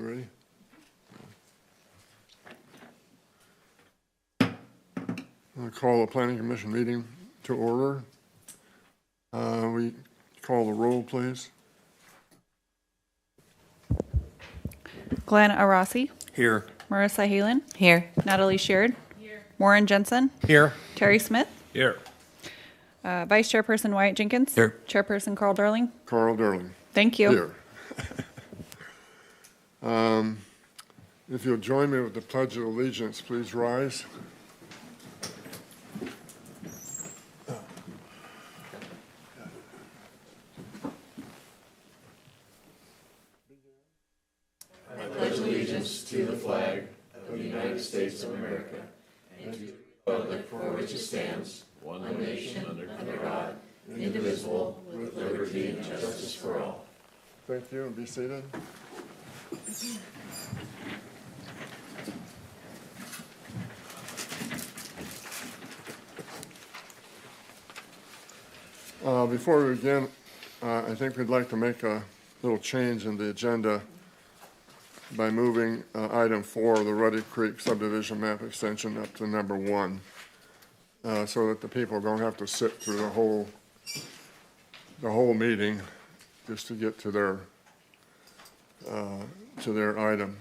You ready? I'll call the Planning Commission meeting to order. We call the roll, please. Glenn Arasi. Here. Marissa Halen. Here. Natalie Sheard. Here. Warren Jensen. Here. Terry Smith. Here. Vice Chairperson Wyatt Jenkins. Here. Chairperson Carl Darling. Carl Darling. Thank you. Here. If you'll join me with the Pledge of Allegiance, please rise. I pledge allegiance to the flag of the United States of America and to the republic for which it stands, one nation under God, indivisible, with liberty and justice for all. Thank you, and be seated. Before we begin, I think we'd like to make a little change in the agenda by moving item 4, the Ruddy Creek subdivision map extension, up to number 1, so that the people don't have to sit through the whole meeting just to get to their item.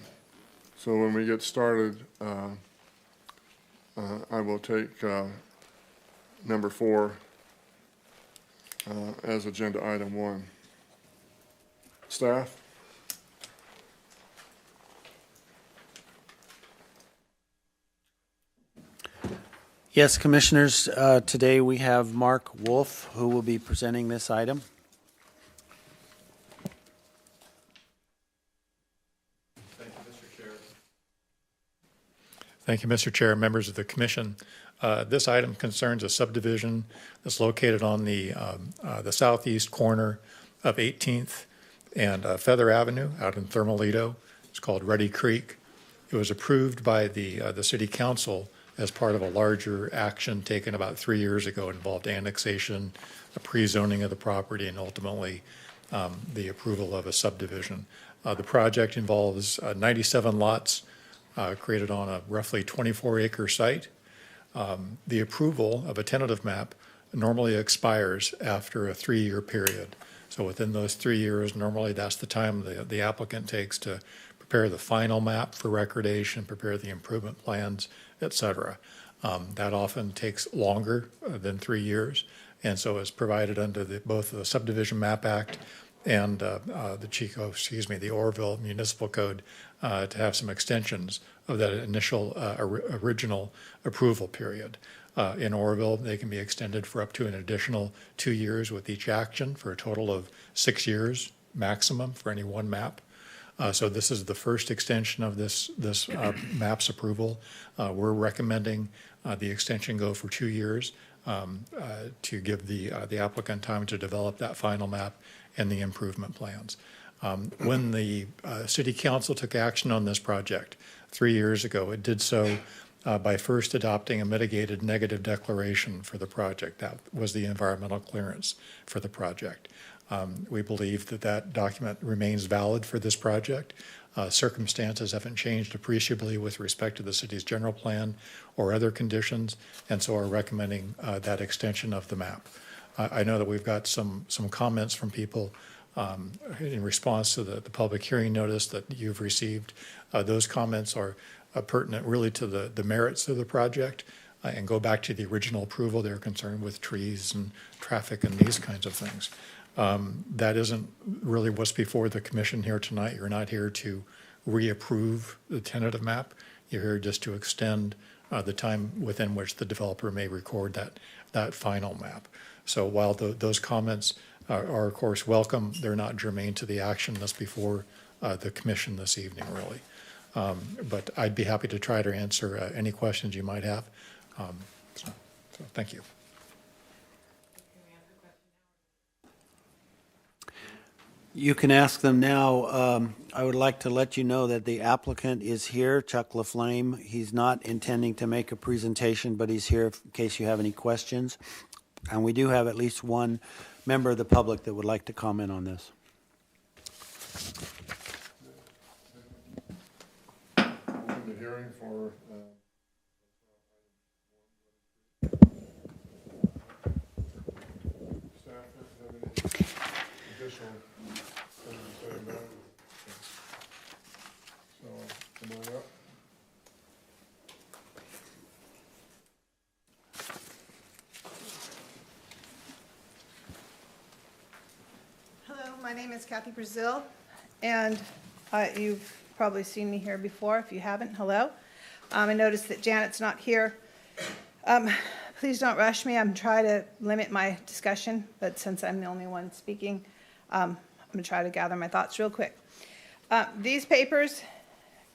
So when we get started, I will take number 4 as agenda item 1. Staff? Yes, Commissioners, today we have Mark Wolf, who will be presenting this item. Thank you, Mr. Chair, members of the Commission. This item concerns a subdivision that's located on the southeast corner of 18th and Feather Avenue out in Thermalito. It's called Ruddy Creek. It was approved by the City Council as part of a larger action taken about 3 years ago. It involved annexation, a pre-zoning of the property, and ultimately the approval of a subdivision. The project involves 97 lots created on a roughly 24-acre site. The approval of a tentative map normally expires after a 3-year period. So within those 3 years, normally that's the time the applicant takes to prepare the final map for recordation, prepare the improvement plans, et cetera. That often takes longer than 3 years, and so is provided under both the Subdivision Map Act and the Oroville Municipal Code to have some extensions of that initial original approval period. In Oroville, they can be extended for up to an additional 2 years with each action, for a total of 6 years maximum for any one map. So this is the first extension of this MAP's approval. We're recommending the extension go for 2 years to give the applicant time to develop that final map and the improvement plans. When the City Council took action on this project 3 years ago, it did so by first adopting a mitigated negative declaration for the project. That was the environmental clearance for the project. We believe that document remains valid for this project. Circumstances haven't changed appreciably with respect to the city's general plan or other conditions, and so are recommending that extension of the map. I know that we've got some comments from people in response to the public hearing notice that you've received. Those comments are pertinent really to the merits of the project and go back to the original approval. They're concerned with trees and traffic and these kinds of things. That isn't really what's before the Commission here tonight. You're not here to reapprove the tentative map. You're here just to extend the time within which the developer may record that final map. So while those comments are of course welcome, they're not germane to the action that's before the Commission this evening, really. But I'd be happy to try to answer any questions you might have. So thank you. You can ask them now. I would like to let you know that the applicant is here, Chuck LaFlame. He's not intending to make a presentation, but he's here in case you have any questions. And we do have at least one member of the public that would like to comment on this. hearing for, staff have any additional things to say about it? So, come on up. Hello, my name is Kathy Brazil, and you've probably seen me here before. If you haven't, hello. I noticed that Janet's not here. Please don't rush me. I'm trying to limit my discussion, but since I'm the only one speaking, I'm going to try to gather my thoughts real quick. These papers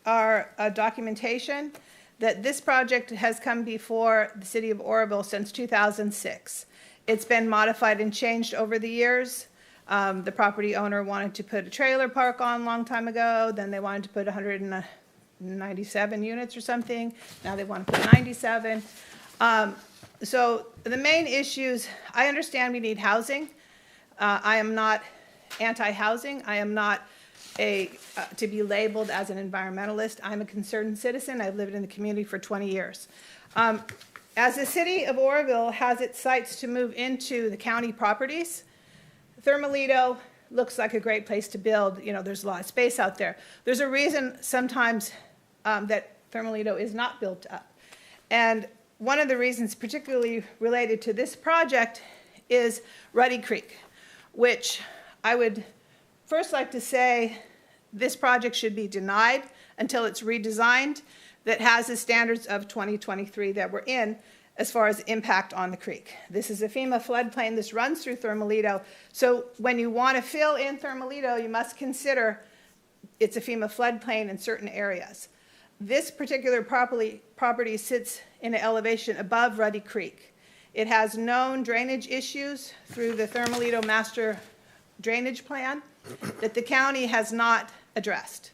are a documentation that this project has come before the city of Oroville since 2006. It's been modified and changed over the years. The property owner wanted to put a trailer park on a long time ago. Then they wanted to put 197 units or something. Now they want to put 97. So the main issues, I understand we need housing. I am not anti-housing. I am not to be labeled as an environmentalist. I'm a concerned citizen. I've lived in the community for 20 years. As the city of Oroville has its sights to move into the county properties, Thermalito looks like a great place to build. You know, there's a lot of space out there. There's a reason sometimes that Thermalito is not built up. And one of the reasons particularly related to this project is Ruddy Creek, which I would first like to say this project should be denied until it's redesigned that has the standards of 2023 that we're in as far as impact on the creek. This is a FEMA floodplain. This runs through Thermalito. So when you want to fill in Thermalito, you must consider it's a FEMA floodplain in certain areas. This particular property sits in an elevation above Ruddy Creek. It has known drainage issues through the Thermalito Master Drainage Plan that the county has not addressed.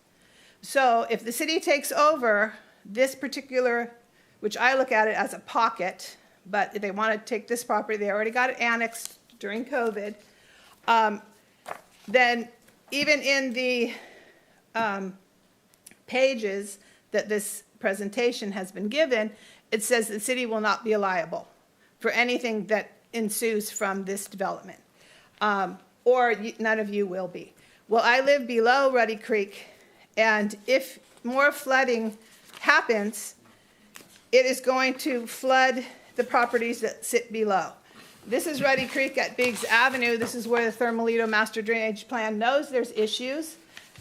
So if the city takes over this particular, which I look at it as a pocket, but they want to take this property, they already got it annexed during COVID, then even in the pages that this presentation has been given, it says the city will not be liable for anything that ensues from this development, or none of you will be. Well, I live below Ruddy Creek, and if more flooding happens, it is going to flood the properties that sit below. This is Ruddy Creek at Biggs Avenue. This is where the Thermalito Master Drainage Plan knows there's issues.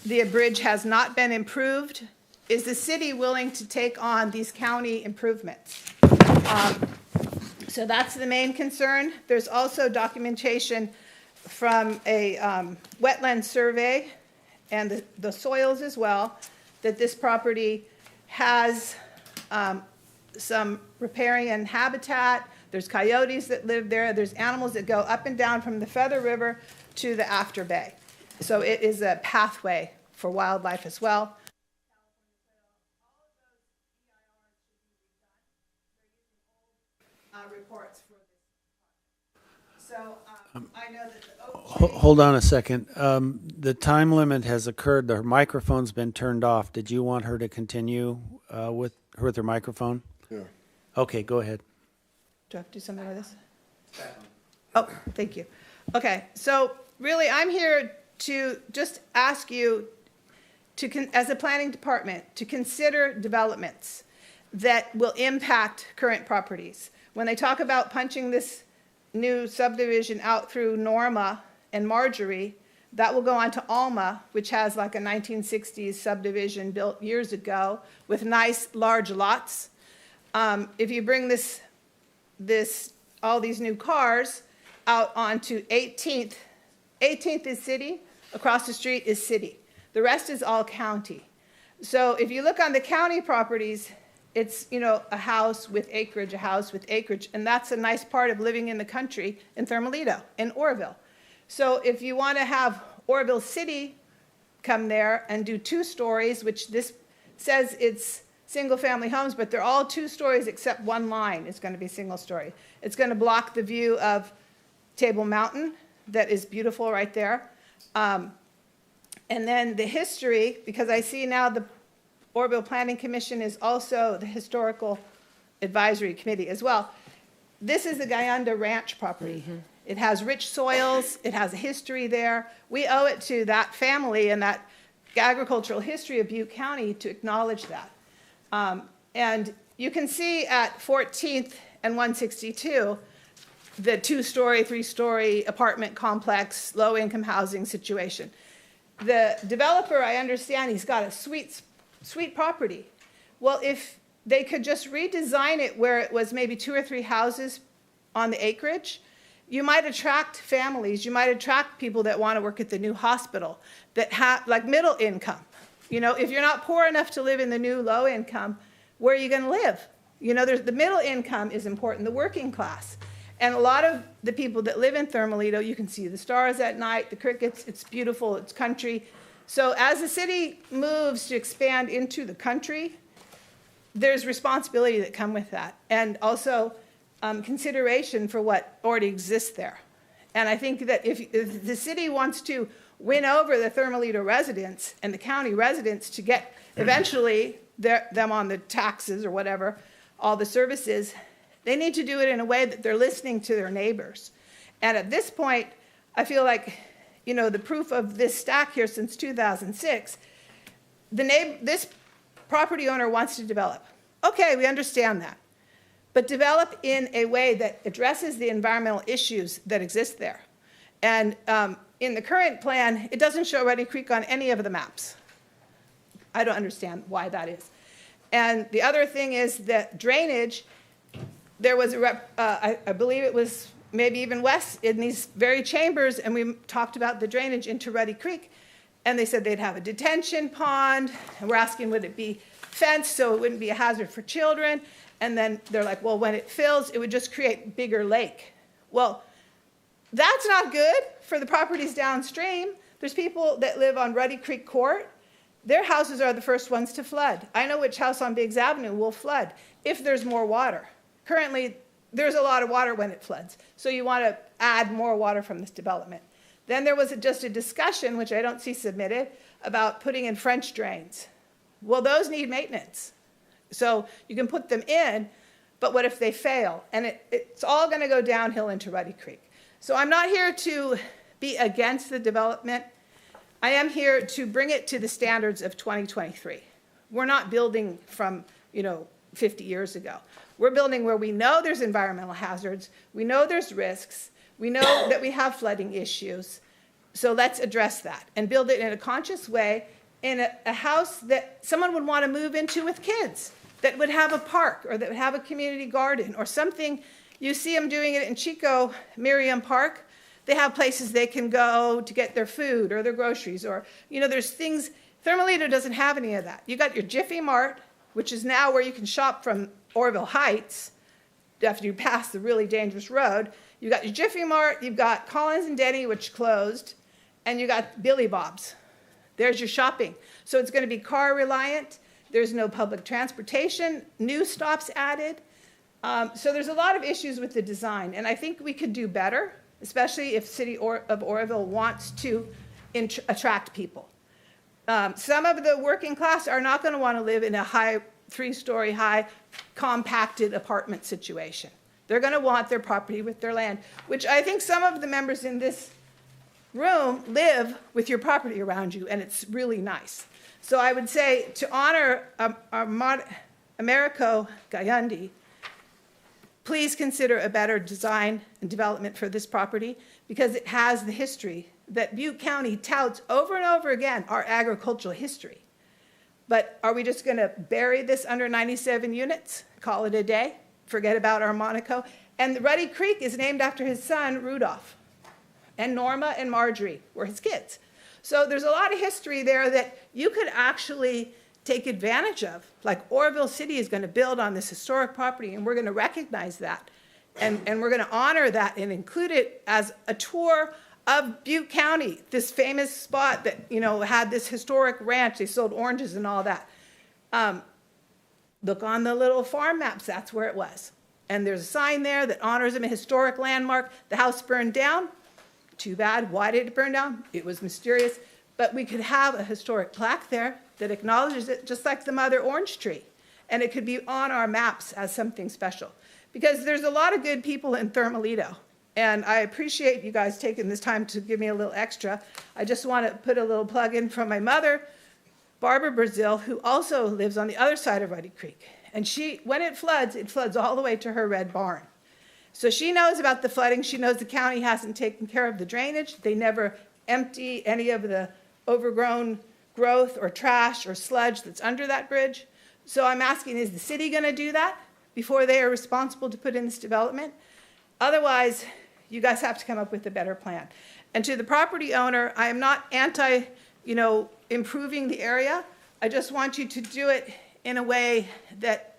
The bridge has not been improved. Is the city willing to take on these county improvements? So that's the main concern. There's also documentation from a wetland survey and the soils as well, that this property has some riparian habitat. There's coyotes that live there. There's animals that go up and down from the Feather River to the After Bay. So it is a pathway for wildlife as well. Reports for this. So I know that the oak tree. Hold on a second. The time limit has occurred. The microphone's been turned off. Did you want her to continue with her microphone? Yeah. Okay, go ahead. Do I have to do something with this? Oh, thank you. Okay, so really I'm here to just ask you to, as a planning department, to consider developments that will impact current properties. When they talk about punching this new subdivision out through Norma and Marjorie, that will go on to Alma, which has like a 1960s subdivision built years ago with nice large lots. If you bring all these new cars out onto 18th, 18th is city, across the street is city. The rest is all county. So if you look on the county properties, it's, you know, a house with acreage, and that's a nice part of living in the country in Thermalito, in Oroville. So if you want to have Oroville City come there and do 2 stories, which this says it's single-family homes, but they're all 2 stories except one line is going to be single story. It's going to block the view of Table Mountain, that is beautiful right there. And then the history, because I see now Oroville Planning Commission is also the Historical Advisory Committee as well. This is the Guyanda Ranch property. It has rich soils, it has a history there. We owe it to that family and that agricultural history of Butte County to acknowledge that. And you can see at 14th and 162, the 2-story, 3-story apartment complex, low-income housing situation. The developer, I understand, he's got a sweet property. Well, if they could just redesign it where it was maybe 2 or 3 houses on the acreage, you might attract families, you might attract people that want to work at the new hospital, that have, like, middle income. You know, if you're not poor enough to live in the new low income, where are you going to live? You know, the middle income is important, the working class. And a lot of the people that live in Thermalito, you can see the stars at night, the crickets, it's beautiful, it's country. So as the city moves to expand into the country, there's responsibility that come with that. And also consideration for what already exists there. And I think that if the city wants to win over the Thermalito residents and the county residents to get eventually them on the taxes or whatever, all the services, they need to do it in a way that they're listening to their neighbors. And at this point, I feel like, you know, the proof of this stack here since 2006, this property owner wants to develop. Okay, we understand that. But develop in a way that addresses the environmental issues that exist there. And in the current plan, it doesn't show Ruddy Creek on any of the maps. I don't understand why that is. And the other thing is that drainage, there was I believe it was maybe even west in these very chambers, and we talked about the drainage into Ruddy Creek, and they said they'd have a detention pond, and we're asking would it be fenced so it wouldn't be a hazard for children, and then they're like, well, when it fills, it would just create bigger lake. Well, that's not good for the properties downstream. There's people that live on Ruddy Creek Court. Their houses are the first ones to flood. I know which house on Biggs Avenue will flood if there's more water. Currently, there's a lot of water when it floods, so you want to add more water from this development. Then there was just a discussion, which I don't see submitted, about putting in French drains. Well, those need maintenance. So you can put them in, but what if they fail? And it's all going to go downhill into Ruddy Creek. So I'm not here to be against the development. I am here to bring it to the standards of 2023. We're not building from, 50 years ago. We're building where we know there's environmental hazards, we know there's risks, we know that we have flooding issues. So let's address that and build it in a conscious way in a house that someone would want to move into with kids, that would have a park or that would have a community garden or something. You see them doing it in Chico, Miriam Park. They have places they can go to get their food or their groceries or, there's things. Thermalito doesn't have any of that. You got your Jiffy Mart, which is now where you can shop from Oroville Heights after you pass the really dangerous road. You got your Jiffy Mart, you've got Collins and Denny, which closed, and you got Billy Bob's. There's your shopping. So it's going to be car reliant. There's no public transportation, new stops added. So there's a lot of issues with the design, and I think we could do better, especially if City of Oroville wants to attract people. Some of the working class are not going to want to live in a 3-story high, compacted apartment situation. They're going to want their property with their land, which I think some of the members in this room live with your property around you, and it's really nice. So I would say to honor Americo Gayandi, please consider a better design and development for this property because it has the history that Butte County touts over and over again, our agricultural history. But are we just going to bury this under 97 units, call it a day, forget about our Monaco? And Ruddy Creek is named after his son, Rudolph. And Norma and Marjorie were his kids. So there's a lot of history there that you could actually take advantage of. Like Oroville City is going to build on this historic property, and we're going to recognize that. And we're going to honor that and include it as a tour of Butte County, this famous spot that, had this historic ranch. They sold oranges and all that. Look on the little farm maps, that's where it was. And there's a sign there that honors him, a historic landmark. The house burned down. Too bad. Why did it burn down? It was mysterious. But we could have a historic plaque there that acknowledges it, just like the mother orange tree. And it could be on our maps as something special. Because there's a lot of good people in Thermalito. And I appreciate you guys taking this time to give me a little extra. I just want to put a little plug in from my mother, Barbara Brazil, who also lives on the other side of Ruddy Creek. And when it floods all the way to her red barn. So she knows about the flooding. She knows the county hasn't taken care of the drainage. They never empty any of the overgrown growth or trash or sludge that's under that bridge. So I'm asking, is the city going to do that before they are responsible to put in this development? Otherwise, you guys have to come up with a better plan. And to the property owner, I am not anti, improving the area. I just want you to do it in a way that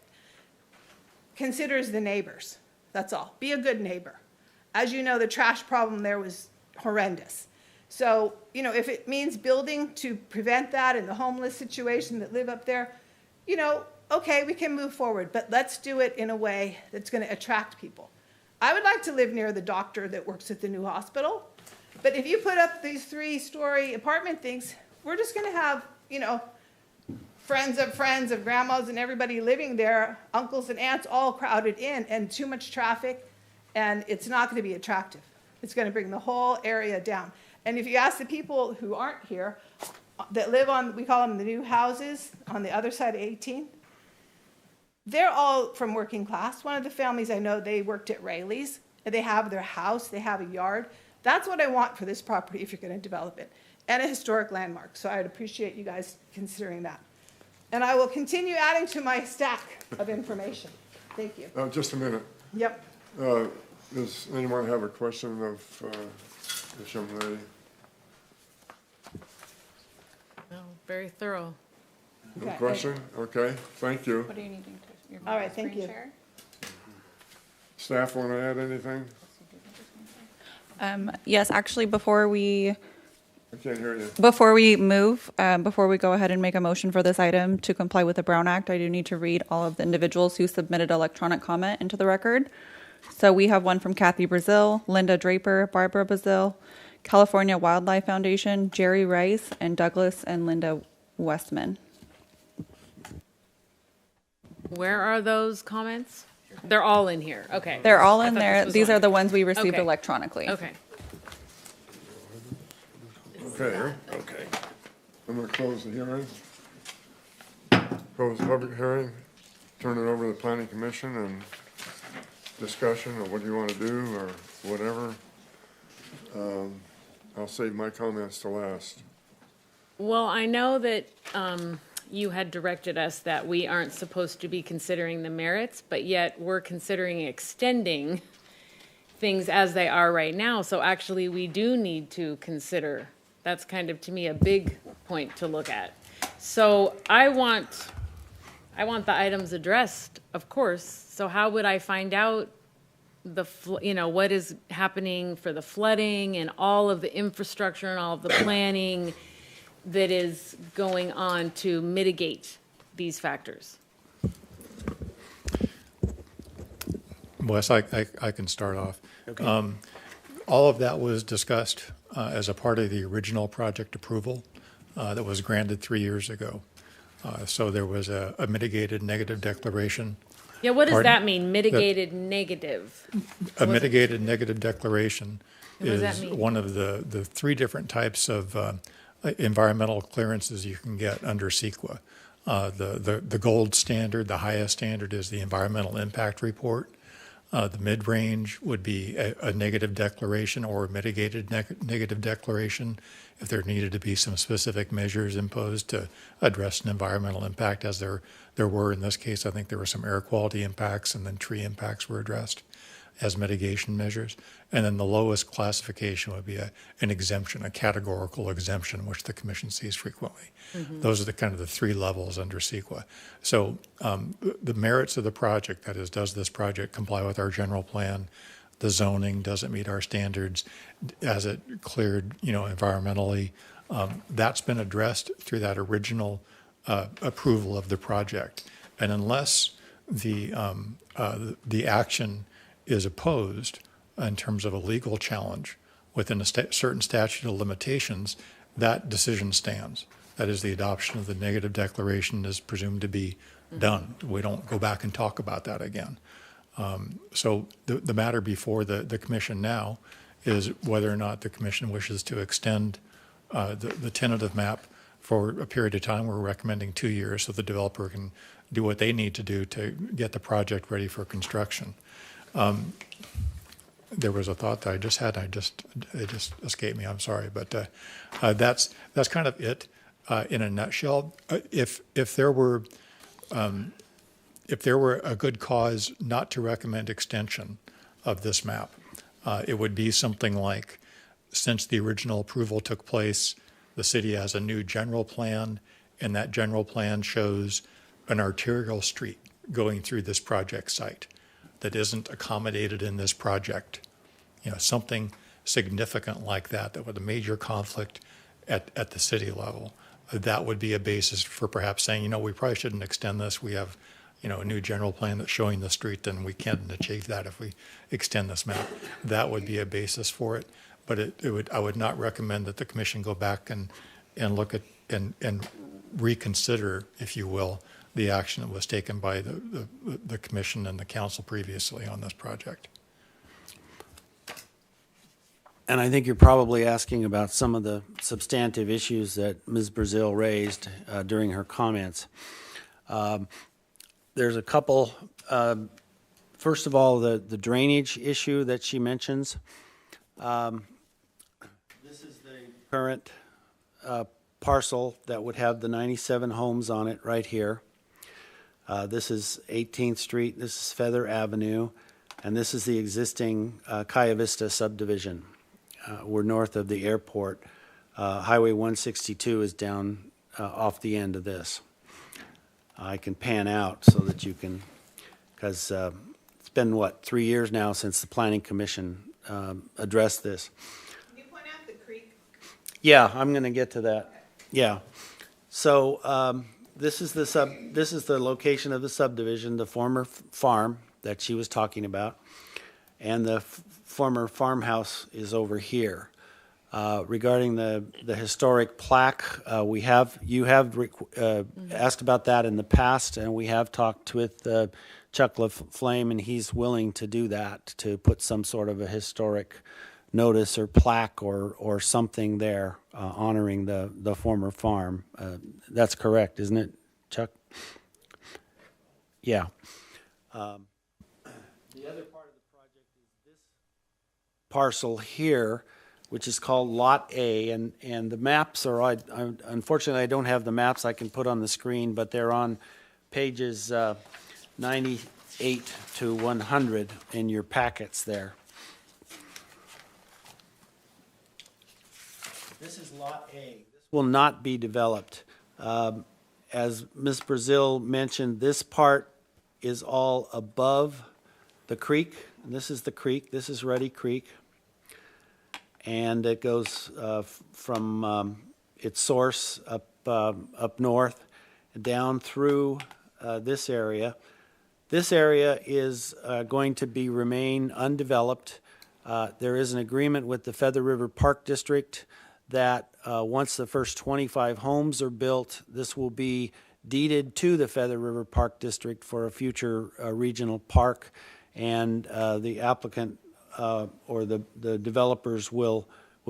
considers the neighbors. That's all. Be a good neighbor. As you know, the trash problem there was horrendous. So, if it means building to prevent that and the homeless situation that live up there, okay, we can move forward, but let's do it in a way that's going to attract people. I would like to live near the doctor that works at the new hospital, but if you put up these 3-story apartment things, we're just going to have, friends of grandmas and everybody living there, uncles and aunts all crowded in, and too much traffic, and it's not going to be attractive. It's going to bring the whole area down. And if you ask the people who aren't here, that live on, we call them the new houses on the other side of 18, they're all from working class. One of the families I know, they worked at Rayleigh's. They have their house, they have a yard. That's what I want for this property if you're going to develop it, and a historic landmark. So I'd appreciate you guys considering that. And I will continue adding to my stack of information. Thank you. Just a minute. Yep. Does anyone have a question of this young lady? No, very thorough. No Okay. question? Okay, thank you. What are you needing to? All right, thank you. Staff want to add anything? Yes, actually, before we I can't hear you. before we go ahead and make a motion for this item to comply with the Brown Act, I do need to read all of the individuals who submitted electronic comment into the record. So we have one from Kathy Brazil, Linda Draper, Barbara Brazil, California Wildlife Foundation, Jerry Rice, and Douglas and Linda Westman. Where are those comments? They're all in here. Okay. They're all I in thought there. this was These one. are the ones we received Okay. electronically. Okay. Okay. I'm going to close the hearing. Close the public hearing. Turn it over to the planning commission and discussion of what you want to do or whatever. I'll save my comments to last. Well, I know that you had directed us that we aren't supposed to be considering the merits, but yet we're considering extending things as they are right now. So actually, we do need to consider. That's kind of, to me, a big point to look at. So I want the items addressed, of course. So how would I find out what is happening for the flooding and all of the infrastructure and all of the planning that is going on to mitigate these factors? Wes, I can start off. Okay. All of that was discussed as a part of the original project approval that was granted 3 years ago. So there was a mitigated negative declaration. Yeah, what does Pardon? that mean, mitigated negative? A mitigated negative declaration What does that is mean? one of the 3 different types of environmental clearances you can get under CEQA. The gold standard, the highest standard, is the environmental impact report. The mid-range would be a negative declaration or a mitigated negative declaration if there needed to be some specific measures imposed to address an environmental impact, as there were in this case. I think there were some air quality impacts, and then tree impacts were addressed as mitigation measures. And then the lowest classification would be an exemption, a categorical exemption, which the commission sees frequently. Mm-hmm. Those are the kind of the 3 levels under CEQA. So the merits of the project, that is, does this project comply with our general plan? The zoning, does it meet our standards? Has it cleared, environmentally? That's been addressed through that original approval of the project. And unless the action is opposed in terms of a legal challenge within a certain statute of limitations, that decision stands. That is, the adoption of the negative declaration is presumed to be done. We don't go back and talk about that again. So the matter before the commission now is whether or not the commission wishes to extend the tentative map for a period of time. We're recommending 2 years so the developer can do what they need to do to get the project ready for construction. There was a thought that I just had, it just escaped me, I'm sorry, but that's kind of it in a nutshell. If there were a good cause not to recommend extension of this map, it would be something like, since the original approval took place, the city has a new general plan, and that general plan shows an arterial street going through this project site that isn't accommodated in this project. You know, something significant like that, that with a major conflict at the city level. That would be a basis for perhaps saying, you know, we probably shouldn't extend this. We have, you know, a new general plan that's showing the street, then we can't achieve that if we extend this map. That would be a basis for it. But I would not recommend that the commission go back and look at and reconsider, if you will, the action that was taken by the commission and the council previously on this project. And I think you're probably asking about some of the substantive issues that Ms. Brazil raised during her comments. There's a couple. First of all, the drainage issue that she mentions. This is the current parcel that would have the 97 homes on it right here. This is 18th Street, this is Feather Avenue, and this is the existing Cayo Vista subdivision. We're north of the airport. Highway 162 is down off the end of this. I can pan out so that you can, because it's been, 3 years now since the Planning Commission addressed this. Can you point out the creek? Yeah, I'm going to get to that. Yeah. So this is the location of the subdivision, the former farm that she was talking about, and the former farmhouse is over here. Regarding the historic plaque, you have asked about that in the past, and we have talked with Chuck LaFlame, and he's willing to do that, to put some sort of a historic notice or plaque or something there honoring the former farm. That's correct, isn't it, Chuck? Yeah. The other part of the project is this parcel here, which is called Lot A, and the maps are, unfortunately I don't have the maps I can put on the screen, but they're on pages 98 to 100 in your packets there. This is Lot A. This will not be developed. As Ms. Brazil mentioned, this part is all above the creek. This is the creek. This is Ruddy Creek. And it goes from its source up north down through this area. This area is going to remain undeveloped. There is an agreement with the Feather River Park District that once the first 25 homes are built, this will be deeded to the Feather River Park District for a future regional park, and the applicant or the developers will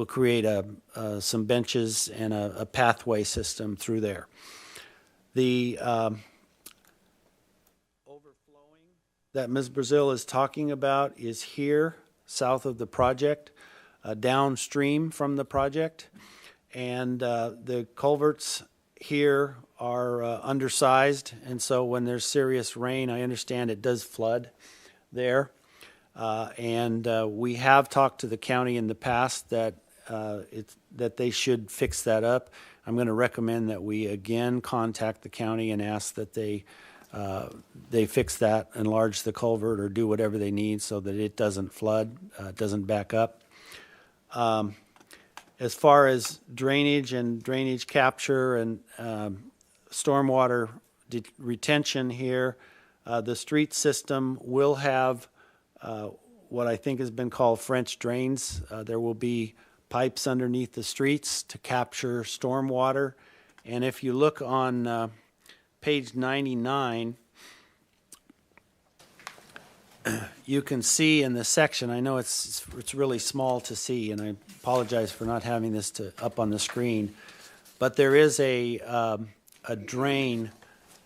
create some benches and a pathway system through there. The overflowing that Ms. Brazil is talking about is here, south of the project, downstream from the project, and the culverts here are undersized, and so when there's serious rain, I understand it does flood there. And we have talked to the county in the past that that they should fix that up. I'm going to recommend that we again contact the county and ask that they fix that, enlarge the culvert, or do whatever they need so that it doesn't flood, doesn't back up. As far as drainage and drainage capture and stormwater retention here, the street system will have what I think has been called French drains. There will be pipes underneath the streets to capture stormwater. And if you look on page 99, you can see in the section, I know it's really small to see, and I apologize for not having this up on the screen, but there is a drain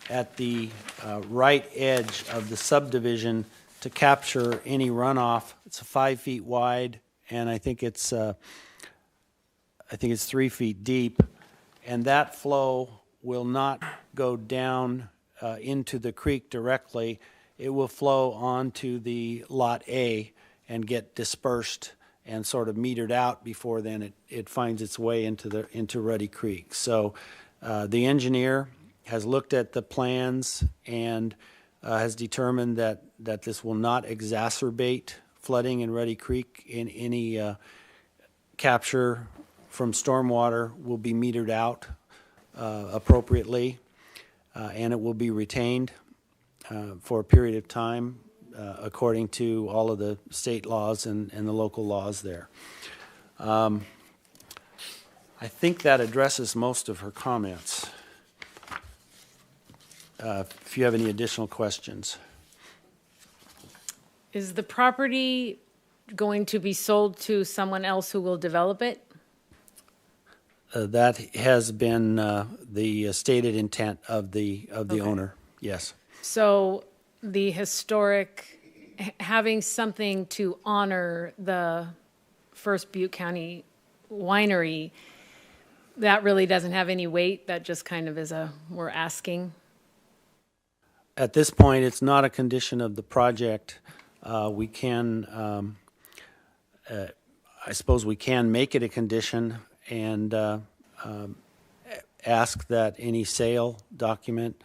at the right edge of the subdivision to capture any runoff. It's 5 feet wide, and I think it's 3 feet deep, and that flow will not go down into the creek directly. It will flow onto the Lot A and get dispersed and sort of metered out before then it finds its way into Ruddy Creek. So the engineer has looked at the plans and has determined that this will not exacerbate flooding in Ruddy Creek. In any capture from stormwater will be metered out appropriately, and it will be retained for a period of time according to all of the state laws and the local laws there. I think that addresses most of her comments. If you have any additional questions. Is the property going to be sold to someone else who will develop it? That has been the stated intent of the owner, yes. So the having something to honor the First Butte County winery, that really doesn't have any weight. That just kind of is we're asking. At this point, it's not a condition of the project. We can, I suppose we can make it a condition and ask that any sale document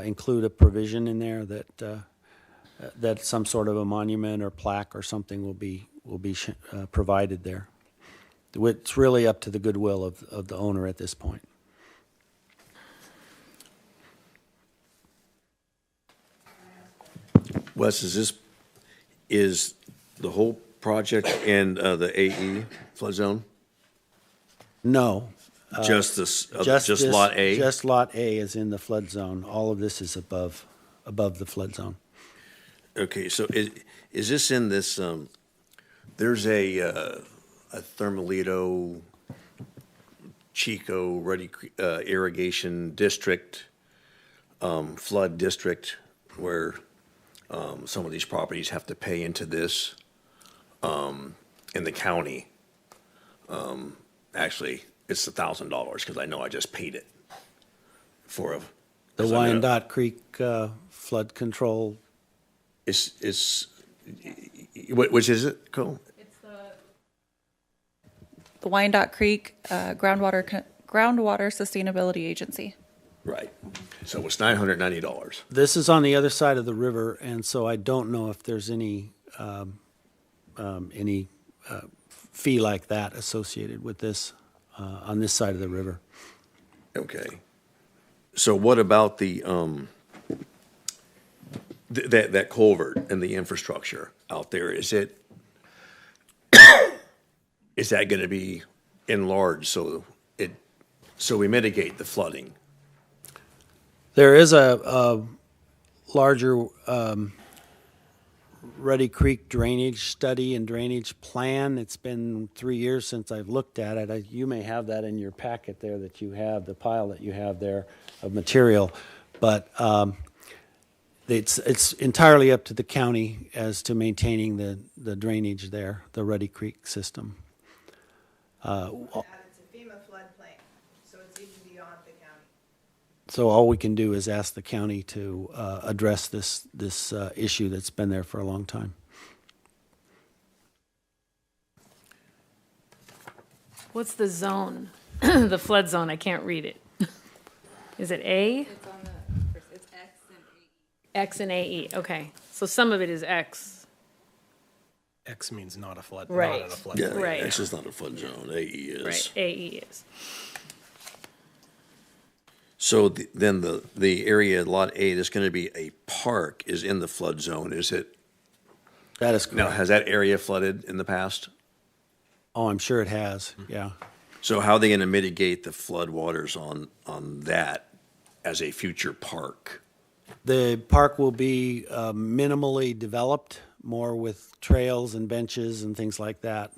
include a provision in there that some sort of a monument or plaque or something will be provided there. It's really up to the goodwill of the owner at this point. Wes, is the whole project in the AE flood zone? No. Just Lot A? Just Lot A is in the flood zone. All of this is above the flood zone. Okay, so is this in this, there's a Thermalito, Chico, Ruddy irrigation district, flood district, where some of these properties have to pay into this in the county. Actually, it's $1,000 because I know I just paid it for The Wyandotte Creek flood control. Which is it, Cole? It's the Wyandotte Creek Groundwater Sustainability Agency. Right. So it's $990. This is on the other side of the river, and so I don't know if there's any fee like that associated with this on this side of the river. Okay. So what about the that culvert and the infrastructure out there? Is that going to be enlarged so we mitigate the flooding? There is a larger Ruddy Creek drainage study and drainage plan. It's been 3 years since I've looked at it. You may have that in your packet there that you have, the pile that you have there of material. But it's entirely up to the county as to maintaining the drainage there, the Ruddy Creek system. It's a FEMA floodplain, so it's even beyond the county. So all we can do is ask the county to address this issue that's been there for a long time. What's the zone? The flood zone, I can't read it. Is it A? It's on it's X and AE. X and AE, okay. So some of it is X. X means not a flood. Right. Not in a flood Yeah, zone. Right. It's just not a flood zone. AE is. Right, AE is. So then the area, Lot A, that's going to be a park is in the flood zone, is it? That is correct. Now, has that area flooded in the past? Oh, I'm sure it has, yeah. So how are they gonna mitigate the floodwaters on that as a future park? The park will be minimally developed, more with trails and benches and things like that.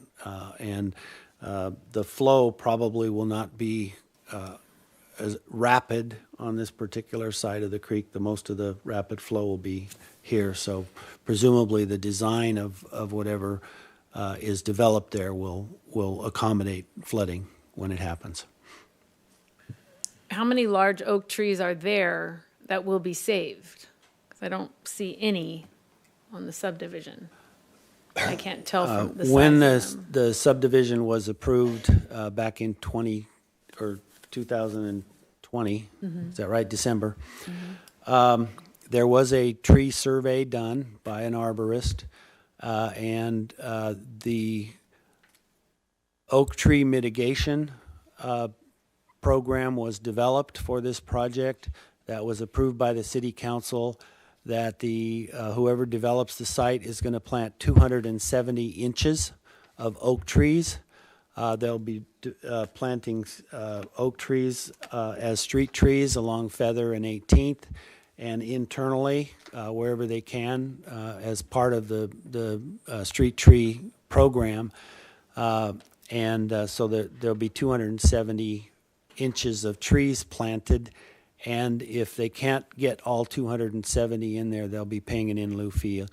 And the flow probably will not be as rapid on this particular side of the creek. The most of the rapid flow will be here. So presumably the design of whatever is developed there will accommodate flooding when it happens. How many large oak trees are there that will be saved? 'Cause I don't see any on the subdivision. I can't tell from the When size of them. the subdivision was approved back in 2020, is that right, December? There was a tree survey done by an arborist, and the oak tree mitigation program was developed for this project. That was approved by the city council, that the whoever develops the site is going to plant 270 inches of oak trees. They'll be planting oak trees as street trees along Feather and 18th, and internally, wherever they can, as part of the street tree program. So there'll be 270 inches of trees planted. And if they can't get all 270 in there, they'll be paying an in lieu fee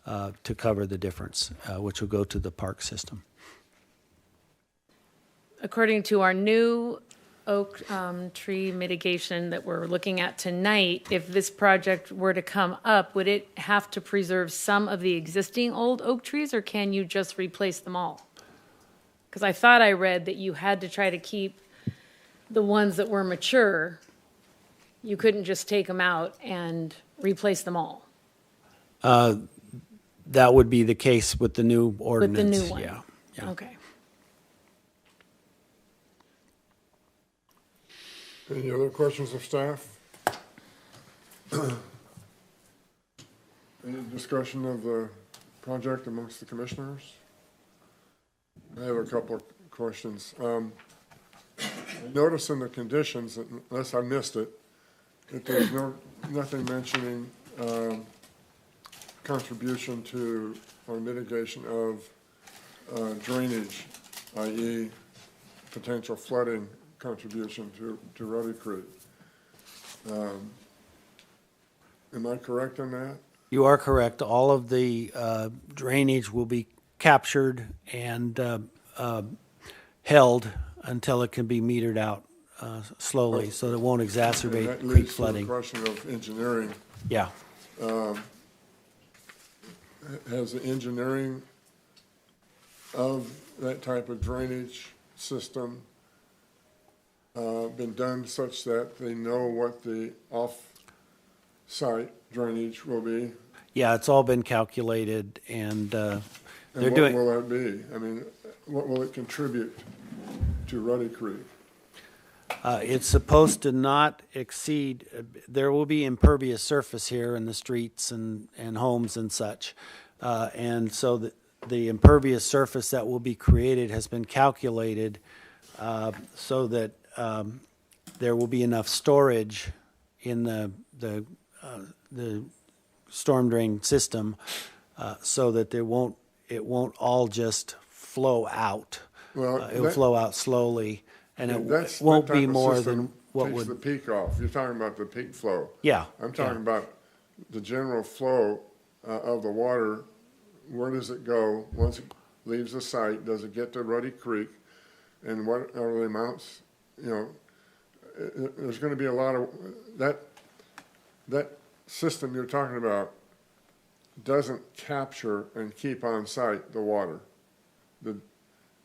to cover the difference, which will go to the park system. According to our new oak tree mitigation that we're looking at tonight, if this project were to come up, would it have to preserve some of the existing old oak trees, or can you just replace them all? Because I thought I read that you had to try to keep the ones that were mature. You couldn't just take them out and replace them all. That would be the case with the new ordinance. new one. Yeah. Okay. Any other questions of staff? Any discussion of the project amongst the commissioners? I have a couple of questions. Notice in the conditions, unless I missed it, that there's nothing mentioning contribution to or mitigation of drainage, i.e. potential flooding contribution to Ruddy Creek. Am I correct on that? You are correct. All of the drainage will be captured and held until it can be metered out slowly, so that it won't And exacerbate that creek leads to the flooding. question of engineering. Yeah. Has the engineering of that type of drainage system been done such that they know what the off-site drainage will be? Yeah, it's all been calculated, and they're And what doing. will that be? I mean, what will it contribute to Ruddy Creek? It's supposed to not exceed, there will be impervious surface here in the streets and homes and such. And so the impervious surface that will be created has been calculated so that there will be enough storage in the storm drain system so that it won't all just flow out. Well, It will flow out slowly. And it That's won't that be type of more system than what takes the would, peak off. You're talking about the peak flow. yeah. I'm talking about the general flow of the water. Where does it go once it leaves the site? Does it get to Ruddy Creek? And what are the amounts? You know, there's going to be a lot of that system you're talking about doesn't capture and keep on site the water.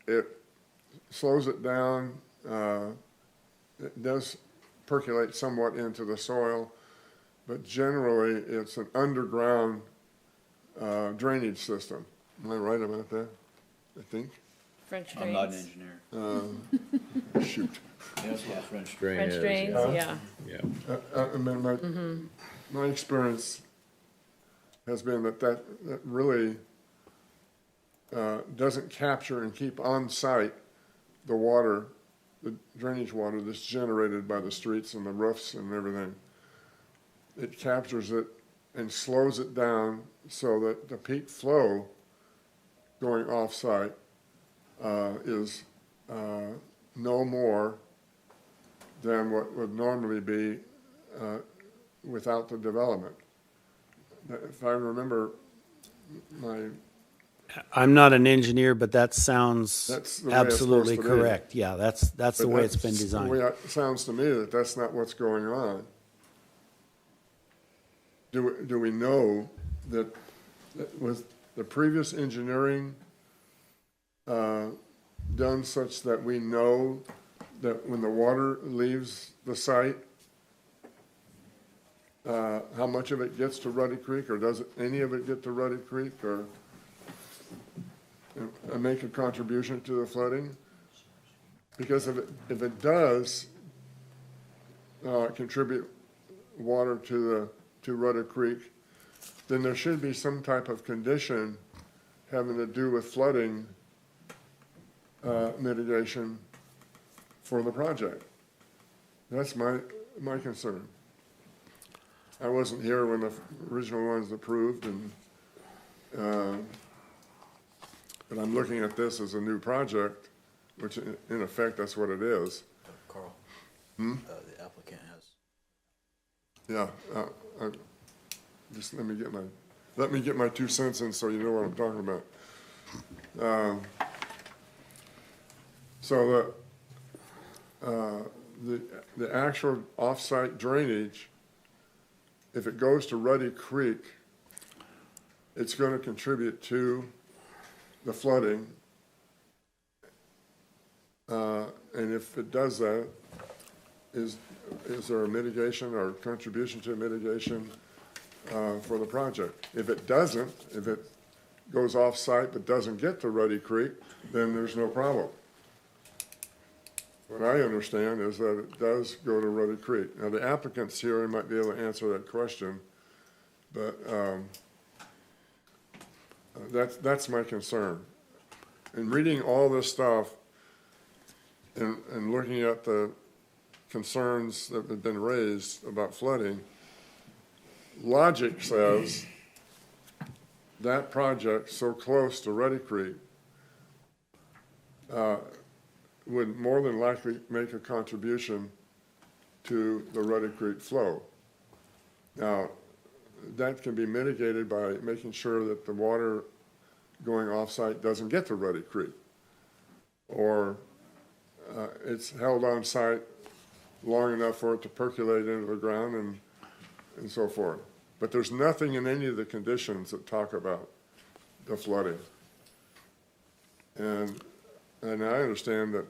It slows it down. It does percolate somewhat into the soil, but generally it's an underground drainage system. Am I right about that? I think. French I'm not an drains. engineer. Shoot. That's what French drain French is. drains, yeah. I mean, my experience has been that really doesn't capture and keep on site the water, the drainage water that's generated by the streets and the roofs and everything. It captures it and slows it down so that the peak flow going off-site is no more than what would normally be without the development. If I remember my... I'm not an engineer, but that sounds That's the way it's absolutely supposed to be. correct. Yeah, that's the way it's been designed. The way it sounds to me that that's not what's going on. Do we know that was the previous engineering done such that we know that when the water leaves the site, how much of it gets to Ruddy Creek, or does any of it get to Ruddy Creek, or make a contribution to the flooding? Because if it does contribute water to Rudder Creek, then there should be some type of condition having to do with flooding mitigation for the project. That's my concern. I wasn't here when the original one was approved, and but I'm looking at this as a new project, which in effect that's what it is. Carl, Hmm? the applicant has. Yeah, just let me get my 2 cents in so you know what I'm talking about. So the actual off-site drainage, if it goes to Ruddy Creek, it's going to contribute to the flooding. And if it does that, is there a mitigation or contribution to mitigation for the project? If it doesn't, if it goes off-site but doesn't get to Ruddy Creek, then there's no problem. What I understand is that it does go to Ruddy Creek. Now, the applicants here might be able to answer that question, but that's my concern. In reading all this stuff and looking at the concerns that have been raised about flooding, logic says that project so close to Ruddy Creek would more than likely make a contribution to the Ruddy Creek flow. Now, that can be mitigated by making sure that the water going off-site doesn't get to Ruddy Creek, or it's held on site long enough for it to percolate into the ground and so forth. But there's nothing in any of the conditions that talk about the flooding. And I understand that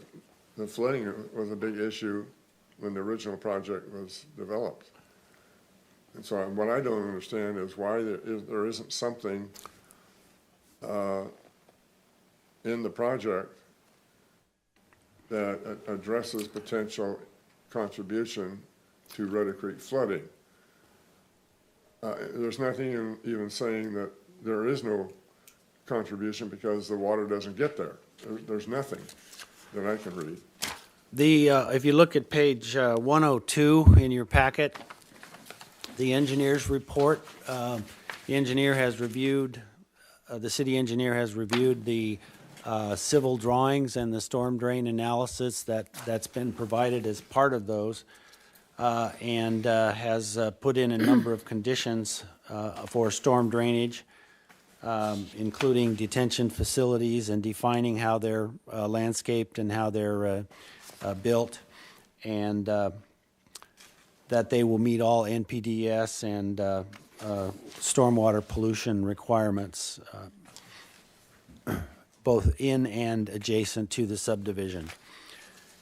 the flooding was a big issue when the original project was developed. And so what I don't understand is why there isn't something in the project that addresses potential contribution to Rudder Creek flooding. There's nothing even saying that there is no contribution because the water doesn't get there. There's nothing that I can read. If you look at page 102 in your packet, the engineer's report, the engineer has reviewed, the city engineer has reviewed the civil drawings and the storm drain analysis that's been provided as part of those, and has put in a number of conditions for storm drainage, including detention facilities and defining how they're landscaped and how they're built, and that they will meet all NPDES and stormwater pollution requirements, both in and adjacent to the subdivision.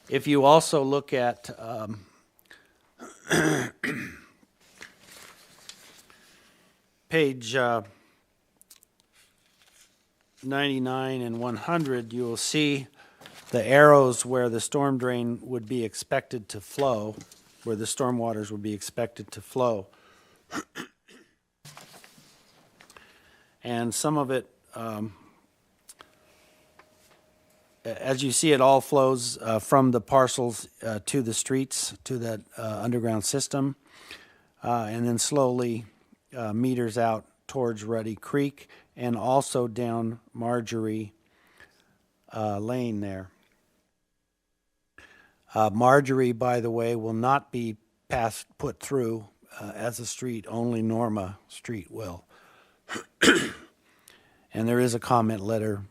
If you also look at page 99 and 100, you will see the arrows where the storm drain would be expected to flow, where the storm waters would be expected to flow. And some of it as you see, it all flows from the parcels to the streets, to that underground system, and then slowly meters out towards Ruddy Creek and also down Marjorie Lane there. Marjorie, by the way, will not be put through as a street. Only Norma Street will. And there is a comment letter.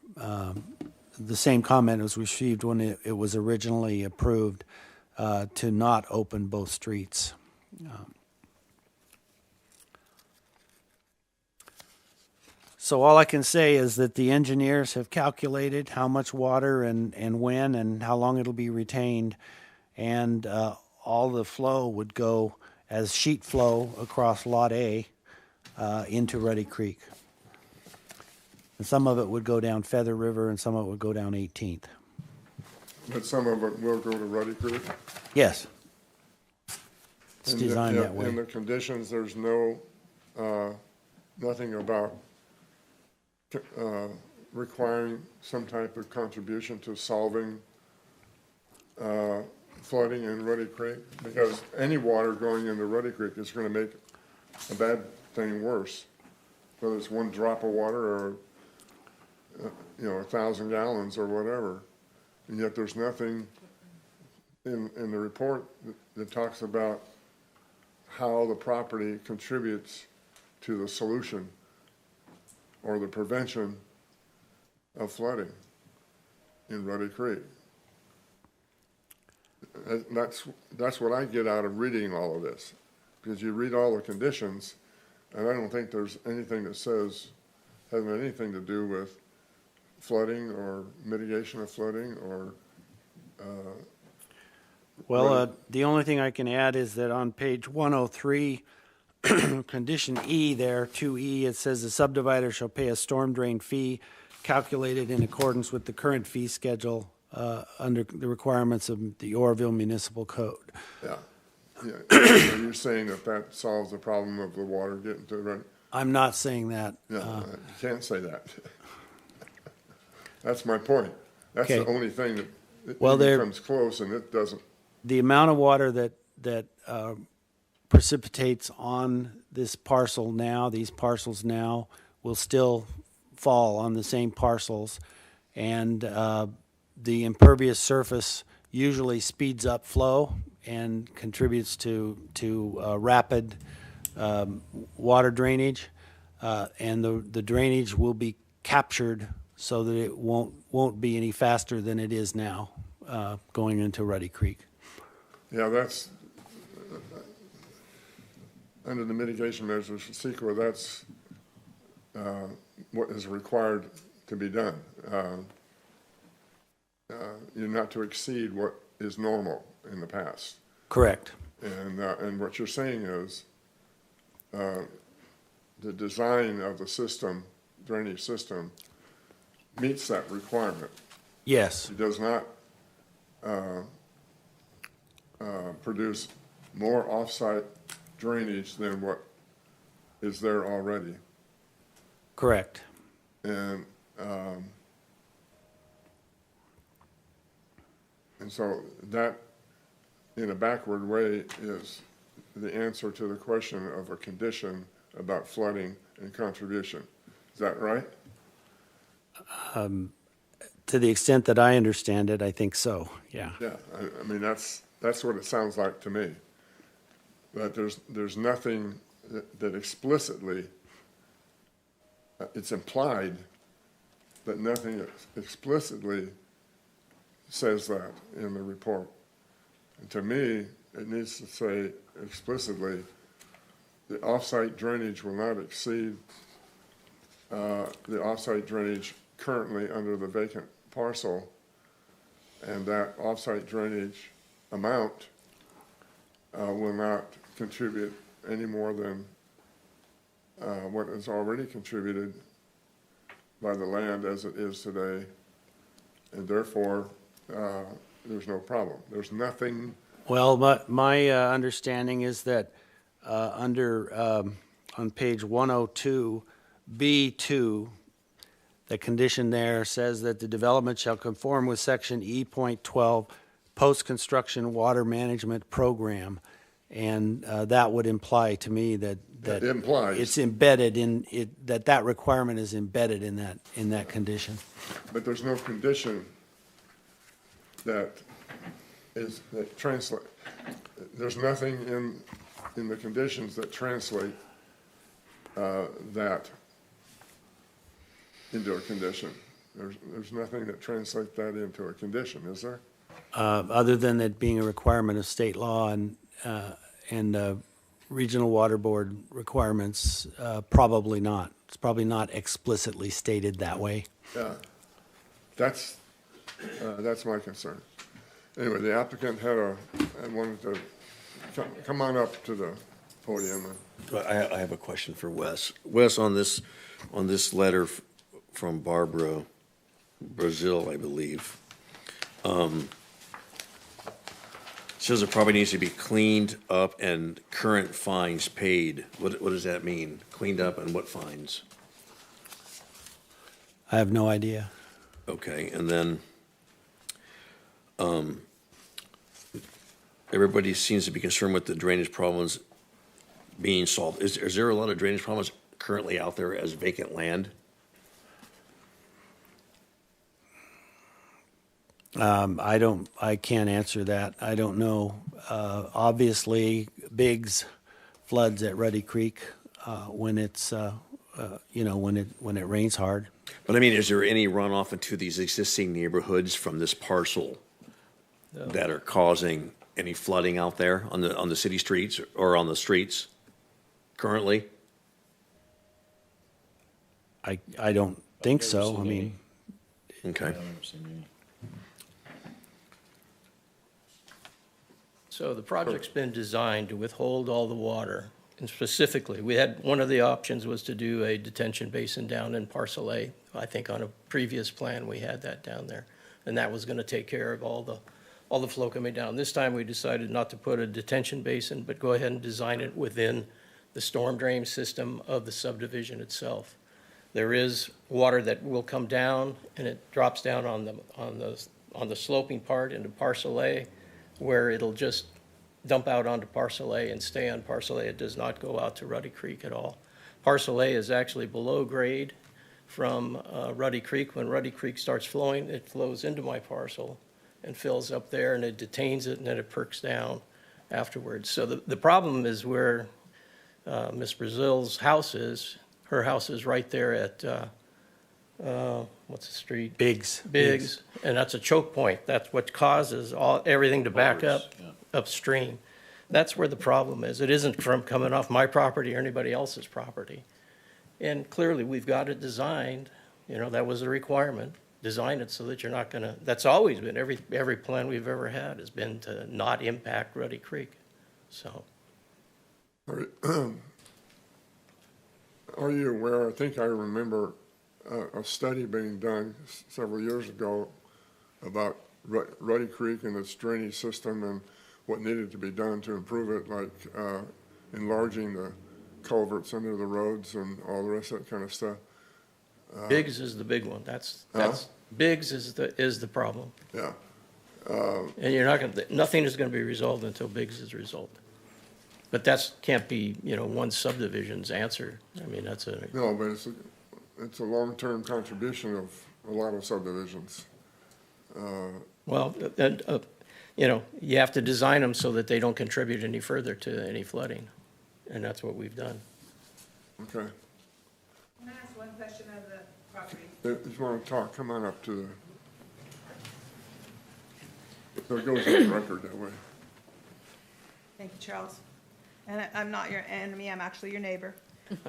The same comment was received when it was originally approved to not open both streets. So all I can say is that the engineers have calculated how much water and when and how long it'll be retained, and all the flow would go as sheet flow across Lot A into Ruddy Creek. And some of it would go down Feather River and some of it would go down 18th. But some of it will go to Ruddy Creek? Yes. It's In designed the- that way. In the conditions, there's no, nothing about requiring some type of contribution to solving flooding in Ruddy Creek? Because any water going into Ruddy Creek is going to make a bad thing worse, whether it's one drop of water or 1,000 gallons or whatever. And yet there's nothing in the report that talks about how the property contributes to the solution or the prevention of flooding in Ruddy Creek. That's what I get out of reading all of this, because you read all the conditions, and I don't think there's anything that says having anything to do with flooding or mitigation of flooding or. Well, the only thing I can add is that on page 103, condition E there, 2E, it says the subdivider shall pay a storm drain fee calculated in accordance with the current fee schedule under the requirements of the Oroville Municipal Code. Yeah. So you're saying that solves the problem of the water getting to the. I'm not saying that. No, you can't say that. That's my point. That's the Okay. only thing that Well, even there- comes close, and it doesn't. The amount of water that precipitates on this parcel now, these parcels now, will still fall on the same parcels, and the impervious surface usually speeds up flow and contributes to rapid water drainage, and the drainage will be captured so that it won't be any faster than it is now going into Ruddy Creek. Yeah, that's, under the mitigation measures for CEQA, that's what is required to be done. You're not to exceed what is normal in the past. Correct. And what you're saying is the design of the system, drainage system, meets that requirement. Yes. It does not produce more off-site drainage than what is there already. Correct. And so that, in a backward way, is the answer to the question of a condition about flooding and contribution. Is that right? To the extent that I understand it, I think so, yeah. Yeah, I mean, that's what it sounds like to me. But there's nothing that explicitly, it's implied, but nothing explicitly says that in the report. And to me, it needs to say explicitly, the off-site drainage will not exceed the off-site drainage currently under the vacant parcel, and that off-site drainage amount will not contribute any more than what is already contributed by the land as it is today, and therefore there's no problem. There's nothing. Well, my understanding is that under on page 102, B2, The condition there says that the development shall conform with section E.12, post-construction water management program. And that would imply to me that It implies. it's embedded in it, that requirement is embedded in that condition. But there's no condition that translate, there's nothing in the conditions that translate that into a condition. There's nothing that translates that into a condition, is there? Other than it being a requirement of state law and regional water board requirements, probably not. It's probably not explicitly stated that way. Yeah, that's my concern. Anyway, the applicant had wanted to come on up to the podium. I have a question for Wes. Wes, on this letter from Barbara Brazil, I believe, says the property needs to be cleaned up and current fines paid. What does that mean? Cleaned up and what fines? I have no idea. Okay, and then everybody seems to be concerned with the drainage problems being solved. Is there a lot of drainage problems currently out there as vacant land? I can't answer that. I don't know. Obviously, Biggs floods at Ruddy Creek when it's when it rains hard. But I mean, is there any runoff into these existing neighborhoods from this parcel that are causing any flooding out there on the city streets or on the streets currently? I don't think so. I mean, Okay. So the project's been designed to withhold all the water. And specifically, we had, one of the options was to do a detention basin down in Parcel A. I think on a previous plan, we had that down there. And that was gonna take care of all the flow coming down. This time, we decided not to put a detention basin, but go ahead and design it within the storm drain system of the subdivision itself. There is water that will come down, and it drops down on the sloping part into Parcel A, where it'll just dump out onto Parcel A and stay on Parcel A. It does not go out to Ruddy Creek at all. Parcel A is actually below grade from Ruddy Creek. When Ruddy Creek starts flowing, it flows into my parcel and fills up there, and it detains it, and then it perks down afterwards. So the problem is where Miss Brazil's house is. Her house is right there at, what's the street? Biggs. And that's a choke point. That's what causes everything to back up upstream. That's where the problem is. It isn't from coming off my property or anybody else's property. And clearly, we've got it designed, that was a requirement. Design it so that you're not gonna, that's always been, every plan we've ever had has been to not impact Ruddy Creek, so. Are you aware, I think I remember a study being done several years ago about Ruddy Creek and its drainage system and what needed to be done to improve it, like enlarging the culverts under the roads and all the rest of that kind of stuff? Biggs is the big one. That's Biggs is the problem. Yeah. And you're not gonna, nothing is gonna be resolved until Biggs is resolved. But that's, can't be, one subdivision's answer. I mean, that's a. No, but it's a long-term contribution of a lot of subdivisions. Well, you have to design them so that they don't contribute any further to any flooding. And that's what we've done. Okay. Can I ask one question of the property? If you want to talk, come on up to the, so it goes on the record that way. Thank you, Charles. And I'm not your enemy, I'm actually your neighbor,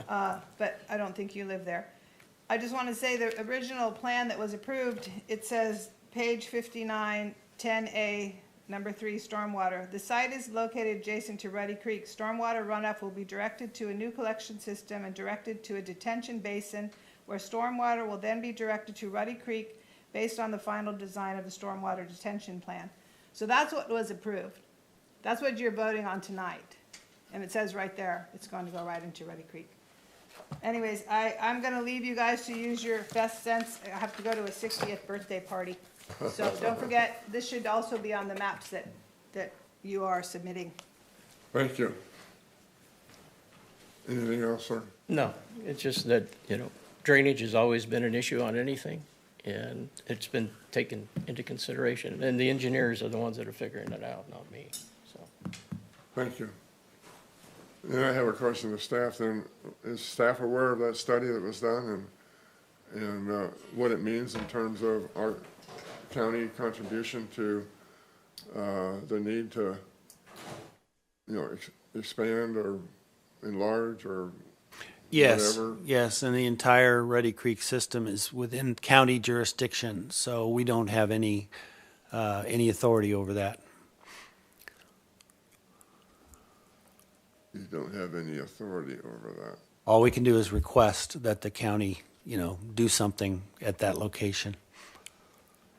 but I don't think you live there. I just want to say the original plan that was approved, it says page 59, 10A, number 3, stormwater. The site is located adjacent to Ruddy Creek. Stormwater runoff will be directed to a new collection system and directed to a detention basin where stormwater will then be directed to Ruddy Creek based on the final design of the stormwater detention plan. So that's what was approved. That's what you're voting on tonight. And it says right there, it's going to go right into Ruddy Creek. anyways, I'm gonna leave you guys to use your best sense. I have to go to a 60th birthday party. So don't forget, this should also be on the maps that you are submitting. Thank you. Anything else, sir? No, it's just that, drainage has always been an issue on anything, and it's been taken into consideration. And the engineers are the ones that are figuring it out, not me, so. Thank you. Then I have a question to staff then. Is staff aware of that study that was done and what it means in terms of our county contribution to the need to, expand or enlarge or Yes, whatever? yes, and the entire Ruddy Creek system is within county jurisdiction, so we don't have any authority over that. You don't have any authority over that. All we can do is request that the county, do something at that location.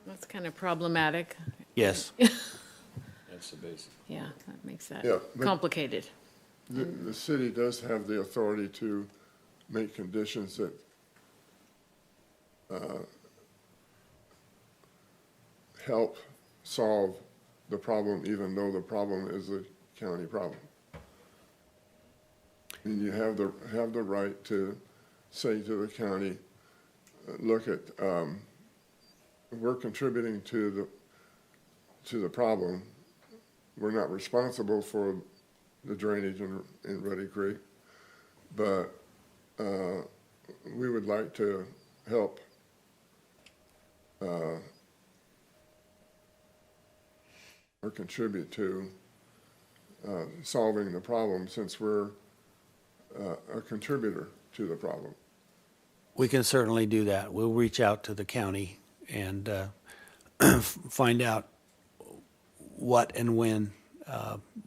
That's kind of problematic. Yes. That's the basic. Yeah, that makes that Yeah, but- complicated. The city does have the authority to make conditions that help solve the problem, even though the problem is a county problem. And you have the right to say to the county, look at, we're contributing to the problem. We're not responsible for the drainage in Ruddy Creek, but we would like to help or contribute to solving the problem since we're a contributor to the problem. We can certainly do that. We'll reach out to the county and find out what and when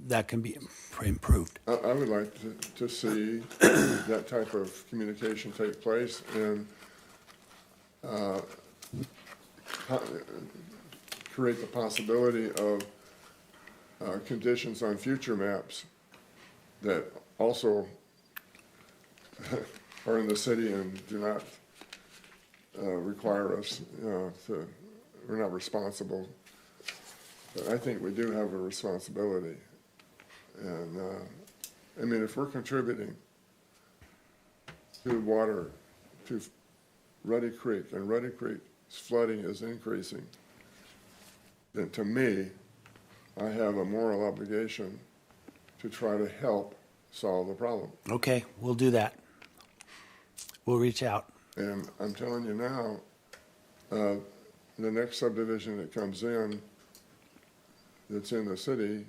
that can be improved. I would like to see that type of communication take place and create the possibility of conditions on future maps that also are in the city and do not require us we're not responsible. But I think we do have a responsibility. And, I mean, if we're contributing to water, to Ruddy Creek, and Ruddy Creek's flooding is increasing, then to me, I have a moral obligation to try to help solve the problem. Okay, we'll do that. We'll reach out. And I'm telling you now, the next subdivision that comes in, that's in the city,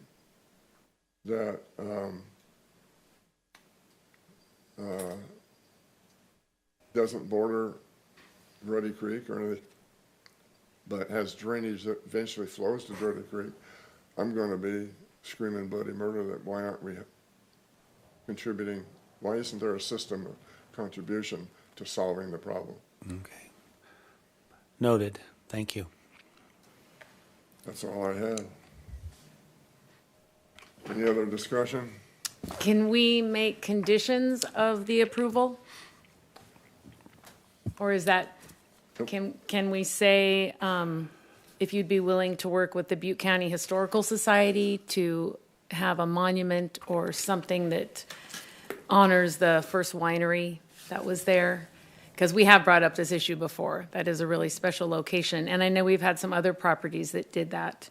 that doesn't border Ruddy Creek or anything, but has drainage that eventually flows to Ruddy Creek, I'm going to be screaming bloody murder that why aren't we contributing? Why isn't there a system of contribution to solving the problem? Okay. Noted. Thank you. That's all I had. Any other discussion? Can we make conditions of the approval? Or is that, can we say, if you'd be willing to work with the Butte County Historical Society to have a monument or something that honors the first winery that was there? Because we have brought up this issue before. That is a really special location. And I know we've had some other properties that did that.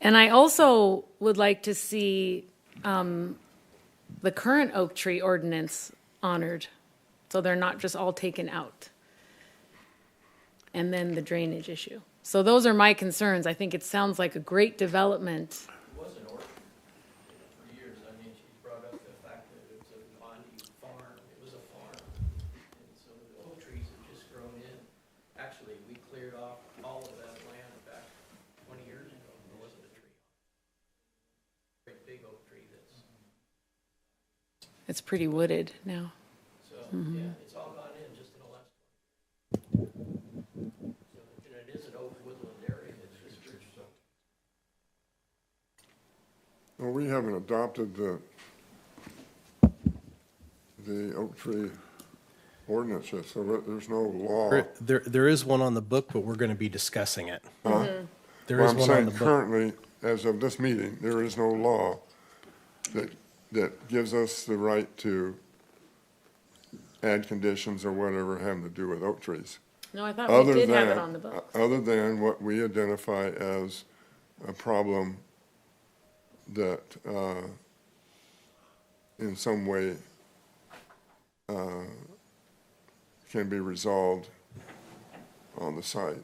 And I also would like to see the current oak tree ordinance honored, so they're not just all taken out. And then the drainage issue. So those are my concerns. I think it sounds like a great development. It was an orchard for years. I mean, she brought up the fact that it was a Bondi farm. It was a farm. And so the oak trees have just grown in. Actually, we cleared off all of that land back 20 years ago. There wasn't a tree. Great big oak tree that's, It's pretty wooded now. so, yeah, it's all gone in just in the last 20 years. So, and it is an oak woodland area. It's just Well, we haven't adopted the oak tree ordinance yet, so there's no law. There is one on the book, but we're going to be discussing it. There Well, is I'm one on saying the book. currently, as of this meeting, there is no law that gives us the right to add conditions or whatever having to do with oak trees. No, I thought we did have it on the books. Other than what we identify as a problem that, in some way, can be resolved on the site.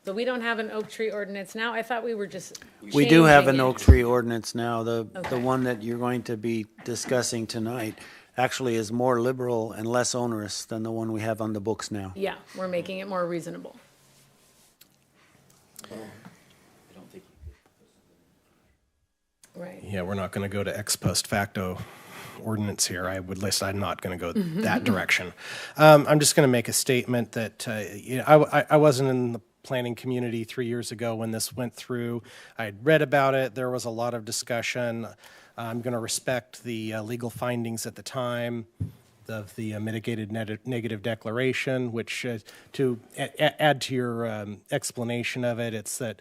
So we don't have an oak tree ordinance now? I thought we were just We do have an changing it. oak tree ordinance now. The Okay. one that you're going to be discussing tonight actually is more liberal and less onerous than the one we have on the books now. Yeah, we're making it more reasonable. Right. Yeah, we're not going to go to ex post facto ordinance here. I'm not going to go that direction. I'm just going to make a statement that I wasn't in the planning community 3 years ago when this went through. I had read about it. There was a lot of discussion. I'm going to respect the legal findings at the time of the mitigated negative declaration, which to add to your explanation of it, it's that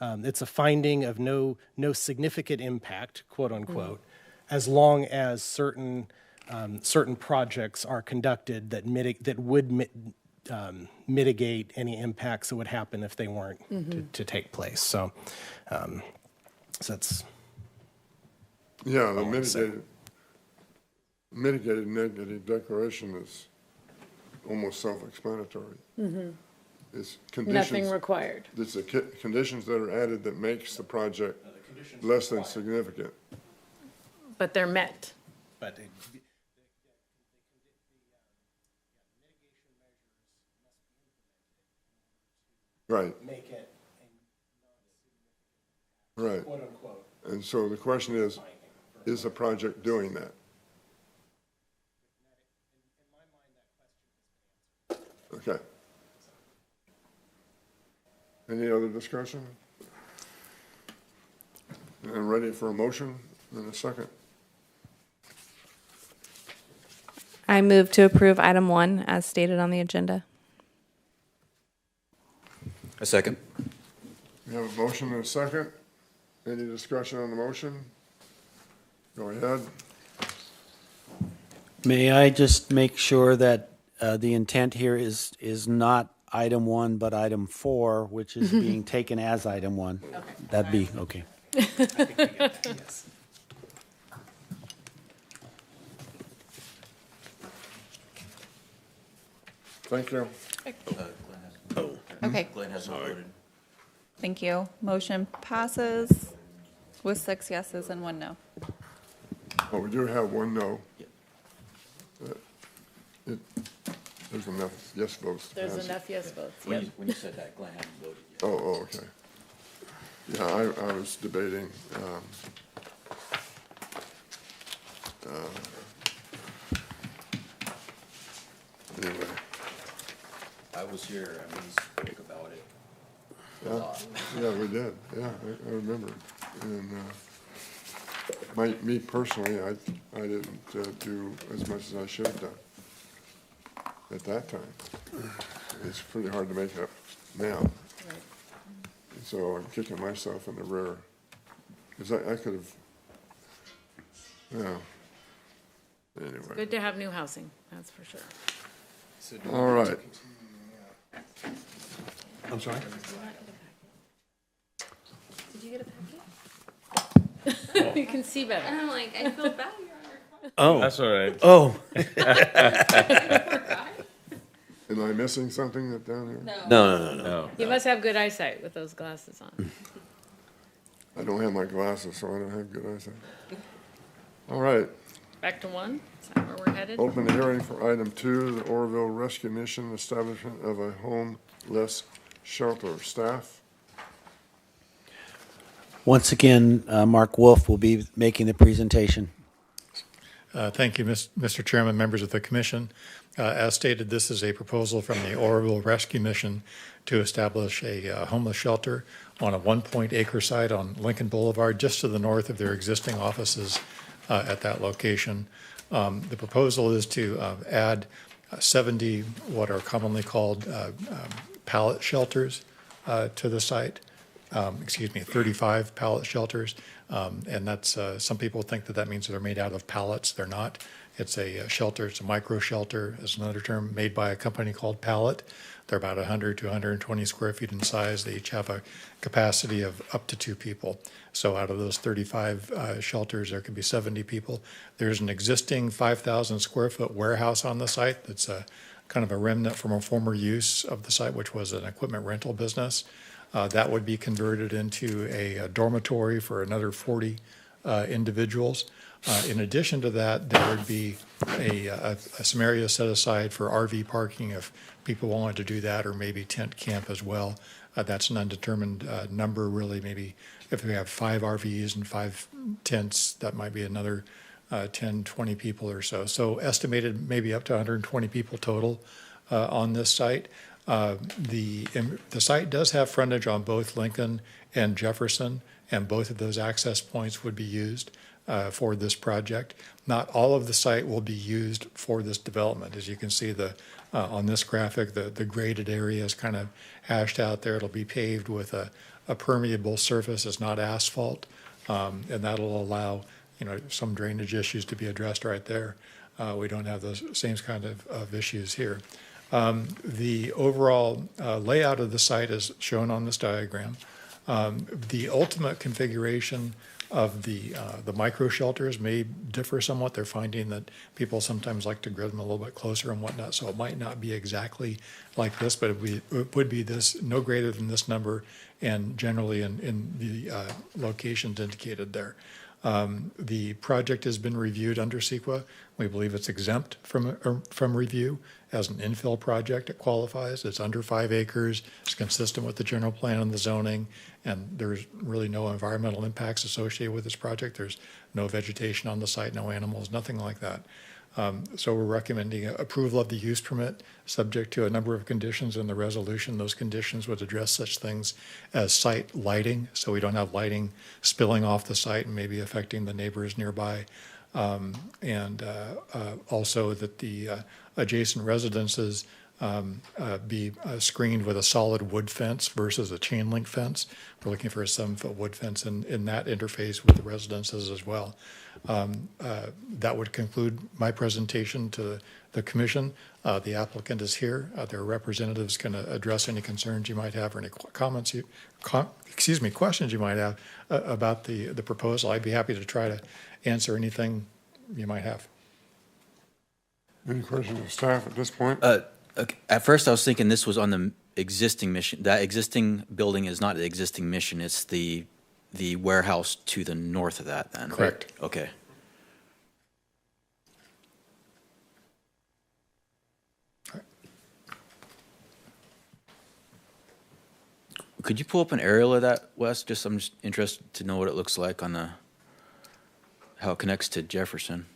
it's a finding of no significant impact, quote unquote, as long as certain projects are conducted that would mitigate any impacts that would happen if they weren't to take place. So that's Yeah, the mitigated negative declaration is almost self-explanatory. It's Nothing conditions, required. it's the conditions that are added that makes the project less than significant. But they're met. but Right, make it right. quote unquote. And so the question is the project doing that? Okay. Any other discussion? And ready for a motion in a second? I move to approve item 1 as stated on the agenda. A second. We have a motion and a second. Any discussion on the motion? Go ahead. May I just make sure that the intent here is not item 1, but item 4, which is being taken as item 1? Okay. That'd be, okay. Thank you. Okay, Glenn has not voted. thank you. Motion passes with 6 yeses and 1 no. Oh, we do have one no. There's enough yes votes. to There's pass it. enough yes votes. When Yep. you said that, Glenn hadn't voted yet. Oh, okay. Yeah, I was debating, anyway, I was here, and we spoke about it a yeah, lot. yeah, we did, yeah, I remember. And, me personally, I didn't do as much as I should have done at that time. It's pretty hard to make up now. Right. So I'm kicking myself in the rear, because I could have, yeah, anyway. Good to have new housing, that's for sure. All right. I'm sorry? Did you get a packet? You can see better. I'm like, I feel bad. Oh. That's all right. Oh, Am I missing something that down here? No. No. You must have good eyesight with those glasses on. I don't have my glasses, so I don't have good eyesight. All right, Back to 1, is that where we're headed? open the hearing for item 2, the Oroville Rescue Mission establishment of a homeless shelter. Staff? once again, Mark Wolf will be making the presentation. Thank you, Mr. Chairman, members of the commission. As stated, this is a proposal from the Oroville Rescue Mission to establish a homeless shelter on a 1-acre site on Lincoln Boulevard, just to the north of their existing offices at that location. The proposal is to add 70 what are commonly called pallet shelters to the site. 35 pallet shelters. And that's, some people think that that means they're made out of pallets. They're not. It's a shelter, it's a micro shelter, is another term, made by a company called Pallet. They're about 100 to 120 square feet in size. They each have a capacity of up to 2 people. So out of those 35 shelters, there can be 70 people. There's an existing 5,000 square foot warehouse on the site that's a kind of a remnant from a former use of the site, which was an equipment rental business. That would be converted into a dormitory for another 40 individuals. In addition to that, there would be some area set aside for RV parking if people wanted to do that, or maybe tent camp as well. That's an undetermined number, really. Maybe if we have 5 RVs and 5 tents, that might be another 10, 20 people or so. So estimated maybe up to 120 people total on this site. The site does have frontage on both Lincoln and Jefferson, and both of those access points would be used for this project. Not all of the site will be used for this development. As you can see on this graphic, the graded area is kind of hashed out there. It'll be paved with a permeable surface. It's not asphalt, and that'll allow some drainage issues to be addressed right there. We don't have those same kind of issues here. The overall layout of the site is shown on this diagram. The ultimate configuration of the micro shelters may differ somewhat. They're finding that people sometimes like to grid them a little bit closer and whatnot, so it might not be exactly like this, but it would be this, no greater than this number, and generally in the locations indicated there. The project has been reviewed under CEQA. We believe it's exempt from review. As an infill project, it qualifies. It's under 5 acres. It's consistent with the general plan and the zoning, and there's really no environmental impacts associated with this project. There's no vegetation on the site, no animals, nothing like that. So we're recommending approval of the use permit, subject to a number of conditions in the resolution. Those conditions would address such things as site lighting, so we don't have lighting spilling off the site and maybe affecting the neighbors nearby. And also that the adjacent residences be screened with a solid wood fence versus a chain link fence. We're looking for a 7-foot wood fence in that interface with the residences as well. That would conclude my presentation to the commission. The applicant is here. Their representatives can address any concerns you might have or any comments questions you might have about the proposal. I'd be happy to try to answer anything you might have. Any questions of staff at this point? Okay. At first, I was thinking this was on the existing mission. That existing building is not the existing mission. It's the warehouse to the north of that, then. Correct. Okay. Could you pull up an aerial of that, Wes? I'm just interested to know what it looks like on how it connects to Jefferson.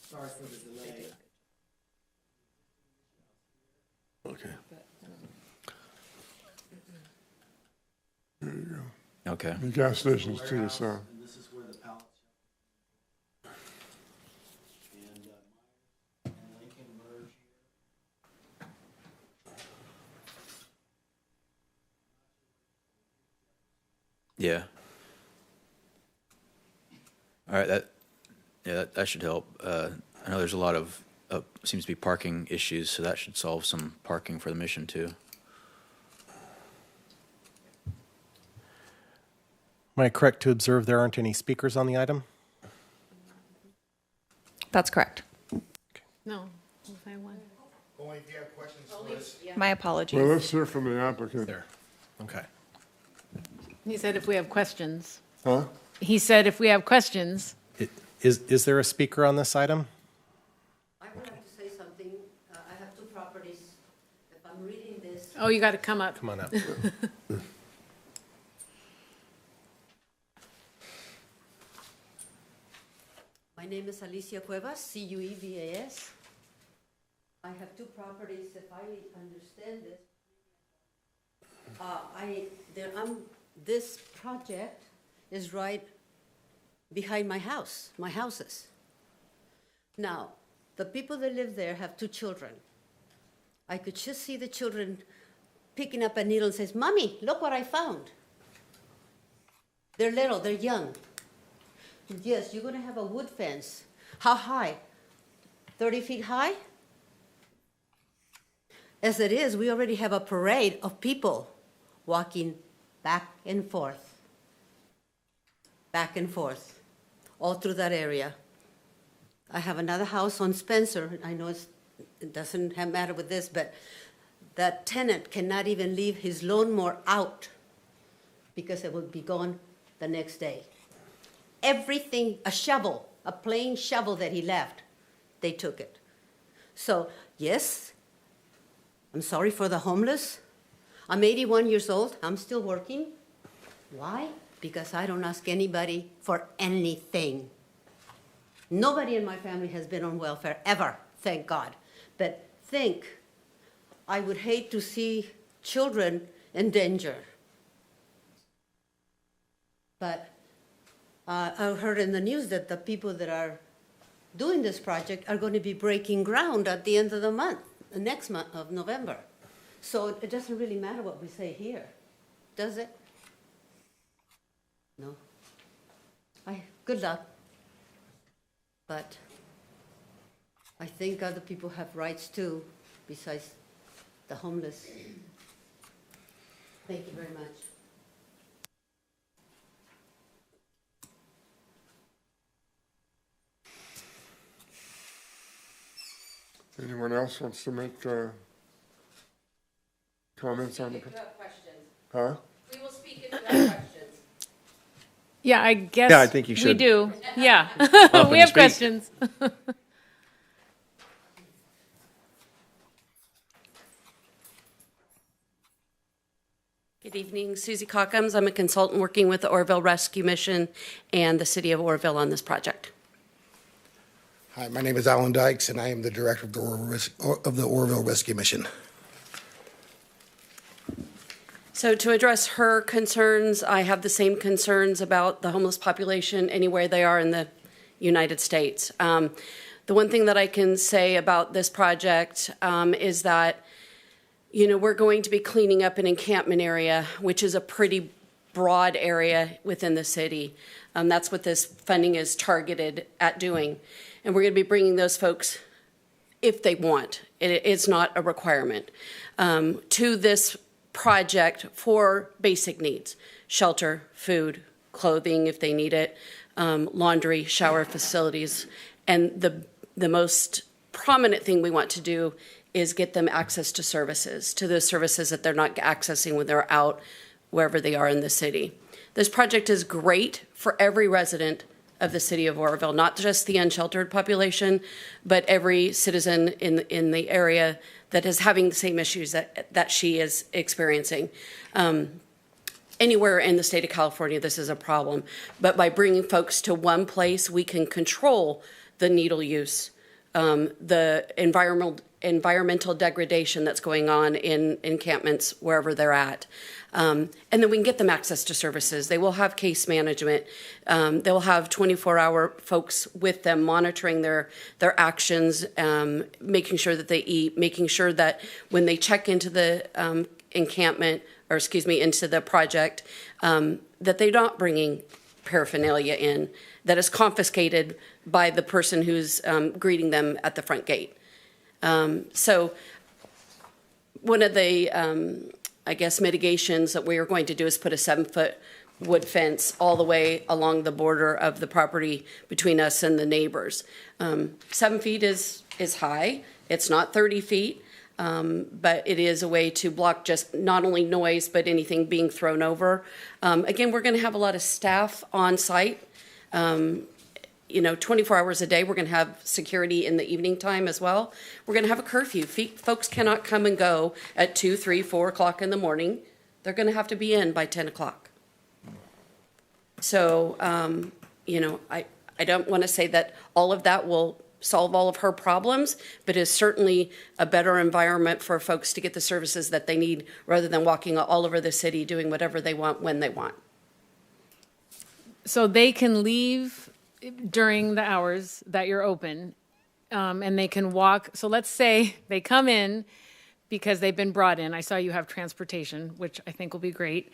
Sorry for the delay. Okay. There you go. Okay. The gas station's to the south. And this is where the pallets and Lincoln merge here. Yeah. All right. That should help. I know there's a lot of seems to be parking issues, so that should solve some parking for the mission too. Am I correct to observe there aren't any speakers on the item? That's correct. No. We'll find one. Only if you have questions for us. My apologies. Well, let's hear from the applicant. There. Okay. He said if we have questions. Huh? He said if we have questions. Is there a speaker on this item? I would like to say something. I have two properties. If I'm reading this, Oh, you got to come up. Come on up. my name is Alicia Cuevas, Cuevas. I have two properties. If I understand this, this project is right behind my house, my houses. Now, the people that live there have two children. I could just see the children picking up a needle and says, "Mommy, look what I found." They're little, they're young. Yes, you're gonna have a wood fence. How high? 30 feet high? As it is, we already have a parade of people walking back and forth, all through that area. I have another house on Spencer. I know it doesn't matter with this, but that tenant cannot even leave his lawnmower out because it will be gone the next day. Everything, a shovel, a plain shovel that he left, they took it. So, yes, I'm sorry for the homeless. I'm 81 years old. I'm still working. Why? Because I don't ask anybody for anything. Nobody in my family has been on welfare ever, thank God. But I would hate to see children in danger. But I heard in the news that the people that are doing this project are going to be breaking ground at the end of the month, the next month of November. So it doesn't really matter what we say here, does it? No. Good luck. But I think other people have rights too, besides the homeless. Thank you very much. Anyone else wants to make comments on the? Huh? We will speak if you have questions. Yeah, I guess. Yeah, I think you should. We do. Yeah. Up We and have speak. questions. Good evening, Susie Cockums. I'm a consultant working with the Oroville Rescue Mission and the City of Oroville on this project. Hi, my name is Alan Dykes, and I am the director of the Oroville Rescue Mission. So to address her concerns, I have the same concerns about the homeless population anywhere they are in the United States. The one thing that I can say about this project is that, we're going to be cleaning up an encampment area, which is a pretty broad area within the city. That's what this funding is targeted at doing. And we're going to be bringing those folks if they want. It's not a requirement. To this project for basic needs: shelter, food, clothing if they need it, laundry, shower facilities. And the most prominent thing we want to do is get them access to services, to those services that they're not accessing when they're out wherever they are in the city. This project is great for every resident of the city of Oroville, not just the unsheltered population, but every citizen in the area that is having the same issues that she is experiencing. Anywhere in the state of California, this is a problem. But by bringing folks to one place, we can control the needle use, the environmental degradation that's going on in encampments wherever they're at. And then we can get them access to services. They will have case management. They'll have 24-hour folks with them monitoring their actions, making sure that they eat, making sure that when they check into the into the project, that they're not bringing paraphernalia in that is confiscated by the person who's greeting them at the front gate. So one of the, mitigations that we are going to do is put a 7-foot wood fence all the way along the border of the property between us and the neighbors. 7 feet is high. It's not 30 feet, but it is a way to block just not only noise, but anything being thrown over. Again, we're going to have a lot of staff on site. 24 hours a day. We're going to have security in the evening time as well. We're going to have a curfew. Folks cannot come and go at 2, 3, 4 o'clock in the morning. They're going to have to be in by 10 o'clock. So, I don't want to say that all of that will solve all of her problems, but is certainly a better environment for folks to get the services that they need rather than walking all over the city doing whatever they want when they want. So they can leave during the hours that you're open, and they can walk. So let's say they come in because they've been brought in. I saw you have transportation, which I think will be great.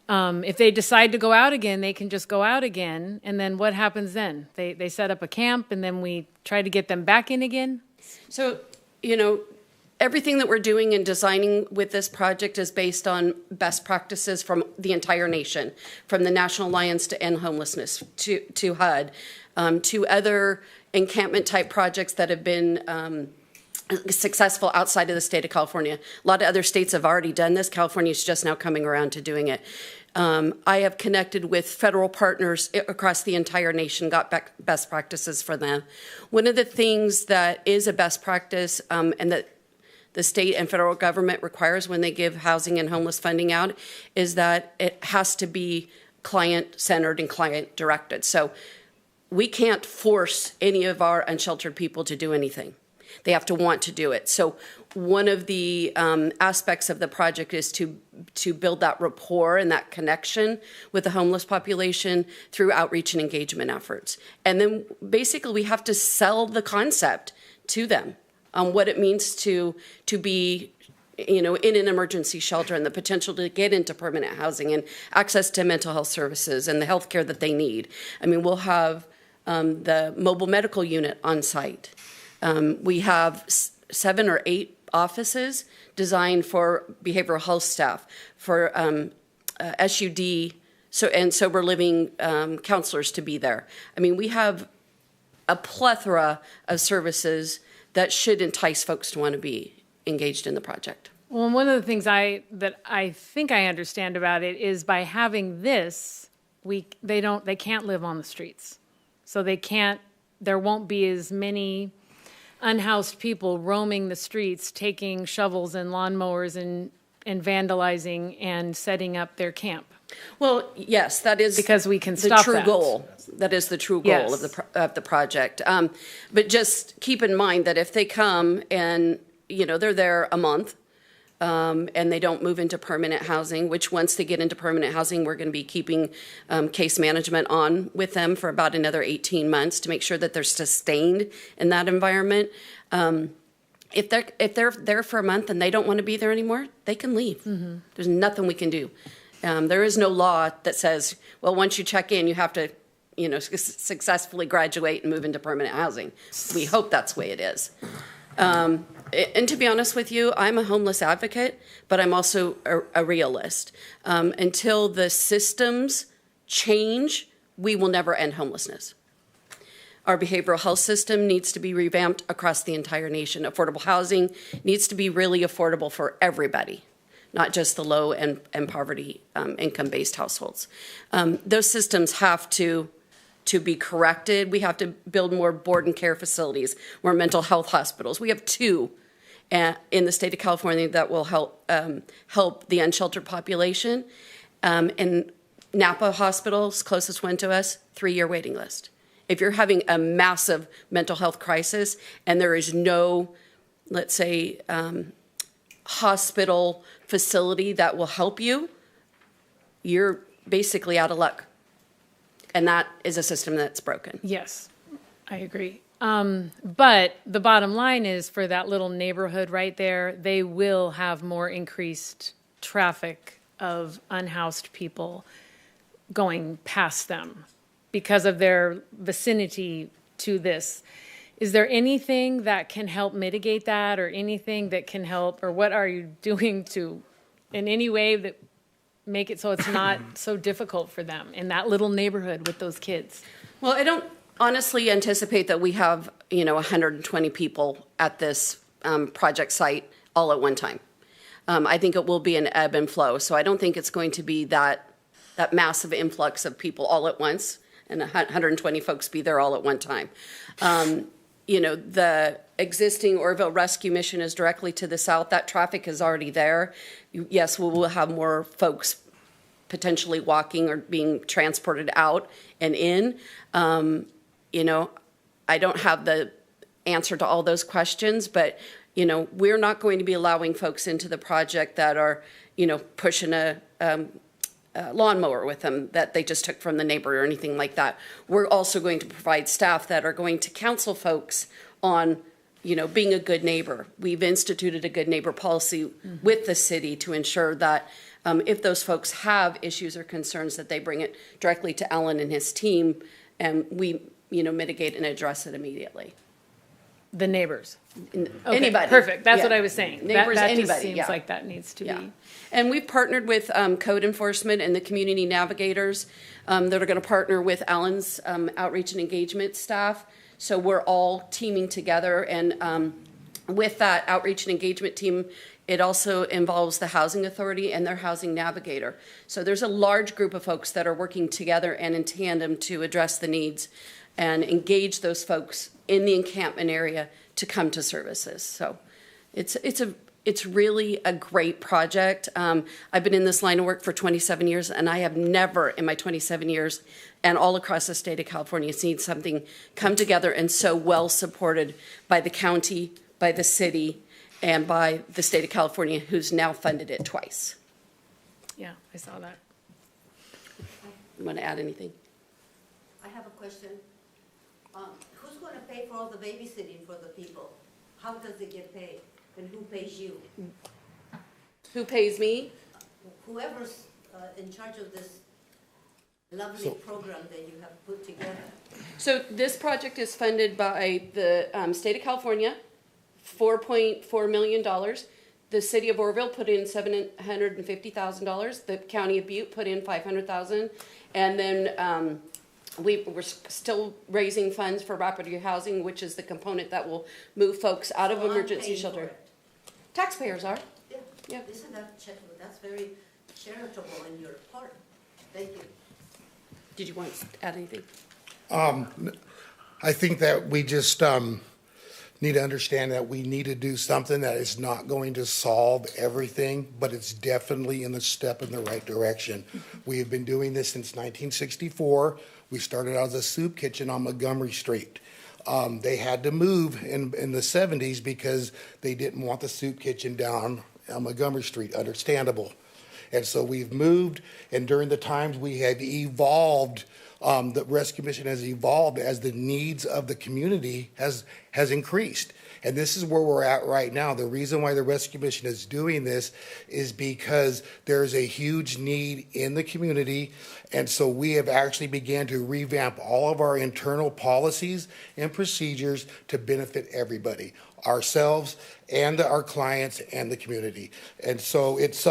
If they decide to go out again, they can just go out again. And then what happens then? They set up a camp, and then we try to get them back in again? So, everything that we're doing and designing with this project is based on best practices from the entire nation, from the National Alliance to End Homelessness to HUD, to other encampment type projects that have been successful outside of the state of California. A lot of other states have already done this. California is just now coming around to doing it. I have connected with federal partners across the entire nation, got best practices for them. One of the things that is a best practice and that the state and federal government requires when they give housing and homeless funding out is that it has to be client-centered and client-directed. So we can't force any of our unsheltered people to do anything. They have to want to do it. So one of the aspects of the project is to build that rapport and that connection with the homeless population through outreach and engagement efforts. And then basically we have to sell the concept to them on what it means to be in an emergency shelter and the potential to get into permanent housing and access to mental health services and the health care that they need. I mean, we'll have the mobile medical unit on site. We have 7 or 8 offices designed for behavioral health staff, for SUD and sober living counselors to be there. I mean, we have a plethora of services that should entice folks to want to be engaged in the project. Well, one of the things that I think I understand about it is by having this, they can't live on the streets. So there won't be as many unhoused people roaming the streets, taking shovels and lawnmowers and vandalizing and setting up their camp. Well, yes, that is because we can the stop true that. goal. That is the true goal Yes. of the project. But just keep in mind that if they come and they're there a month and they don't move into permanent housing, which once they get into permanent housing, we're going to be keeping case management on with them for about another 18 months to make sure that they're sustained in that environment. If they're there for a month and they don't want to be there anymore, they can leave. Mm-hmm. There's nothing we can do. There is no law that says, well, once you check in, you have to, successfully graduate and move into permanent housing. We hope that's the way it is. And to be honest with you, I'm a homeless advocate, but I'm also a realist. Until the systems change, we will never end homelessness. Our behavioral health system needs to be revamped across the entire nation. Affordable housing needs to be really affordable for everybody, not just the low and poverty income-based households. Those systems have to be corrected. We have to build more board and care facilities, more mental health hospitals. We have 2 in the state of California that will help the unsheltered population. And Napa Hospital's closest one to us, 3-year waiting list. If you're having a massive mental health crisis and there is no, let's say, hospital facility that will help you, you're basically out of luck. And that is a system that's broken. Yes, I agree. But the bottom line is for that little neighborhood right there, they will have more increased traffic of unhoused people going past them because of their vicinity to this. Is there anything that can help mitigate that or anything that can help, or what are you doing to, in any way that make it so it's not so difficult for them in that little neighborhood with those kids? Well, I don't honestly anticipate that we have, 120 people at this project site all at one time. I think it will be an ebb and flow. So I don't think it's going to be that massive influx of people all at once and 120 folks be there all at one time. The existing Oroville Rescue Mission is directly to the south. That traffic is already there. Yes, we will have more folks potentially walking or being transported out and in. I don't have the answer to all those questions, but, we're not going to be allowing folks into the project that are, pushing a lawnmower with them that they just took from the neighbor or anything like that. We're also going to provide staff that are going to counsel folks on, being a good neighbor. We've instituted a good neighbor policy with the city to ensure that if those folks have issues or concerns, that they bring it directly to Alan and his team, and we, mitigate and address it immediately. The neighbors. Okay, Anybody. Perfect. That's Yeah. what I was saying. Neighbors, that anybody, just seems yeah. like that needs to be. And we've partnered with code enforcement and the community navigators that are going to partner with Alan's outreach and engagement staff. So we're all teaming together. And with that outreach and engagement team, it also involves the housing authority and their housing navigator. So there's a large group of folks that are working together and in tandem to address the needs and engage those folks in the encampment area to come to services. So it's really a great project. I've been in this line of work for 27 years, and I have never in my 27 years and all across the state of California seen something come together and so well supported by the county, by the city, and by the state of California, who's now funded it twice. Yeah, I saw that. You want to add anything? I have a question. Who's going to pay for all the babysitting for the people? How does it get paid? And who pays you? Who pays me? Whoever's in charge of this lovely program that you have put together. So this project is funded by the state of California, $4.4 million. The city of Oroville put in $750,000. The county of Butte put in $500,000. And then we're still raising funds for rapid housing, which is the component that will move folks out of emergency shelter. Taxpayers are. Yeah. Isn't that charitable? That's very charitable on your part. Thank you. Did you want to add anything? I think that we just need to understand that we need to do something that is not going to solve everything, but it's definitely a step in the right direction. We have been doing this since 1964. We started out as a soup kitchen on Montgomery Street. They had to move in the 70s because they didn't want the soup kitchen down on Montgomery Street, understandable. And so we've moved, and during the times we have evolved, the Rescue Mission has evolved as the needs of the community has increased. And this is where we're at right now. The reason why the Rescue Mission is doing this is because there's a huge need in the community. And so we have actually began to revamp all of our internal policies and procedures to benefit everybody, ourselves and our clients and the community. And so it's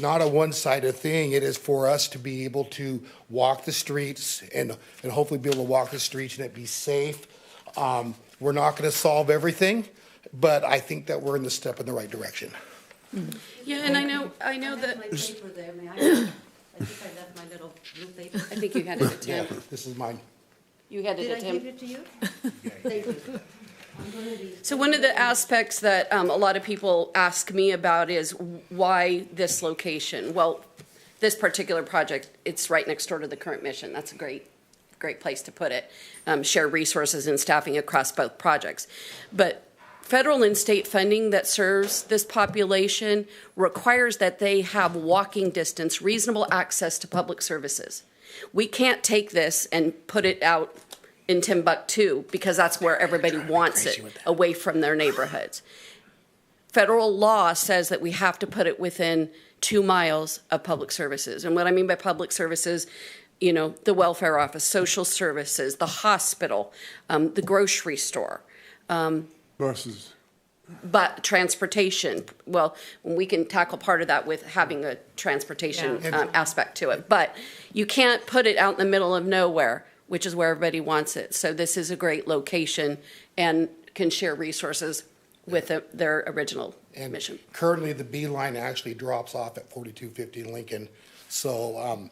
not a one-sided thing. It is for us to be able to walk the streets and hopefully be able to walk the streets and it be safe. We're not going to solve everything, but I think that we're in the step in the right direction. Yeah, and I know that. My paper there, may I? I think I left my little blue paper. I think you handed it to Yeah, him. this is mine. You handed Did it to I him. give it to you? Thank you. I'm gonna be- So one of the aspects that a lot of people ask me about is why this location? Well, this particular project, it's right next door to the current mission. That's a great place to put it. Share resources and staffing across both projects. But federal and state funding that serves this population requires that they have walking distance, reasonable access to public services. We can't take this and put it out in Timbuktu because that's where everybody wants it, away from their neighborhoods. Federal law says that we have to put it within 2 miles of public services. And what I mean by public services, the welfare office, social services, the hospital, the grocery store. Buses. but transportation, well, we can tackle part of that with having a transportation aspect to it. But you can't put it out in the middle of nowhere, which is where everybody wants it. So this is a great location and can share resources with their original mission. Currently, the B line actually drops off at 4250 Lincoln. So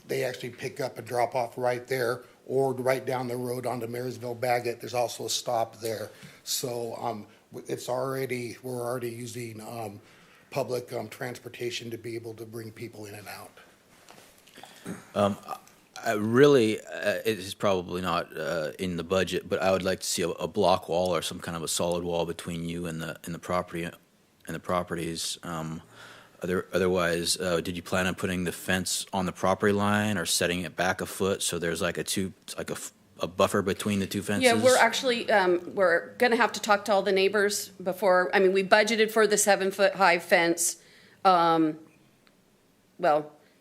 they actually pick up and drop off right there, or right down the road onto Marysville Baggett. There's also a stop there. So we're already using public transportation to be able to bring people in and out. It is probably not in the budget, but I would like to see a block wall or some kind of a solid wall between you and the property and the properties. Otherwise, did you plan on putting the fence on the property line or setting it back a foot so there's like a buffer between the two fences? Yeah, we're actually, we're going to have to talk to all the neighbors before, I mean, we budgeted for the 7-foot-high fence,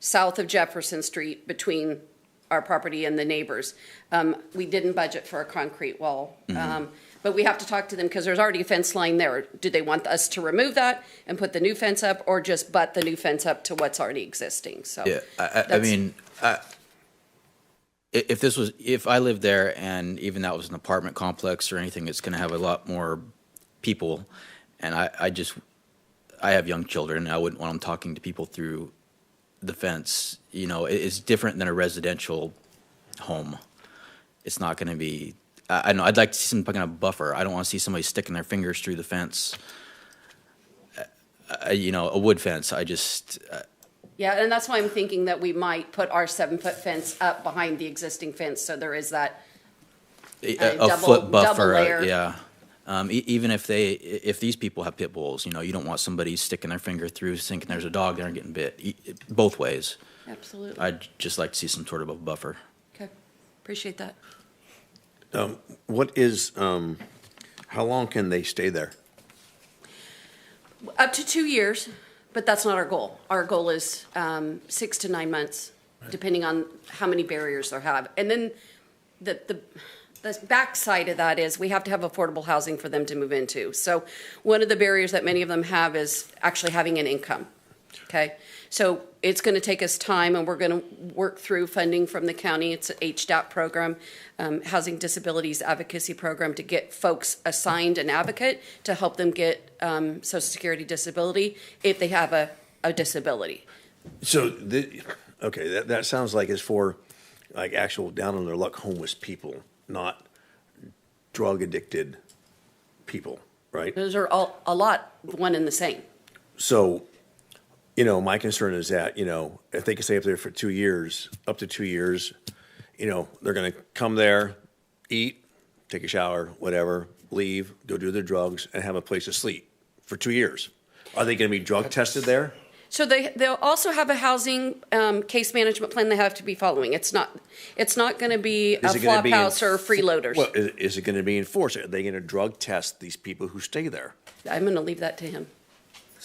south of Jefferson Street between our property and the neighbors. We didn't budget for a concrete wall. But we have to talk to them because there's already a fence line there. Do they want us to remove that and put the new fence up, or just butt the new fence up to what's already existing? So yeah, I mean, if I lived there and even that was an apartment complex or anything, it's going to have a lot more people, and I have young children, and I wouldn't want them talking to people through the fence. You know, it's different than a residential home. It's not going to be. I know. I'd like to see some kind of buffer. I don't want to see somebody sticking their fingers through the fence. A wood fence. Yeah, and that's why I'm thinking that we might put our 7-foot fence up behind the existing fence, so there is that a foot buffer. Double layer. Yeah. Even if these people have pit bulls, you don't want somebody sticking their finger through, thinking there's a dog there and getting bit. Both ways. Absolutely. I'd just like to see some sort of a buffer. Okay, appreciate that. How long can they stay there? Up to 2 years, but that's not our goal. Our goal is 6 to 9 months, depending on how many barriers they have. And then the backside of that is we have to have affordable housing for them to move into. So one of the barriers that many of them have is actually having an income. Okay, so it's going to take us time, and we're going to work through funding from the county. It's an HDAP program, Housing Disabilities Advocacy Program, to get folks assigned an advocate to help them get Social Security disability if they have a disability. So, that sounds like it's for like actual down on their luck homeless people, not drug addicted people, right? Those are all a lot one and the same. So, my concern is that, if they can stay up there for 2 years, up to 2 years, they're going to come there, eat, take a shower, whatever, leave, go do their drugs, and have a place to sleep for 2 years. Are they going to be drug tested there? So they'll also have a housing case management plan they have to be following. It's not going to be a flop house or freeloaders. Well, is it going to be enforced? Are they going to drug test these people who stay there? I'm going to leave that to him.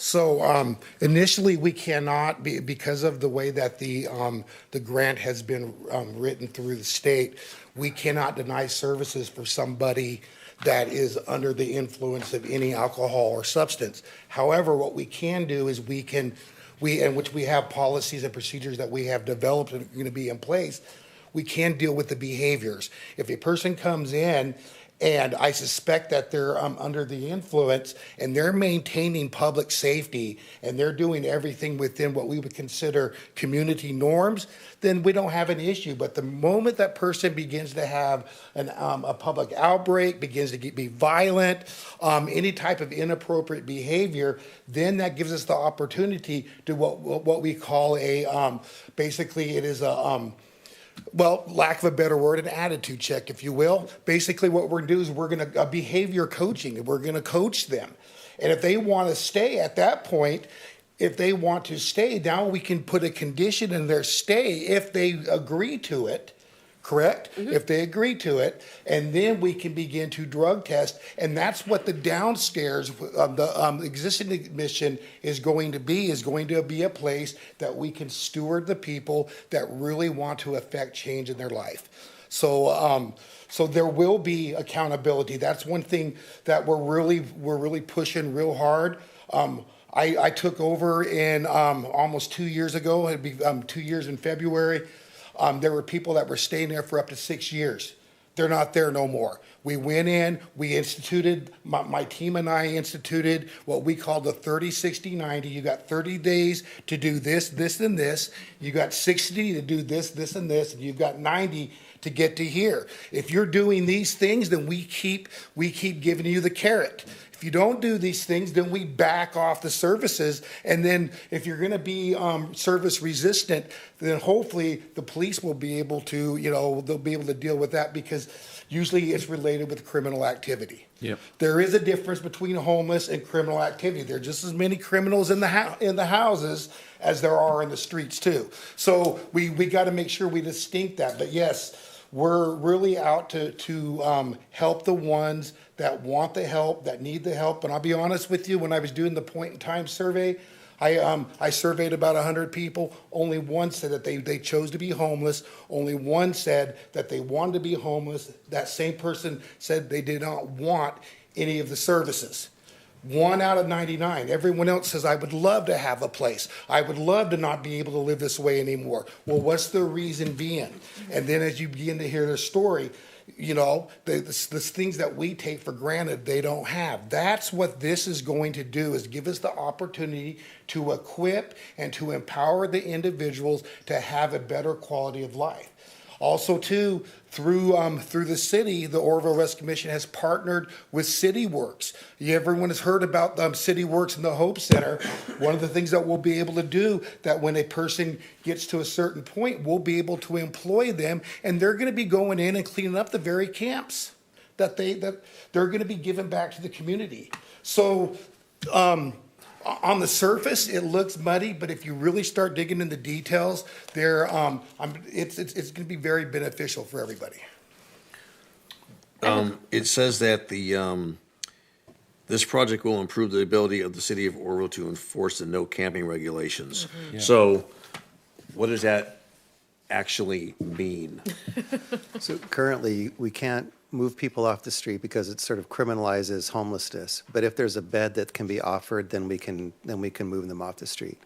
So initially, we cannot, because of the way that the grant has been written through the state, we cannot deny services for somebody that is under the influence of any alcohol or substance. However, what we can do is in which we have policies and procedures that we have developed and are going to be in place, we can deal with the behaviors. If a person comes in and I suspect that they're under the influence and they're maintaining public safety and they're doing everything within what we would consider community norms, then we don't have an issue. But the moment that person begins to have a public outbreak, begins to be violent, any type of inappropriate behavior, then that gives us the opportunity to what we call basically it is a lack of a better word, an attitude check, if you will. Basically, what we're going to do is we're going to behavior coaching, and we're going to coach them. And if they want to stay at that point, now we can put a condition in their stay if they agree to it, correct? Mm-hmm. If they agree to it, and then we can begin to drug test. And that's what the downstairs, the existing admission is going to be a place that we can steward the people that really want to affect change in their life. So there will be accountability. That's one thing that we're really pushing real hard. I took over in almost 2 years ago. It'd be 2 years in February. There were people that were staying there for up to 6 years. They're not there no more. We went in, we instituted, my team and I instituted what we call the 30, 60, 90. You got 30 days to do this, this, and this. You got 60 to do this, this, and this. And you've got 90 to get to here. If you're doing these things, then we keep giving you the carrot. If you don't do these things, then we back off the services. And then if you're going to be service resistant, then hopefully the police will be able to, they'll be able to deal with that, because usually it's related with criminal activity. Yep. There is a difference between homeless and criminal activity. There are just as many criminals in the houses as there are in the streets too. So we got to make sure we distinct that. But yes, we're really out to help the ones that want the help, that need the help. And I'll be honest with you, when I was doing the point in time survey, I surveyed about 100 people. Only one said that they chose to be homeless. Only one said that they wanted to be homeless. That same person said they did not want any of the services. 1 out of 99. Everyone else says, I would love to have a place. I would love to not be able to live this way anymore. Well, what's the reason being? And then as you begin to hear their story, the things that we take for granted, they don't have. That's what this is going to do, is give us the opportunity to equip and to empower the individuals to have a better quality of life. Also, too, through the city, the Oroville Rescue Commission has partnered with CityWorks. Everyone has heard about CityWorks and the Hope Center. One of the things that we'll be able to do, that when a person gets to a certain point, we'll be able to employ them, and they're going to be going in and cleaning up the very camps that they're going to be giving back to the community. So, on the surface, it looks muddy, but if you really start digging into the details, it's going to be very beneficial for everybody. It says that this project will improve the ability of the city of Oroville to enforce the no camping regulations. Mm-hmm. Yeah. So, what does that actually mean? So currently, we can't move people off the street because it sort of criminalizes homelessness. But if there's a bed that can be offered, then we can move them off the street.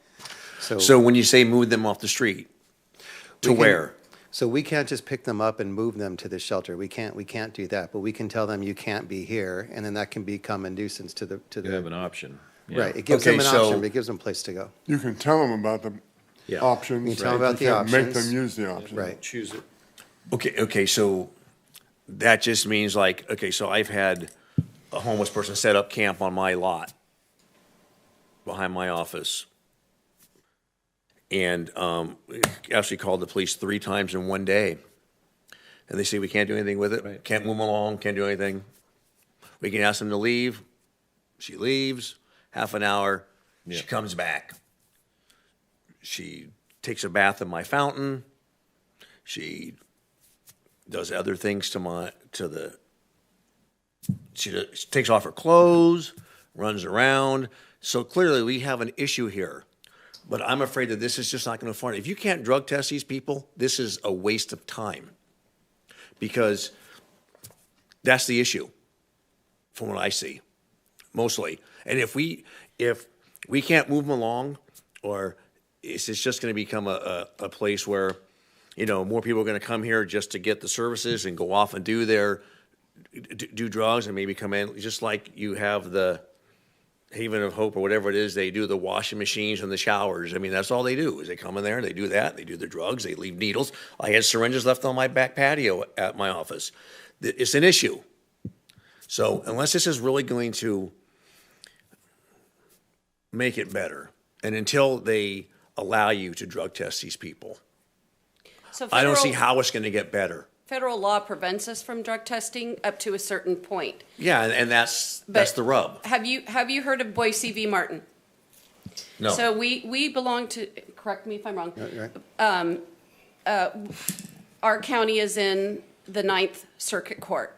So when you say move them off the street, to where? So we can't just pick them up and move them to the shelter. We can't do that. But we can tell them you can't be here, and then that can become a nuisance to the. You have an option. Yeah. Right. It gives them an option, but it gives them a place to go. You can tell them about the options. You can tell them about the options. Make them use the options. Right. Choose it. Okay, so that just means so I've had a homeless person set up camp on my lot behind my office. And actually called the police 3 times in one day. And they say, we can't do anything with it. Right. Can't move them along, can't do anything. We can ask them to leave. She leaves, half an hour, she comes back. She takes a bath in my fountain. She does other things she takes off her clothes, runs around. So clearly we have an issue here. But I'm afraid that this is just not going to fund it. If you can't drug test these people, this is a waste of time. Because that's the issue, from what I see, mostly. And if we can't move them along, or it's just going to become a place where, more people are going to come here just to get the services and go off and do drugs and maybe come in, just like you have the Haven of Hope or whatever it is, they do the washing machines and the showers. I mean, that's all they do, is they come in there, they do that, they do the drugs, they leave needles. I had syringes left on my back patio at my office. It's an issue. So unless this is really going to make it better, and until they allow you to drug test these people, I don't see how it's going to get better. Federal law prevents us from drug testing up to a certain point. Yeah, and that's the rub. Have you heard of Boise v. Martin? No. So we belong to, correct me if I'm wrong. Right. Our county is in the 9th Circuit Court,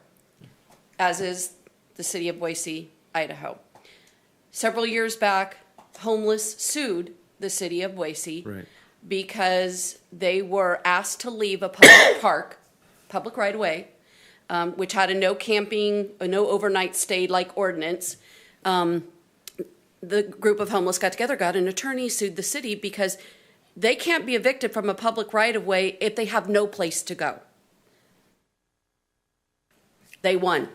as is the city of Boise, Idaho. Several years back, homeless sued the city of Boise because they were asked to leave a public public right-of-way, which had a no camping, a no overnight stay like ordinance. The group of homeless got together, got an attorney, sued the city because they can't be evicted from a public right-of-way if they have no place to go. They won.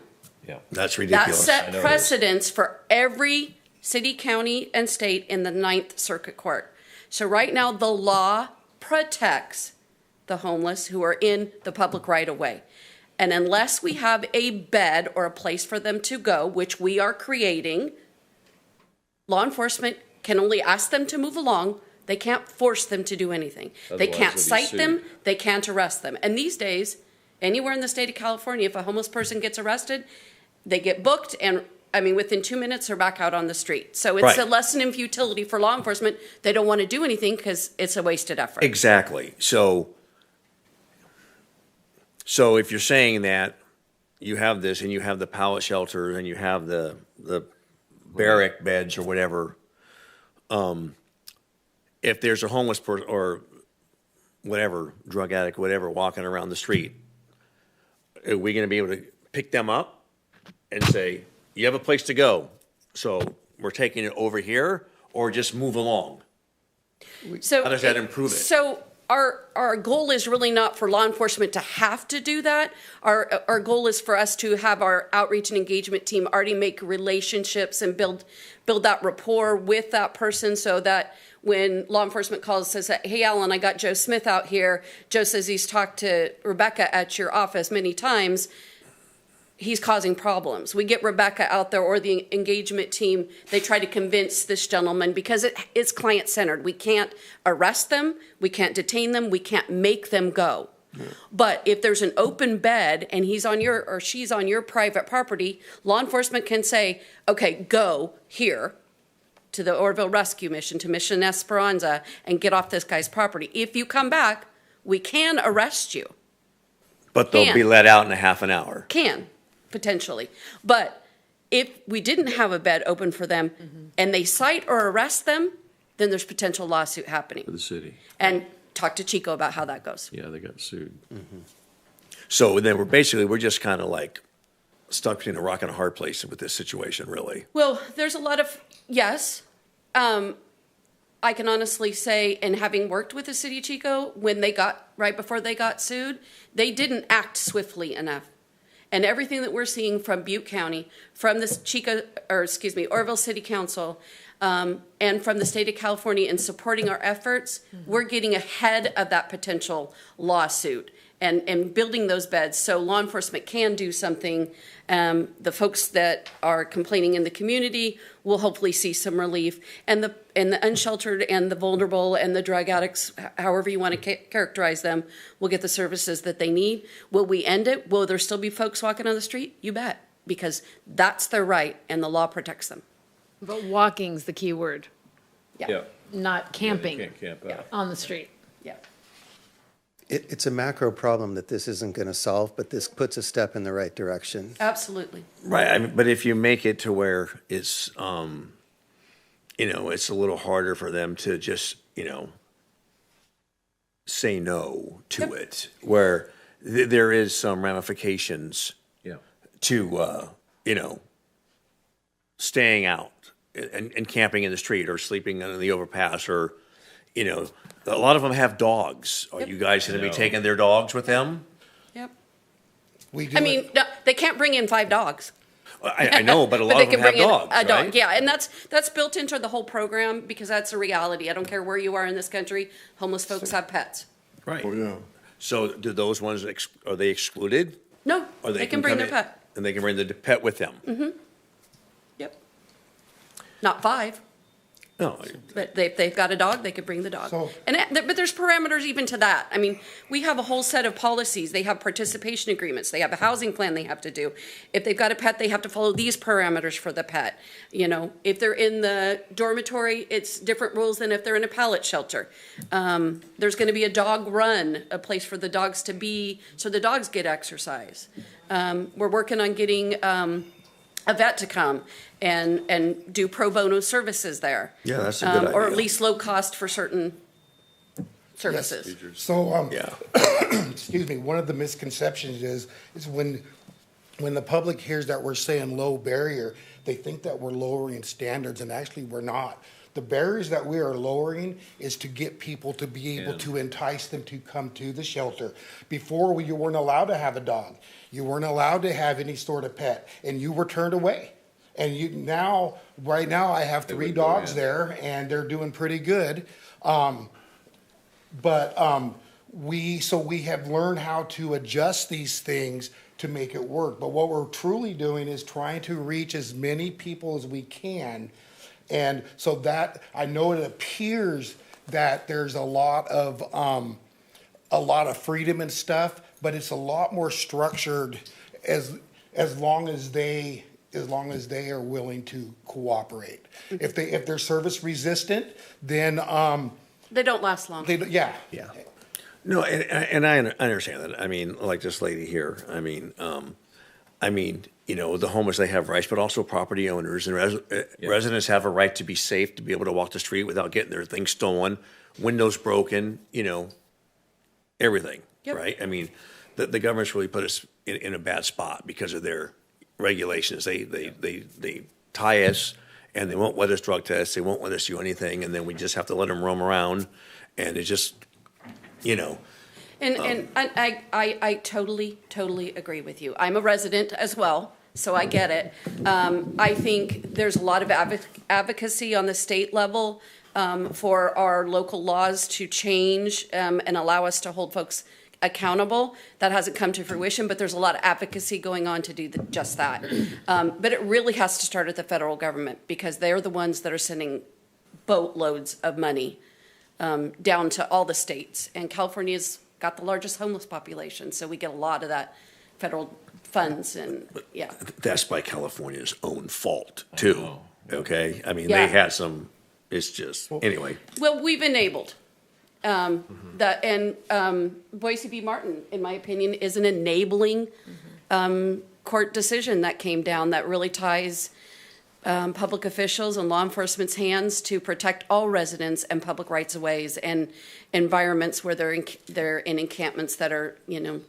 Yeah, that's ridiculous. That set precedents for every city, county, and state in the Ninth Circuit Court. So right now, the law protects the homeless who are in the public right-of-way. And unless we have a bed or a place for them to go, which we are creating, law enforcement can only ask them to move along. They can't force them to do anything. They can't cite them. They can't arrest them. And these days, anywhere in the state of California, if a homeless person gets arrested, they get booked and, I mean, within 2 minutes, they're back out on the street. So it's a lesson in futility for law enforcement. They don't want to do anything because it's a wasted effort. Exactly. So if you're saying that you have this and you have the pallet shelters and you have the barrack beds or whatever, if there's a homeless person or whatever, drug addict, whatever, walking around the street, are we going to be able to pick them up and say, you have a place to go, so we're taking it over here, or just move along? So how does that improve it? So our goal is really not for law enforcement to have to do that. Our goal is for us to have our outreach and engagement team already make relationships and build that rapport with that person, so that when law enforcement calls and says, hey, Alan, I got Joe Smith out here. Joe says he's talked to Rebecca at your office many times. He's causing problems. We get Rebecca out there or the engagement team. They try to convince this gentleman because it's client-centered. We can't arrest them. We can't detain them. We can't make them go. Yeah. But if there's an open bed and he's on your or she's on your private property, law enforcement can say, okay, go here to the Oroville Rescue Mission, to Mission Esperanza, and get off this guy's property. If you come back, we can arrest you. But they'll be let out in a half an hour. Can. Potentially. But if we didn't have a bed open for them and they cite or arrest them, then there's potential lawsuit happening. For the city. And talk to Chico about how that goes. Yeah, they got sued. So then we're just kind of like stuck between a rock and a hard place with this situation, really. Well, there's a lot of, yes. I can honestly say, and having worked with the city of Chico, right before they got sued, they didn't act swiftly enough. And everything that we're seeing from Butte County, from the Oroville City Council, and from the state of California in supporting our efforts, we're getting ahead of that potential lawsuit and building those beds so law enforcement can do something. The folks that are complaining in the community will hopefully see some relief. And the unsheltered and the vulnerable and the drug addicts, however you want to characterize them, will get the services that they need. Will we end it? Will there still be folks walking on the street? You bet, because that's their right and the law protects them. But walking's the key word. Yeah. Not camping Can't camp out. on the street. Yeah. It's a macro problem that this isn't going to solve, but this puts a step in the right direction. Absolutely. Right. I mean, but if you make it to where it's, it's a little harder for them to just, say no to it, where there is some ramifications to, staying out and camping in the street or sleeping on the overpass or, a lot of them have dogs. Are you guys going to be taking their dogs with them? Yep. We do. I mean, no, they can't bring in 5 dogs. I know, but a lot they of them can have bring in dogs, a dog. right? Yeah, and that's built into the whole program because that's a reality. I don't care where you are in this country, homeless folks have pets. Right. Oh, yeah. So do those ones, are they excluded? No, Or they can bring come their in pet. And they can bring the pet with them? Mm-hmm. Yep. Not 5. No. But they've got a dog, they could bring the dog. So- But there's parameters even to that. I mean, we have a whole set of policies. They have participation agreements. They have a housing plan they have to do. If they've got a pet, they have to follow these parameters for the pet. If they're in the dormitory, it's different rules than if they're in a pallet shelter. There's going to be a dog run, a place for the dogs to be, so the dogs get exercise. We're working on getting a vet to come and do pro bono services there. Yeah, that's a good idea. Or at least low cost for certain services. So, Yeah. excuse me, one of the misconceptions is when the public hears that we're saying low barrier, they think that we're lowering standards, and actually we're not. The barriers that we are lowering is to get people to be able to entice them to come to the shelter. Before, you weren't allowed to have a dog. You weren't allowed to have any sort of pet, and you were turned away. And right now, I have 3 dogs there, and they're doing pretty good. We have learned how to adjust these things to make it work. But what we're truly doing is trying to reach as many people as we can. And so that, I know it appears that there's a lot of freedom and stuff, but it's a lot more structured as long as they are willing to cooperate. If they're service resistant, then They don't last long. yeah. No, and I understand that. I mean, like this lady here. I mean, the homeless, they have rights, but also property owners and residents have a right to be safe, to be able to walk the street without getting their things stolen, windows broken, everything, right? I mean, the government's really put us in a bad spot because of their regulations. They tie us, and they won't let us drug test. They won't let us do anything, and then we just have to let them roam around, and it's just, And I totally agree with you. I'm a resident as well, so I get it. I think there's a lot of advocacy on the state level for our local laws to change and allow us to hold folks accountable. That hasn't come to fruition, but there's a lot of advocacy going on to do just that. But it really has to start at the federal government, because they're the ones that are sending boatloads of money down to all the states. And California's got the largest homeless population, so we get a lot of that federal funds, and that's by California's own fault too. Okay, I mean, Yeah. they had some. It's just anyway. Well, we've enabled that, and Boise v. Martin, in my opinion, is an enabling court decision that came down that really ties public officials and law enforcement's hands to protect all residents and public rights of ways and environments where they're in encampments that are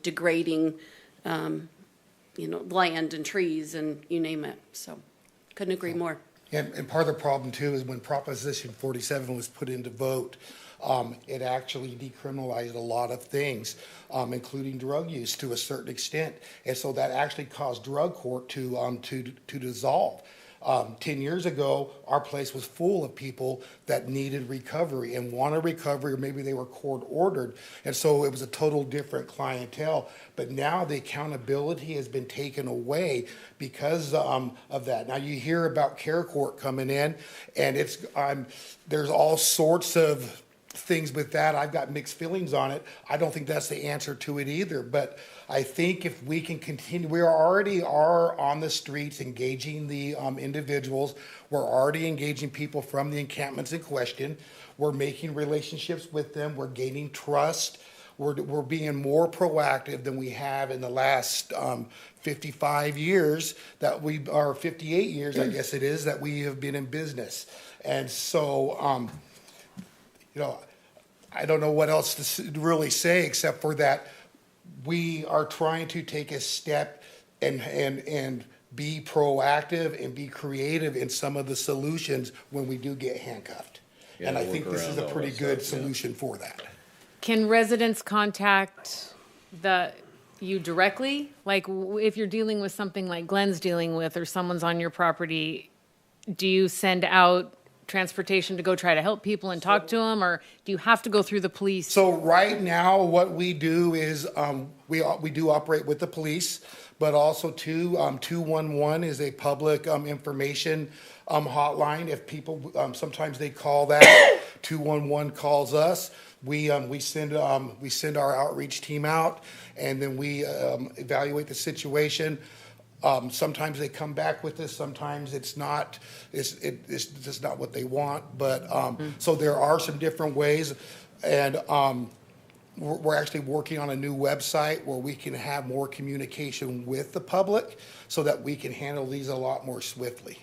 degrading land and trees and you name it. So couldn't agree more. And part of the problem too is when Proposition 47 was put into vote, it actually decriminalized a lot of things, including drug use to a certain extent, and so that actually caused drug court to dissolve. 10 years ago, our place was full of people that needed recovery and wanted recovery, or maybe they were court ordered. And so it was a total different clientele. But now the accountability has been taken away because of that. Now you hear about care court coming in, and there's all sorts of things with that. I've got mixed feelings on it. I don't think that's the answer to it either. But I think if we can continue, we already are on the streets engaging the individuals. We're already engaging people from the encampments in question. We're making relationships with them. We're gaining trust. We're being more proactive than we have in the last 55 years or 58 years, I guess it is, that we have been in business. And so, I don't know what else to really say except for that we are trying to take a step and be proactive and be creative in some of the solutions when we do get handcuffed. And I think this is a pretty good solution for that. Can residents contact you directly? Like if you're dealing with something like Glenn's dealing with, or someone's on your property, do you send out transportation to go try to help people and talk to them, or do you have to go through the police? So right now, what we do is we do operate with the police, but also 211 is a public information hotline. If people sometimes they call that, 211 calls us. We send our outreach team out, and then we evaluate the situation. Sometimes they come back with us. Sometimes it's not. It's just not what they want. But so there are some different ways, and we're actually working on a new website where we can have more communication with the public, so that we can handle these a lot more swiftly.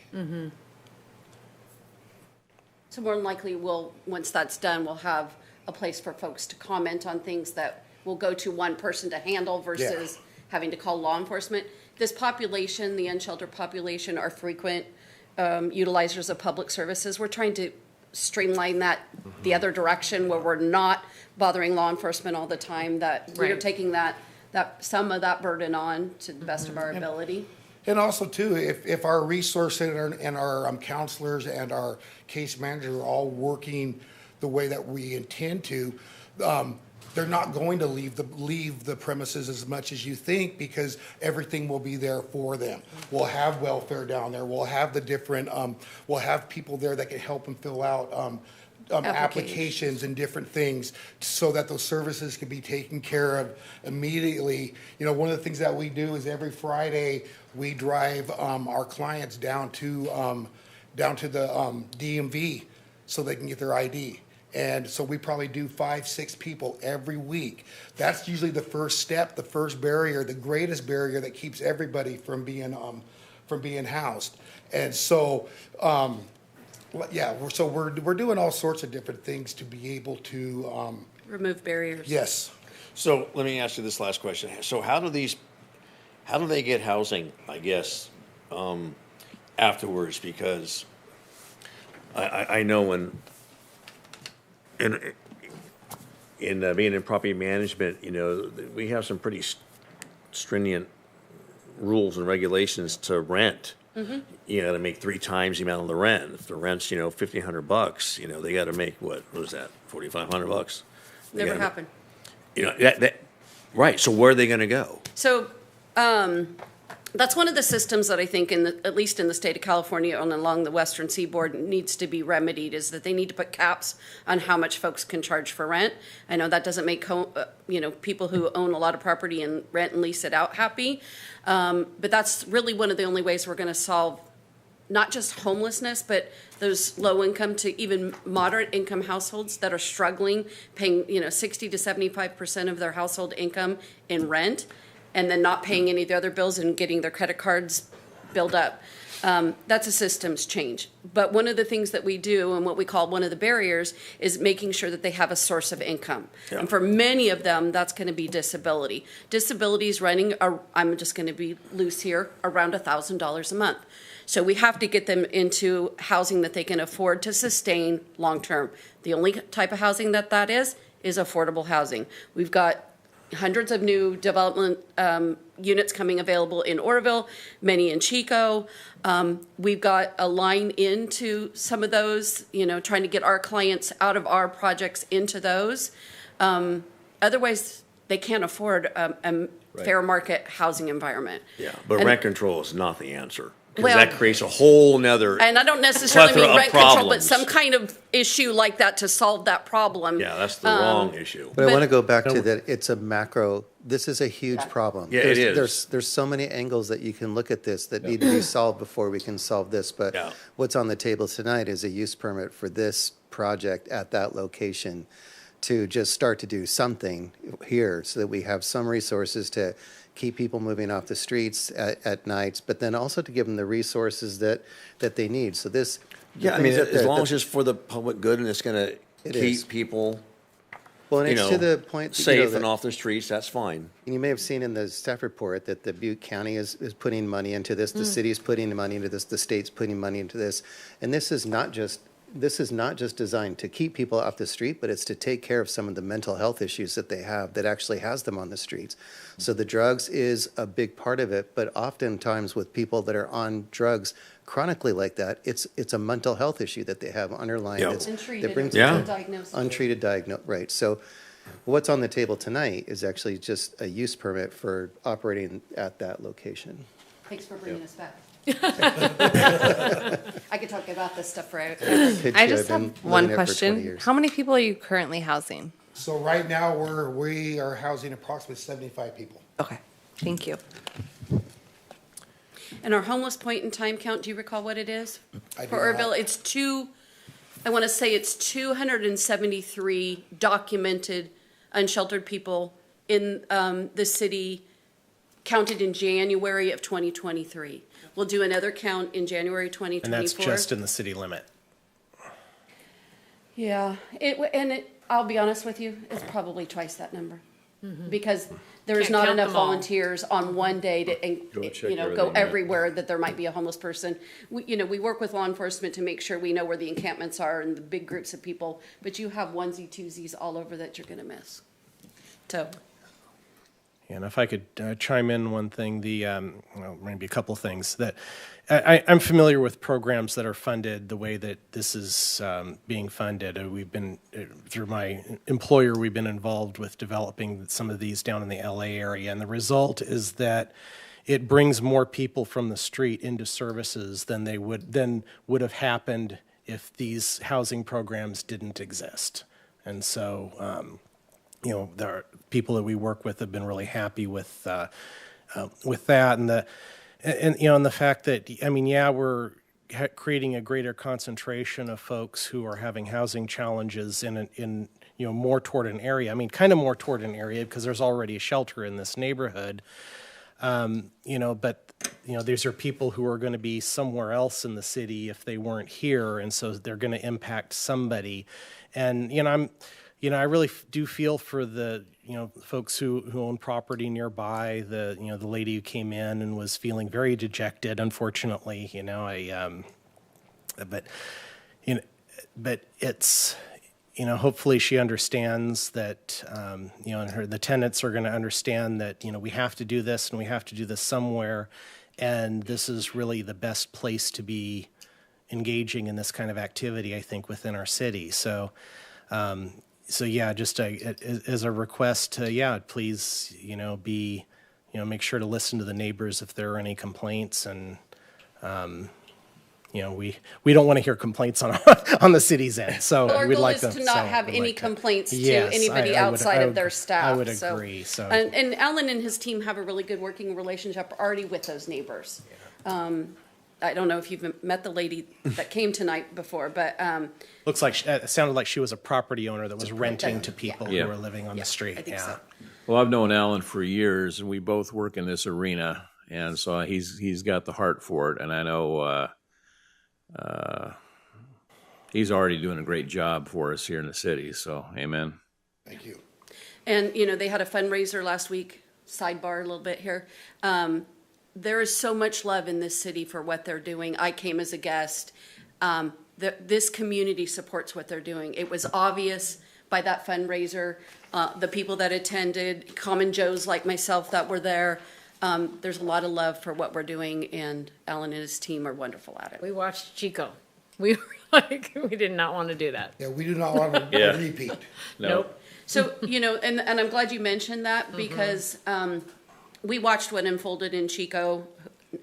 So more than likely, once that's done, we'll have a place for folks to comment on things that will go to one person to handle versus having to call law enforcement. This population, the unsheltered population, are frequent utilizers of public services. We're trying to streamline that the other direction where we're not bothering law enforcement all the time, that we're taking that some of that burden on to the best of our ability. And also too, if our resource and our counselors and our case manager are all working the way that we intend to, they're not going to leave the premises as much as you think, because everything will be there for them. We'll have welfare down there. We'll have the different, we'll have people there that can help them fill out applications and different things so that those services can be taken care of immediately. You know, one of the things that we do is every Friday we drive our clients down to the DMV so they can get their ID. And so we probably do 5-6 people every week. That's usually the first step, the first barrier, the greatest barrier that keeps everybody from being housed. And so, we're doing all sorts of different things to be able to remove barriers. Yes. So let me ask you this last question. So how do they get housing, I guess, afterwards? Because I know when in being in property management, you know, we have some pretty stringent rules and regulations to rent. Mm-hmm. You got to make 3 times the amount of the rent. If the rent's, $1,500, they got to make what was that, $4,500? Never happened. That right. So where are they going to go? So that's one of the systems that I think, at least in the state of California and along the Western Seaboard, needs to be remedied, is that they need to put caps on how much folks can charge for rent. I know that doesn't make people who own a lot of property and rent and lease it out happy, but that's really one of the only ways we're going to solve not just homelessness, but those low income to even moderate income households that are struggling, paying 60 to 75% of their household income in rent, and then not paying any of the other bills and getting their credit cards built up. That's a systems change. But one of the things that we do, and what we call one of the barriers, is making sure that they have a source of income. Yeah. And for many of them, that's going to be disability. Disability is running, I'm just going to be loose here, around $1,000 a month. So we have to get them into housing that they can afford to sustain long term. The only type of housing that is affordable housing. We've got hundreds of new development units coming available in Oroville, many in Chico. We've got a line into some of those, trying to get our clients out of our projects into those. Otherwise, they can't afford a fair market housing environment. Yeah, but rent control is not the answer. Because that creates a whole nother and I don't necessarily mean rent control, but some kind of issue like that to solve that problem. Yeah, that's the wrong issue. But I want to go back to that. It's a macro. This is a huge problem. Yeah, it is. There's so many angles that you can look at this that need to be solved before we can solve this. But what's on the table tonight is a use permit for this project at that location to just start to do something here so that we have some resources to keep people moving off the streets at nights, but then also to give them the resources that they need. So this, as long as it's for the public good and it's going to keep people, well, and it's to the point safe and off the streets, that's fine. And you may have seen in the staff report that the Butte County is putting money into this, the city's putting money into this, the state's putting money into this, and this is not just designed to keep people off the street, but it's to take care of some of the mental health issues that they have that actually has them on the streets. So the drugs is a big part of it, but oftentimes with people that are on drugs chronically like that, it's a mental health issue that they have underlying. Untreated, that brings diagnosis. Untreated diagnosis, right. So what's on the table tonight is actually just a use permit for operating at that location. Thanks for bringing us back. I could talk about this stuff forever. I just have one question. How many people are you currently housing? So right now we are housing approximately 75 people. Okay, thank you. And our homeless point in time count, do you recall what it is? For Oroville, it's 273 documented unsheltered people in the city counted in January of 2023. We'll do another count in January 2024. And that's just in the city limit. Yeah, I'll be honest with you, it's probably twice that number. Because there's Can't not count enough them all. volunteers on one day to, Go and, check go everything out. everywhere that there might be a homeless person. We work with law enforcement to make sure we know where the encampments are and the big groups of people, but you have onesie twosies all over that you're gonna miss. So, And if I could chime in one thing, well, maybe a couple things that I'm familiar with programs that are funded the way that this is being funded. We've been through my employer, we've been involved with developing some of these down in the LA area, and the result is that it brings more people from the street into services than would have happened if these housing programs didn't exist. And so, there are people that we work with have been really happy with that, and the fact that we're creating a greater concentration of folks who are having housing challenges in more toward an area. Kind of more toward an area because there's already a shelter in this neighborhood. But these are people who are going to be somewhere else in the city if they weren't here, and so they're going to impact somebody. And I really do feel for the folks who own property nearby. The lady who came in and was feeling very dejected. Unfortunately, but it's hopefully she understands that and the tenants are going to understand that we have to do this and we have to do this somewhere, and this is really the best place to be engaging in this kind of activity, I think, within our city. So. Just as a request to, please, make sure to listen to the neighbors if there are any complaints, and we don't want to hear complaints on on the city's end. So our we'd goal like is to to not have any complaints to Yes, anybody I would- outside of their staff. I would So- agree. So And Alan and his team have a really good working relationship already with those neighbors. I don't know if you've met the lady that came tonight before, but looks like it sounded like she was a property owner that was renting to people Yeah. who were living on the street. I think so. Well, I've known Alan for years, and we both work in this arena, and so he's got the heart for it, and I know he's already doing a great job for us here in the city. So, amen. Thank you. And, they had a fundraiser last week, sidebar a little bit here. There is so much love in this city for what they're doing. I came as a guest. This community supports what they're doing. It was obvious by that fundraiser, the people that attended, common Joes like myself that were there. There's a lot of love for what we're doing, and Alan and his team are wonderful at it. We watched Chico. We were like, we did not want to do that. Yeah, we do not want to Yeah. repeat. Nope. So, and I'm glad you mentioned that because we watched what unfolded in Chico,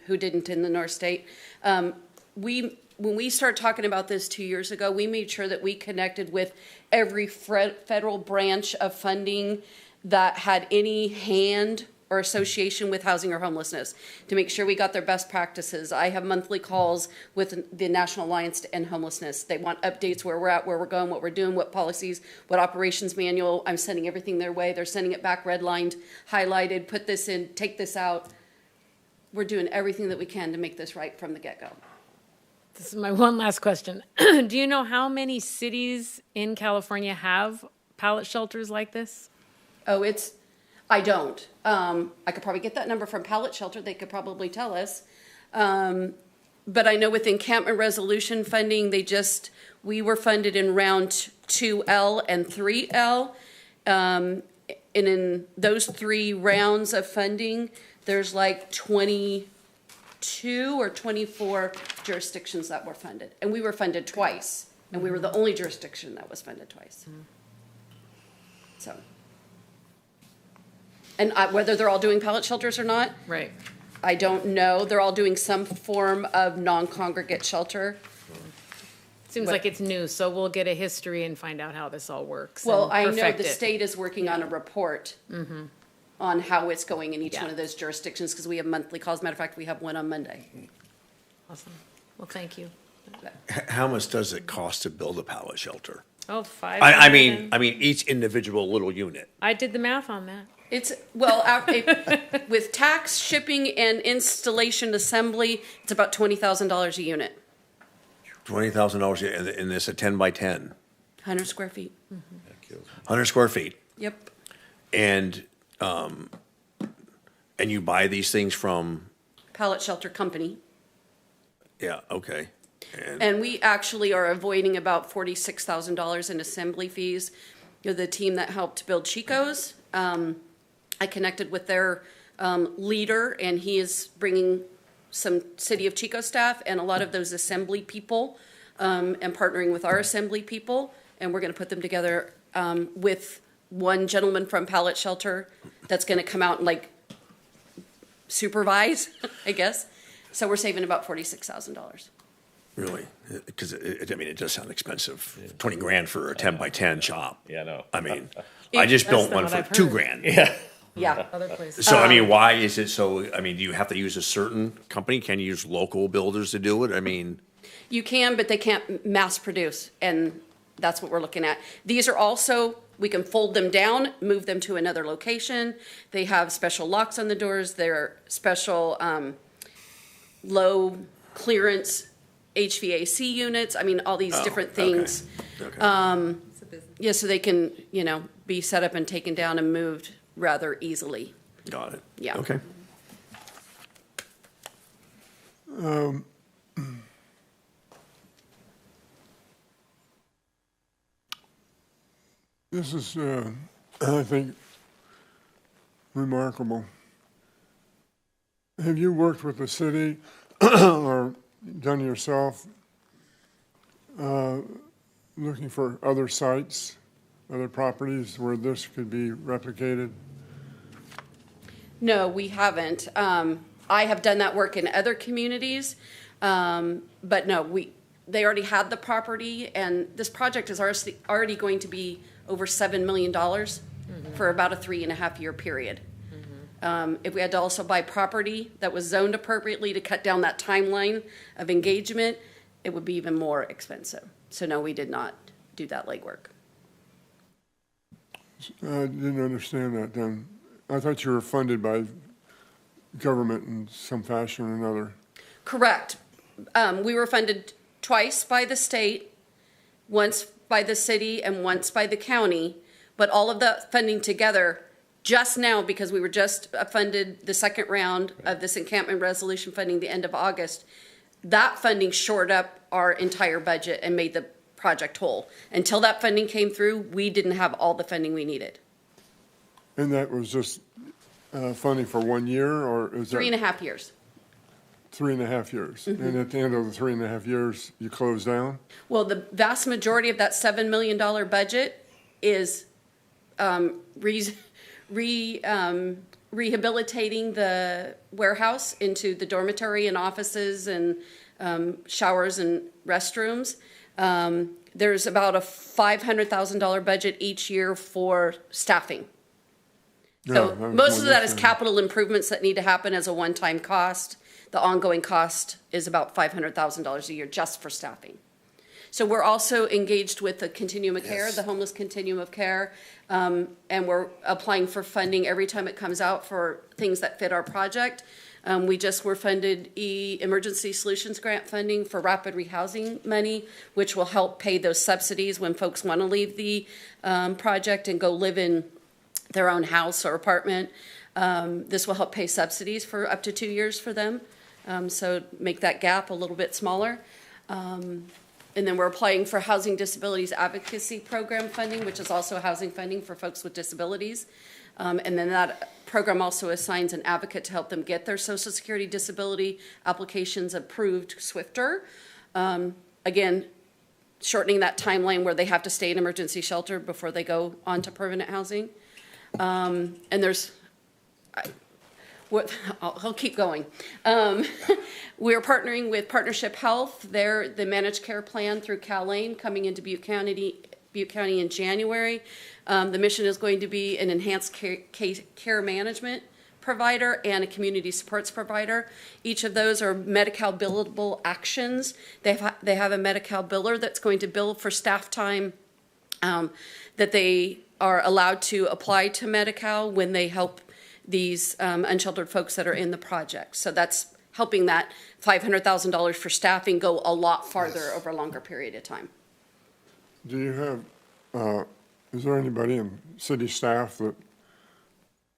who didn't in the North State. When we started talking about this 2 years ago, we made sure that we connected with every federal branch of funding that had any hand or association with housing or homelessness to make sure we got their best practices. I have monthly calls with the National Alliance to End Homelessness. They want updates where we're at, where we're going, what we're doing, what policies, what operations manual. I'm sending everything their way. They're sending it back redlined, highlighted, put this in, take this out. We're doing everything that we can to make this right from the get-go. This is my one last question. Do you know how many cities in California have pallet shelters like this? Oh, I don't. I could probably get that number from Pallet Shelter. They could probably tell us. But I know with encampment resolution funding, we were funded in round 2L and 3L. And in those 3 rounds of funding, there's like 22 or 24 jurisdictions that were funded. And we were funded twice. And we were the only jurisdiction that was funded twice. So. And whether they're all doing pallet shelters or not, Right. I don't know. They're all doing some form of non-congregate shelter. Seems like it's new, so we'll get a history and find out how this all works. Well, and I know perfect the it. state is working on a report on how it's going in each one of those jurisdictions because we have monthly calls. Matter of fact, we have one on Monday. Awesome. Well, thank you. How much does it cost to build a pallet shelter? Oh, 5. I mean, each individual little unit. I did the math on that. It's, with tax, shipping, and installation assembly, it's about $20,000 a unit, $20,000 in this a 10 by 10. 100 square feet. 100 square feet. Yep. And you buy these things from, Pallet Shelter Company. yeah, okay. And we actually are avoiding about $46,000 in assembly fees. You know, the team that helped build Chico's, I connected with their leader, and he is bringing some City of Chico staff and a lot of those assembly people, and partnering with our assembly people, and we're going to put them together with one gentleman from Pallet Shelter that's going to come out and like supervise, I guess. So we're saving about $46,000. Really? Because, I mean, it does sound expensive. 20 grand for a 10 by 10 shop. Yeah, I know. I mean, I just built one for 2 grand. Yeah. Yeah. Other places. So, I mean, why is it so, I mean, do you have to use a certain company? Can you use local builders to do it? I mean, You can, but they can't mass produce, and that's what we're looking at. These are also, we can fold them down, move them to another location. They have special locks on the doors. They're special low clearance HVAC units. I mean, all these different things. okay. Yeah, so they can, you know, be set up and taken down and moved rather easily. Got it. Yeah. Okay. This is, I think, remarkable. Have you worked with the city or done yourself looking for other sites, other properties where this could be replicated? No, we haven't. I have done that work in other communities, but no, they already had the property, and this project is already going to be over $7 million for about a 3.5-year period. If we had to also buy property that was zoned appropriately to cut down that timeline of engagement, it would be even more expensive. So no, we did not do that legwork. I didn't understand that then. I thought you were funded by government in some fashion or another. Correct. We were funded twice by the state, once by the city and once by the county, but all of the funding together just now, because we were just funded the second round of this encampment resolution funding the end of August, that funding shored up our entire budget and made the project whole. Until that funding came through, we didn't have all the funding we needed. And that was just funding for 1 year, or is that? 3.5 years. 3.5 years. And at the end of the 3.5 years, you close down? Well, the vast majority of that $7 million budget is rehabilitating the warehouse into the dormitory and offices and showers and restrooms. There's about a $500,000 budget each year for staffing. So most of that is capital improvements that need to happen as a one-time cost. The ongoing cost is about $500,000 a year just for staffing. So we're also engaged with the continuum of care, the homeless continuum of care, and we're applying for funding every time it comes out for things that fit our project. We just were funded emergency solutions grant funding for rapid rehousing money, which will help pay those subsidies when folks want to leave the project and go live in their own house or apartment. This will help pay subsidies for up to 2 years for them, so make that gap a little bit smaller. And then we're applying for Housing Disabilities Advocacy Program funding, which is also housing funding for folks with disabilities. And then that program also assigns an advocate to help them get their Social Security disability applications approved swifter. Again, shortening that timeline where they have to stay in emergency shelter before they go on to permanent housing. And there's, I'll keep going. We're partnering with Partnership Health. They're the managed care plan through Cal-Lane coming into Butte County in January. The mission is going to be an enhanced care management provider and a community supports provider. Each of those are Medi-Cal billable actions. They have a Medi-Cal biller that's going to bill for staff time that they are allowed to apply to Medi-Cal when they help these unsheltered folks that are in the project. So that's helping that $500,000 for staffing go a lot farther over a longer period of time. Do you have is there anybody in city staff that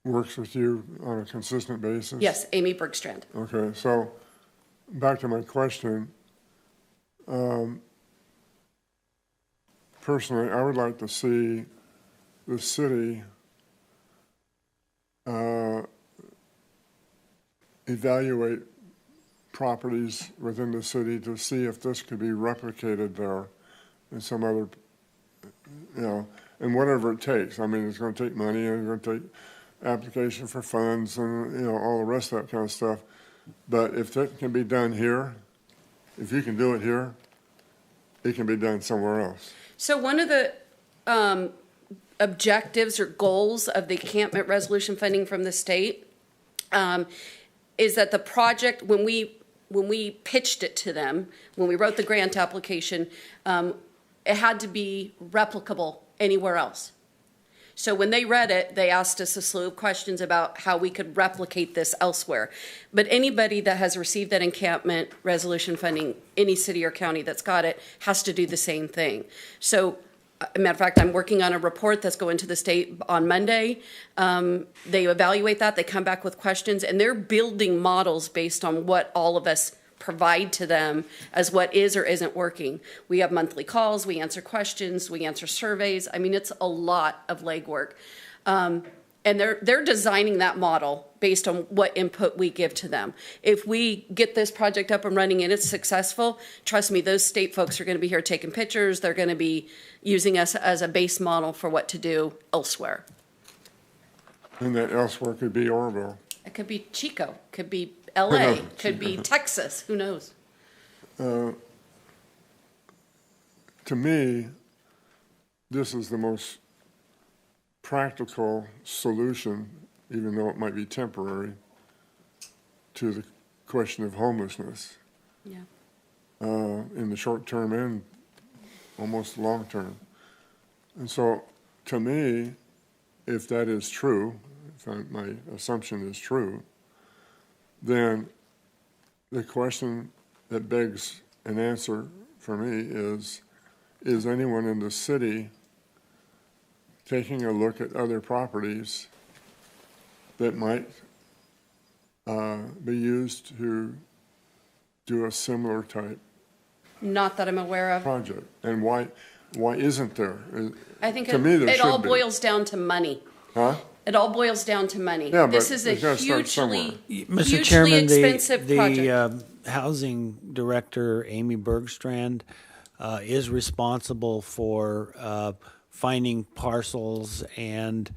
works with you on a consistent basis? Yes, Amy Bergstrand. Okay, so back to my question. Personally, I would like to see the city evaluate properties within the city to see if this could be replicated there in some other, and whatever it takes. I mean, it's going to take money, and it's going to take application for funds, and all the rest of that kind of stuff. But if that can be done here, if you can do it here, it can be done somewhere else. So one of the objectives or goals of the encampment resolution funding from the state is that the project, when we pitched it to them, when we wrote the grant application, it had to be replicable anywhere else. So when they read it, they asked us a slew of questions about how we could replicate this elsewhere. But anybody that has received that encampment resolution funding, any city or county that's got it, has to do the same thing. So, matter of fact, I'm working on a report that's going to the state on Monday. They evaluate that, they come back with questions, and they're building models based on what all of us provide to them as what is or isn't working. We have monthly calls, we answer questions, we answer surveys. I mean, it's a lot of legwork. And they're designing that model based on what input we give to them. If we get this project up and running and it's successful, trust me, those state folks are going to be here taking pictures. They're going to be using us as a base model for what to do elsewhere. And that elsewhere could be Oroville. It could be Chico, could be LA, could be Texas, who knows? To me, this is the most practical solution, even though it might be temporary, to the question of homelessness. Yeah. In the short term and almost long term. And so, to me, if that is true, my assumption is true, then the question that begs an answer for me is anyone in the city taking a look at other properties that might be used to do a similar type Not that I'm aware of. project? And why isn't there? I think To me, there it all should be. boils down to money. Huh? It all boils down to money. Yeah, This but is a it's gotta start hugely, Mr. hugely Chairman, expensive the project. housing director, Amy Bergstrand, is responsible for finding parcels and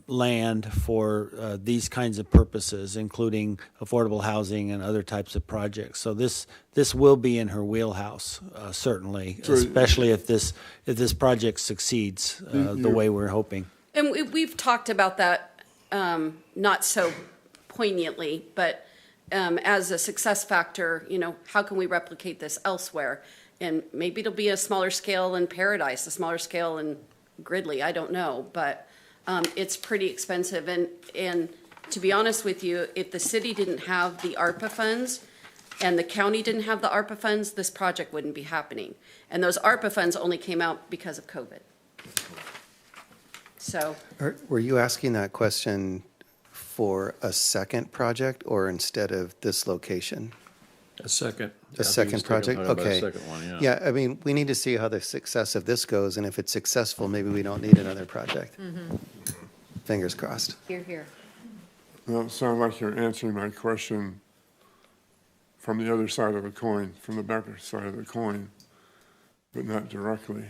land for these kinds of purposes, including affordable housing and other types of projects. So this will be in her wheelhouse, certainly, So- especially if this project succeeds the way we're hoping. And we've talked about that, not so poignantly, but as a success factor, how can we replicate this elsewhere? And maybe it'll be a smaller scale in Paradise, a smaller scale in Gridley, I don't know, but it's pretty expensive. And to be honest with you, if the city didn't have the ARPA funds and the county didn't have the ARPA funds, this project wouldn't be happening. And those ARPA funds only came out because of COVID. So, Were you asking that question for a second project or instead of this location? A second. A second project? Talking about a Okay. second one, yeah. Yeah, I mean, we need to see how the success of this goes, and if it's successful, maybe we don't need another project. Fingers crossed. here, here. Well, it sounds like you're answering my question from the other side of the coin, from the back side of the coin, but not directly.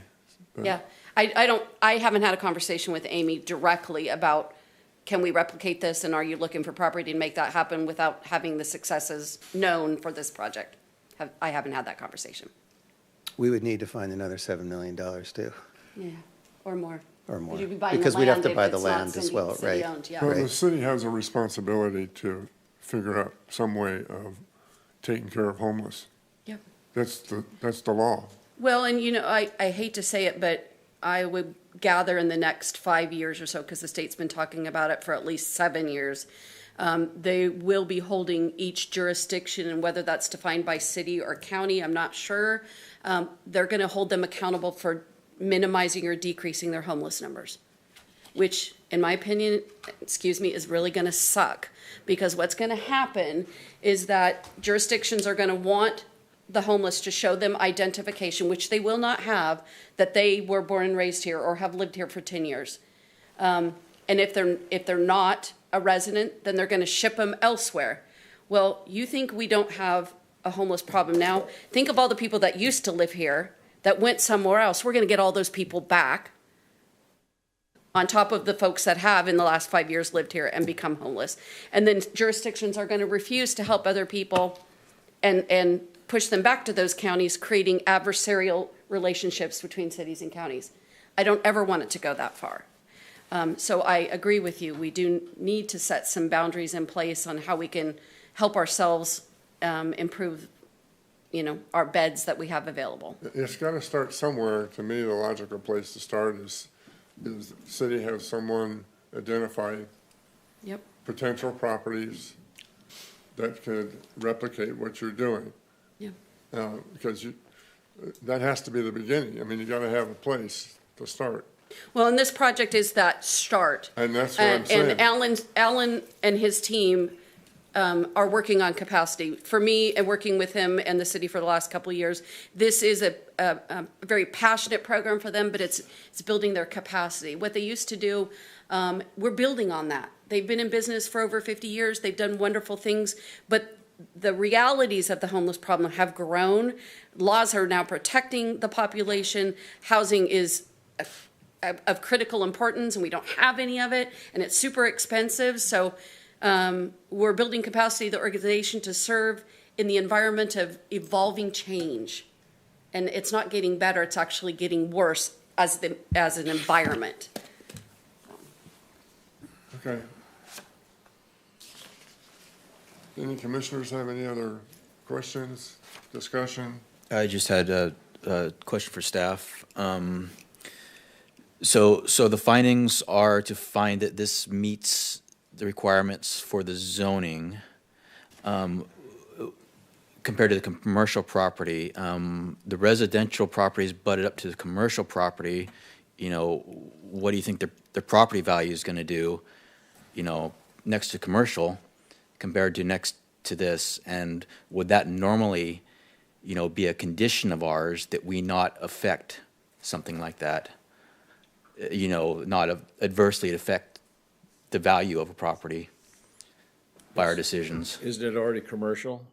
But- Yeah, I haven't had a conversation with Amy directly about, can we replicate this, and are you looking for property to make that happen without having the successes known for this project? I haven't had that conversation. We would need to find another $7 million too, Yeah, or more. or more. You'd be buying the Because we'd have land to if buy the it's not land as city- well, right? city-owned, yeah. Well, the Right. city has a responsibility to figure out some way of taking care of homeless. Yep. That's the law. Well, and I hate to say it, but I would gather in the next 5 years or so, because the state's been talking about it for at least 7 years, they will be holding each jurisdiction, and whether that's defined by city or county, I'm not sure. They're going to hold them accountable for minimizing or decreasing their homeless numbers, which, in my opinion, is really going to suck. Because what's going to happen is that jurisdictions are going to want the homeless to show them identification, which they will not have, that they were born and raised here or have lived here for 10 years. And if they're not a resident, then they're going to ship them elsewhere. Well, you think we don't have a homeless problem now? Think of all the people that used to live here that went somewhere else. We're going to get all those people back on top of the folks that have in the last 5 years lived here and become homeless. And then jurisdictions are going to refuse to help other people and push them back to those counties, creating adversarial relationships between cities and counties. I don't ever want it to go that far. So I agree with you. We do need to set some boundaries in place on how we can help ourselves improve, our beds that we have available. It's got to start somewhere. To me, the logical place to start is the city have someone identify Yep. potential properties that could replicate what you're doing. Yeah. Because that has to be the beginning. I mean, you got to have a place to start. Well, and this project is that start. And that's what I'm saying. And Alan and his team are working on capacity. For me, and working with him and the city for the last couple of years, this is a very passionate program for them, but it's building their capacity. What they used to do, we're building on that. They've been in business for over 50 years. They've done wonderful things, but the realities of the homeless problem have grown. Laws are now protecting the population. Housing is of critical importance, and we don't have any of it, and it's super expensive. So we're building capacity of the organization to serve in the environment of evolving change. And it's not getting better, it's actually getting worse as an environment. Okay. Any commissioners have any other questions, discussion? I just had a question for staff. So the findings are to find that this meets the requirements for the zoning compared to the commercial property. The residential properties butted up to the commercial property. What do you think the property value is going to do, next to commercial compared to next to this? And would that normally, be a condition of ours that we not affect something like that? Not adversely affect the value of a property by our decisions. Isn't it already commercial?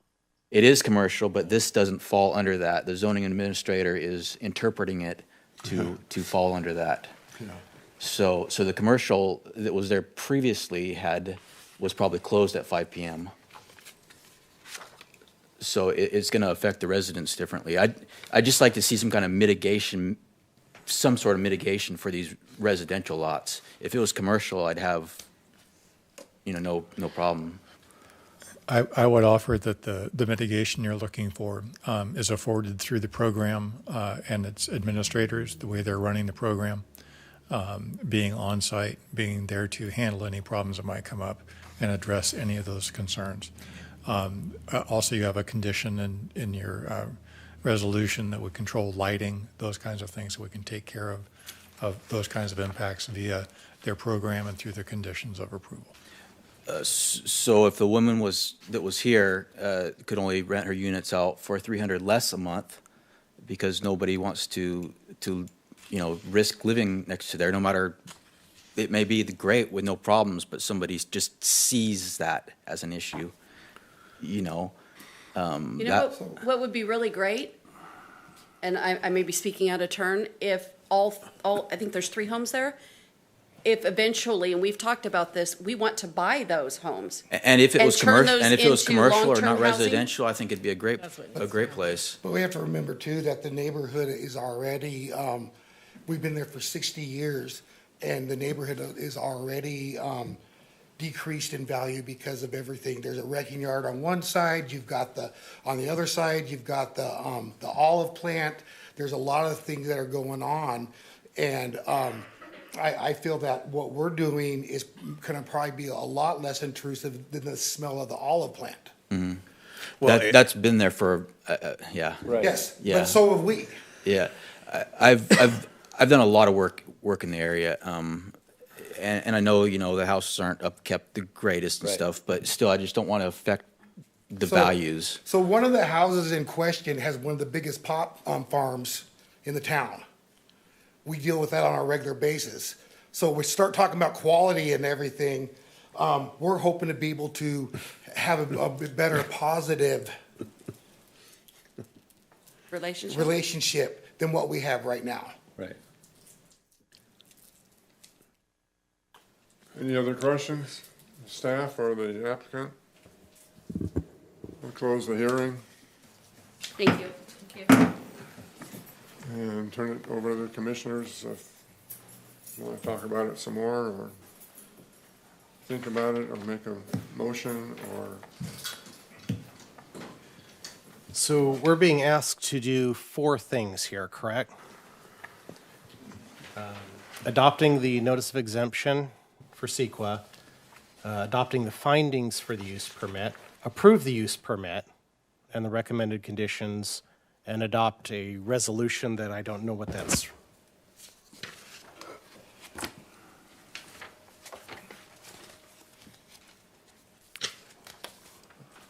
It is commercial, but this doesn't fall under that. The zoning administrator is interpreting it to fall under that. Yeah. So the commercial that was there previously was probably closed at 5 p.m. So it's going to affect the residents differently. I'd just like to see some kind of mitigation, some sort of mitigation for these residential lots. If it was commercial, I'd have, no problem. I would offer that the mitigation you're looking for is afforded through the program and its administrators, the way they're running the program, being on site, being there to handle any problems that might come up and address any of those concerns. Also, you have a condition in your resolution that would control lighting, those kinds of things, so we can take care of those kinds of impacts via their program and through the conditions of approval. So if the woman that was here could only rent her units out for $300 less a month because nobody wants to risk living next to there, no matter, it may be great with no problems, but somebody just sees that as an issue, What would be really great, and I may be speaking out of turn, if all I think there's 3 homes there, if eventually, and we've talked about this, we want to buy those homes. And if it was commercial, or long-term not housing. residential, I think it'd be a great place. But we have to remember too that the neighborhood is already, we've been there for 60 years, and the neighborhood is already decreased in value because of everything. There's a wrecking yard on one side, on the other side, you've got the olive plant. There's a lot of things that are going on, and I feel that what we're doing is going to probably be a lot less intrusive than the smell of the olive plant. Mm-hmm. Well, that's been there for, yeah. Right. Yes, yeah. but so have we. Yeah, I've I've done a lot of work in the area, and I know, the houses aren't upkept the greatest and Right. stuff, but still, I just don't want to affect the So- values. So one of the houses in question has one of the biggest pot farms in the town. We deal with that on a regular basis. So we start talking about quality and everything. We're hoping to be able to have a better positive relationship than what we have right now. Right. Any other questions, staff or the applicant? We'll close the hearing Thank you. Thank you. and turn it over to the commissioners if you want to talk about it some more or think about it or make a motion or. So we're being asked to do 4 things here, correct? Adopting the notice of exemption for CEQA, adopting the findings for the use permit, approve the use permit and the recommended conditions, and adopt a resolution that I don't know what that's.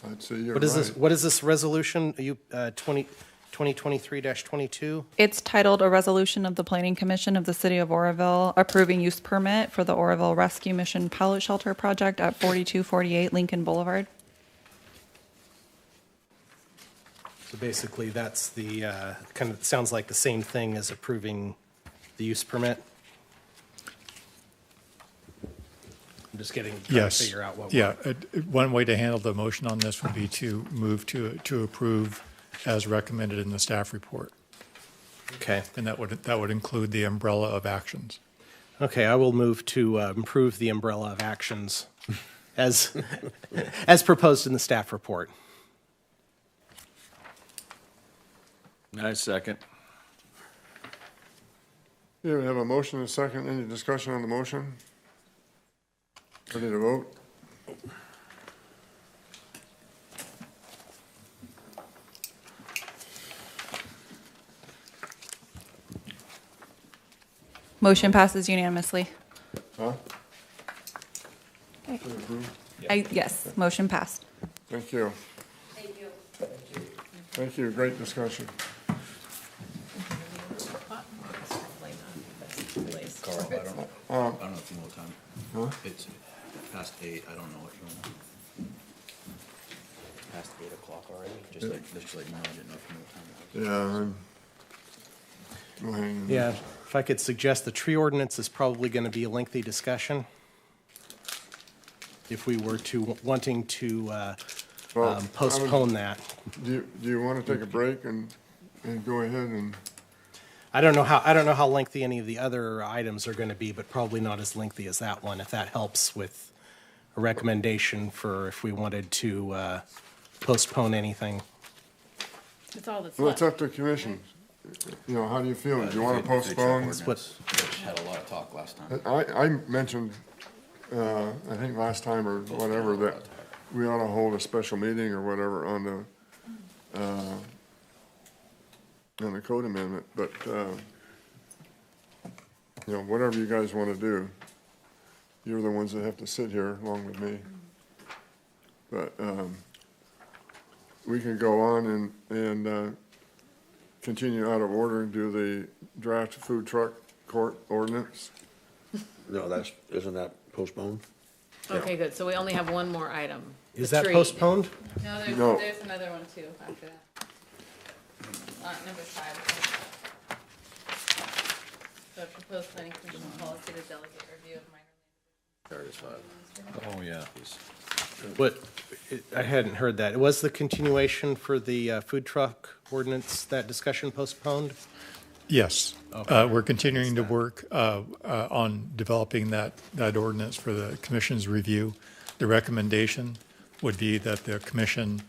I'd say you're What is this, right. what is this resolution? Are you, 2023-22? It's titled A Resolution of the Planning Commission of the City of Oroville approving use permit for the Oroville Rescue Mission Pallet Shelter Project at 4248 Lincoln Boulevard. So basically, that's the, kind of, sounds like the same thing as approving the use permit? I'm just trying to Yes. figure out what. Yeah, one way to handle the motion on this would be to move to approve as recommended in the staff report. Okay. And that would include the umbrella of actions. Okay, I will move to improve the umbrella of actions as, as proposed in the staff report. I second. Here we have a motion and a second. Any discussion on the motion? Ready to vote? Motion passes unanimously. Huh? Okay. To approve? Yes, motion passed. Thank you. Thank you. Thank you. Great discussion. Carl, I don't know if you know what time. Huh? It's past 8, I don't know what you want. Past 8 o'clock already? Just like no, I didn't know if you know what time it was. Yeah. Go ahead. Yeah, if I could suggest, the tree ordinance is probably going to be a lengthy discussion. If we were to, wanting to Well, postpone that. Do you want to take a break and go ahead and, I don't know how lengthy any of the other items are going to be, but probably not as lengthy as that one, if that helps with a recommendation for if we wanted to postpone anything. That's all that's well, it's left. up to the commission. You know, how do you feel? Do you want to postpone? Ordinance, which had a lot of talk last time. I mentioned, I think last time or whatever, that we ought to hold a special meeting or whatever on the code amendment, but, you know, whatever you guys want to do, you're the ones that have to sit here along with me. But, we can go on and continue out of order and do the draft food truck court ordinance. No, isn't that postponed? Okay, good. So we only have one more item. Is The that tree. postponed? No, No. there's another one too after that. Number 5. So proposed planning commission policy to delegate review of minor. Oh, yeah. What, I hadn't heard that. Was the continuation for the food truck ordinance, that discussion postponed? Yes. Okay. We're continuing to work on developing that ordinance for the commission's review. The recommendation would be that the commission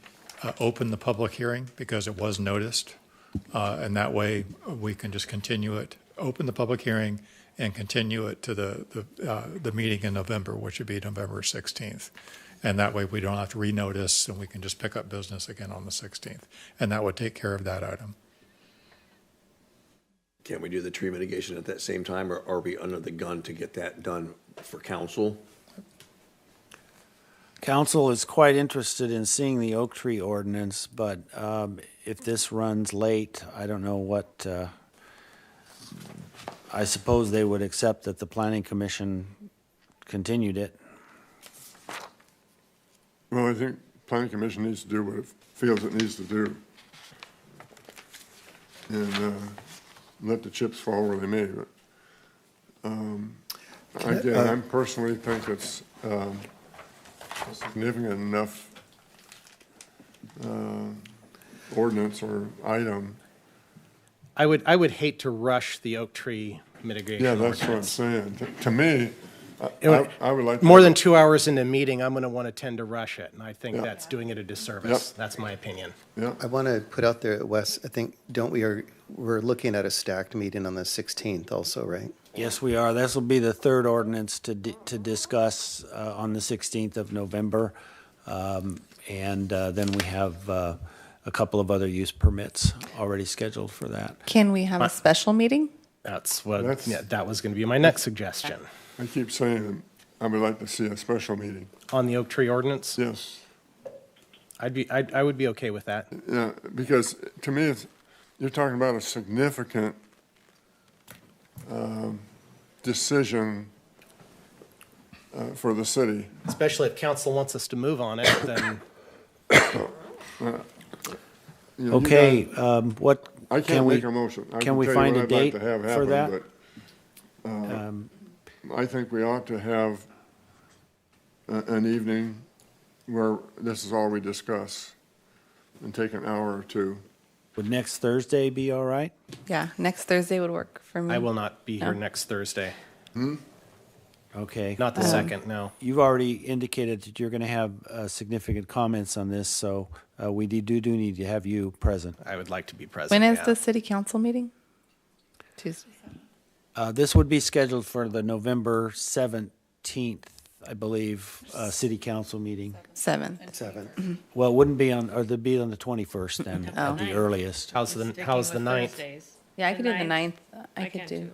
open the public hearing because it was noticed. And that way, we can just continue it, open the public hearing and continue it to the meeting in November, which would be November 16th. And that way, we don't have to renotice and we can just pick up business again on the 16th. And that would take care of that item. Can we do the tree mitigation at that same time, or are we under the gun to get that done for council? Council is quite interested in seeing the oak tree ordinance, but if this runs late, I don't know what, I suppose they would accept that the planning commission continued it. Well, I think planning commission needs to do what it feels it needs to do. And let the chips fall where they may, but, again, I personally think it's, a significant enough, ordinance or item. I would hate to rush the oak tree mitigation Yeah, that's what I'm ordinance. saying. To me, I would like. to- More than 2 hours into a meeting, I'm going to want to tend to rush it, and I think Yeah. that's doing it a disservice. Yep. That's my opinion. Yeah, I want to put out there, Wes, I think, we're looking at a stacked meeting on the 16th also, right? Yes, we are. This will be the third ordinance to discuss on the 16th of November. And then we have a couple of other use permits already scheduled for that. Can we have a special meeting? That's what, That's- yeah, that was going to be my next suggestion. I keep saying I would like to see a special meeting. On the oak tree ordinance, Yes. I would be okay with that. Yeah, because to me, you're talking about a significant decision for the city. Especially if council wants us to move on it, then You know, you Okay, guys- what, I can can't we, make a motion. I can we tell you find what a I'd like date to have for happen, that? but, I think we ought to have an evening where this is all we discuss and take an hour or two. Would next Thursday be all right? Yeah, next Thursday would work for me. I will not be here No. next Thursday. Okay. Not the second, no. You've already indicated that you're going to have significant comments on this, so we do need to have you present. I would like to be present. When is yeah. the city council meeting? Tuesday. This would be scheduled for the November 17th, I believe, city council meeting. 7. 7. Well, it wouldn't be on, or it'd be on the 21st then, Oh. at the earliest. How's the Sticking how's the with 9th? Thursdays. Yeah, I could do the 9th. 9th. I could can't do.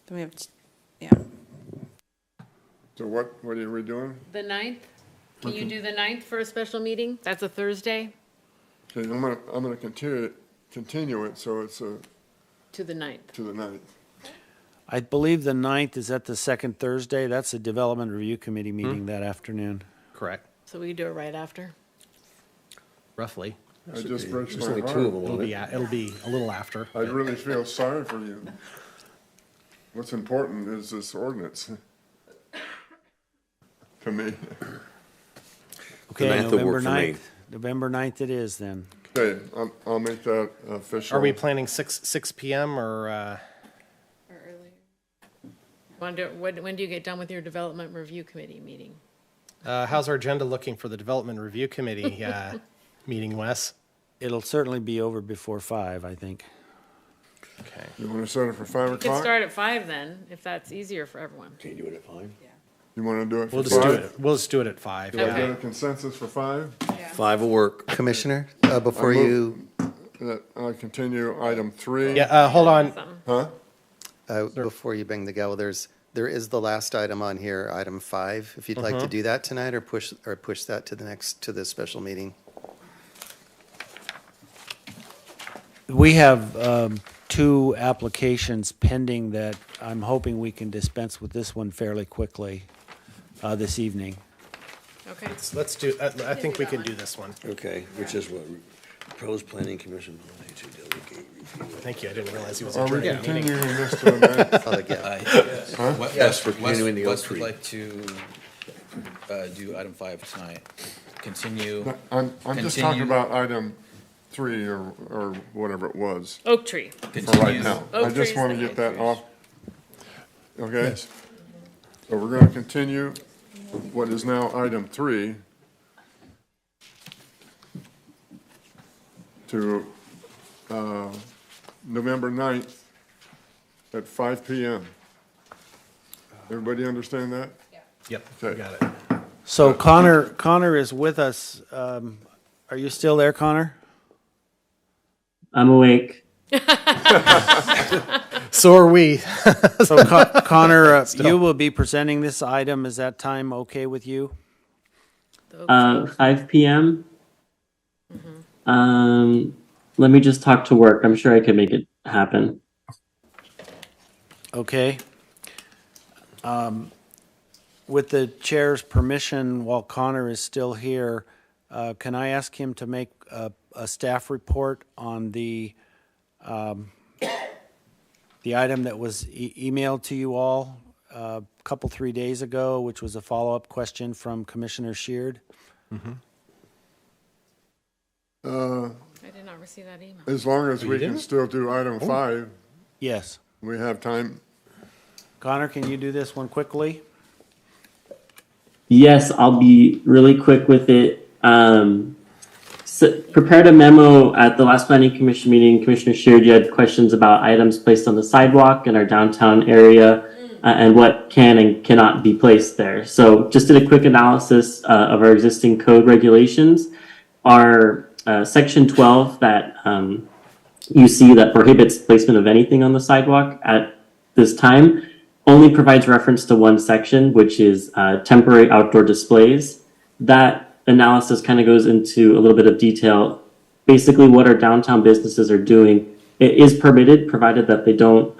Then we have, yeah. So what are we doing? The 9th? Can you do the 9th for a special meeting? That's a Thursday? Okay, I'm gonna continue it, so it's To the 9th. to the 9th. I believe the 9th is at the second Thursday. That's a Development Review Committee meeting that afternoon. Correct, So we do it right after? roughly. It just breaks There's my only two of heart. them. It'll be a little after. I really feel sorry for you. What's important is this ordinance. To me. Okay, 9th will November work for me. 9th. November 9th it is then. Okay, I'll make that official. Are we planning 6 p.m. or? Or earlier? When do you get done with your development review committee meeting? How's our agenda looking for the Development Review Committee meeting, Wes? It'll certainly be over before 5, I think. Okay. You wanna set it for 5 We could o'clock? start at 5 then, if that's easier for everyone. Can you do it at 5? You wanna do it for We'll 5? just do it. We'll just do it at 5. Do I yeah. get a consensus for 5? 5 will work. Commissioner, before I you, That I continue item 3. Yeah. Hold on. Huh? before you bang the gavel, there is the last item on here, item 5. If you'd like to do that tonight or push that to the special meeting. We have 2 applications pending that I'm hoping we can dispense with this one fairly quickly this evening. Okay. Let's do. I think we can do this one. Okay, which is what, proposed planning commission ability to delegate review. Thank you. I didn't realize he was Are we adjourning the meeting. continuing this to the 9th? Oh, yeah. Yes, we're continuing the oak Wes would tree. like to do item 5 tonight. Continue. I'm just talking about item 3 or whatever it was Oak tree. for right Continue. now. Oak I just trees wanna and get oak that trees. off. Okay? So we're gonna continue what is now item 3 to November 9th at 5 PM. Everybody understand that? Yep. Okay. Got it. So Connor is with us. Are you still there, Connor? I'm awake. So are we. So Connor, you will be presenting this item. Is that time okay with you? 5 p.m. Let me just talk to work. I'm sure I can make it happen. Okay. With the chair's permission, while Connor is still here, can I ask him to make a staff report on the item that was emailed to you all a couple, 3 days ago, which was a follow-up question from Commissioner Sheard? I did not receive that email. As long as we can still do item 5, Yes. we have time. Connor, can you do this one quickly? Yes, I'll be really quick with it. Prepared a memo at the last planning commission meeting. Commissioner Sheard, you had questions about items placed on the sidewalk in our downtown area and what can and cannot be placed there. So just did a quick analysis of our existing code regulations. Our section 12 that you see that prohibits placement of anything on the sidewalk at this time only provides reference to one section, which is temporary outdoor displays. That analysis kind of goes into a little bit of detail. Basically, what our downtown businesses are doing, it is permitted, provided that they don't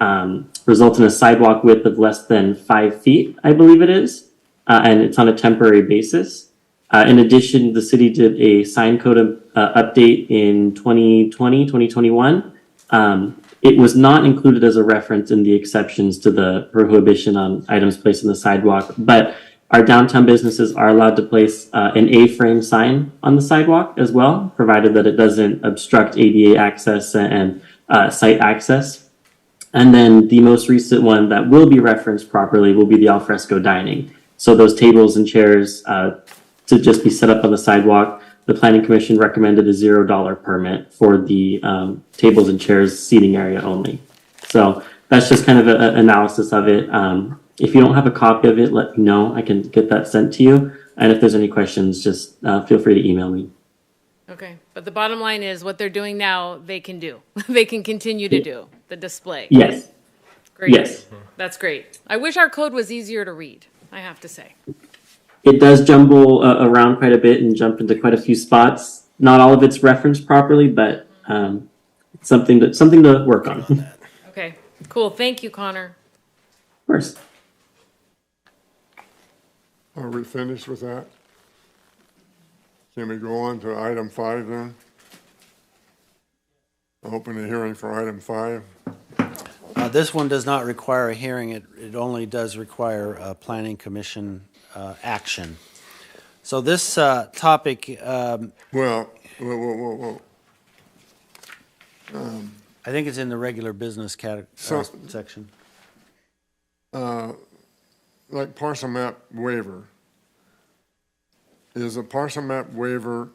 result in a sidewalk width of less than 5 feet, I believe it is, and it's on a temporary basis. In addition, the city did a sign code update in 2020, 2021. It was not included as a reference in the exceptions to the prohibition on items placed on the sidewalk, but our downtown businesses are allowed to place an A-frame sign on the sidewalk as well, provided that it doesn't obstruct ADA access and site access. And then the most recent one that will be referenced properly will be the alfresco dining. So those tables and chairs to just be set up on the sidewalk. The Planning Commission recommended a $0 permit for the tables and chairs seating area only. So that's just kind of an analysis of it. If you don't have a copy of it, let me know. I can get that sent to you. And if there's any questions, just feel free to email me. Okay, but the bottom line is what they're doing now, they can do. They can continue to do the display. Yes. Great. Yes. That's great. I wish our code was easier to read, I have to say. It does jumble around quite a bit and jump into quite a few spots. Not all of it's referenced properly, but it's something to work on. Okay, cool. Thank you, Connor. Of course. Are we finished with that? Can we go on to item 5 then? Open the hearing for item 5. This one does not require a hearing. It only does require a planning commission action. So this topic. Whoa. I think it's in the regular business section. Like parcel map waiver. Is a parcel map waiver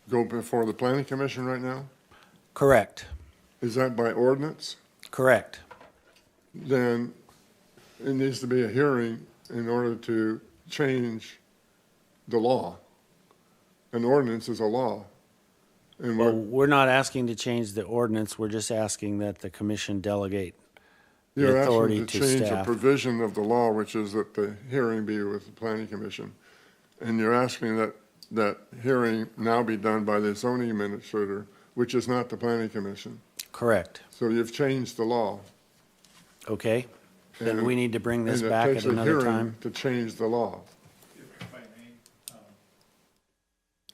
go before the planning commission right now? Correct. Is that by ordinance? Correct. Then it needs to be a hearing in order to change the law. An ordinance is a law. And Well, we're not asking to change the ordinance. We're just asking that the commission delegate the you're authority asking to to change a staff. provision of the law, which is that the hearing be with the planning commission. And you're asking that hearing now be done by the zoning administrator, which is not the planning commission. Correct. So you've changed the law. Okay. Then And- we need to bring this and it back takes at a another hearing time. to change the law.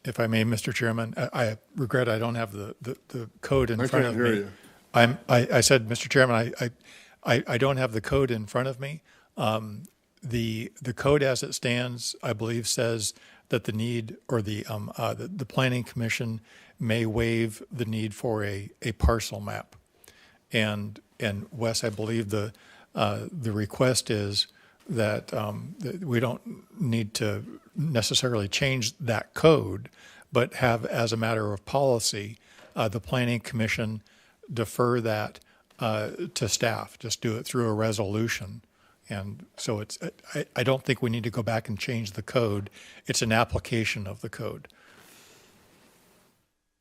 If I may, Mr. Chairman, I regret I don't have the code in I front can't of hear me. you. I said, Mr. Chairman, I don't have the code in front of me. The code as it stands, I believe, says that the need or the planning commission may waive the need for a parcel map. And Wes, I believe the request is that we don't need to necessarily change that code, but have as a matter of policy, the planning commission defer that to staff, just do it through a resolution. And so I don't think we need to go back and change the code. It's an application of the code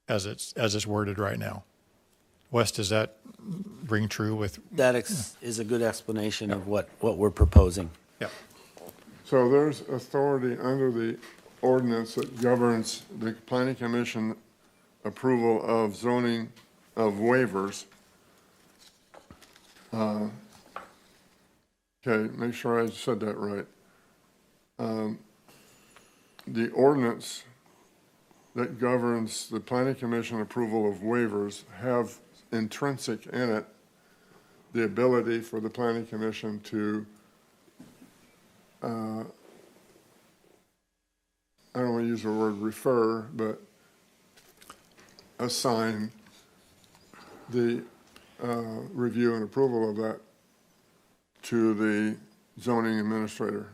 as it's worded right now. Wes, does that ring true with? That is a good explanation of what we're proposing. Yeah. So there's authority under the ordinance that governs the planning commission approval of zoning of waivers. Okay, make sure I said that right. The ordinance that governs the planning commission approval of waivers have intrinsic in it the ability for the planning commission to I don't want to use the word refer, but assign the review and approval of that to the zoning administrator.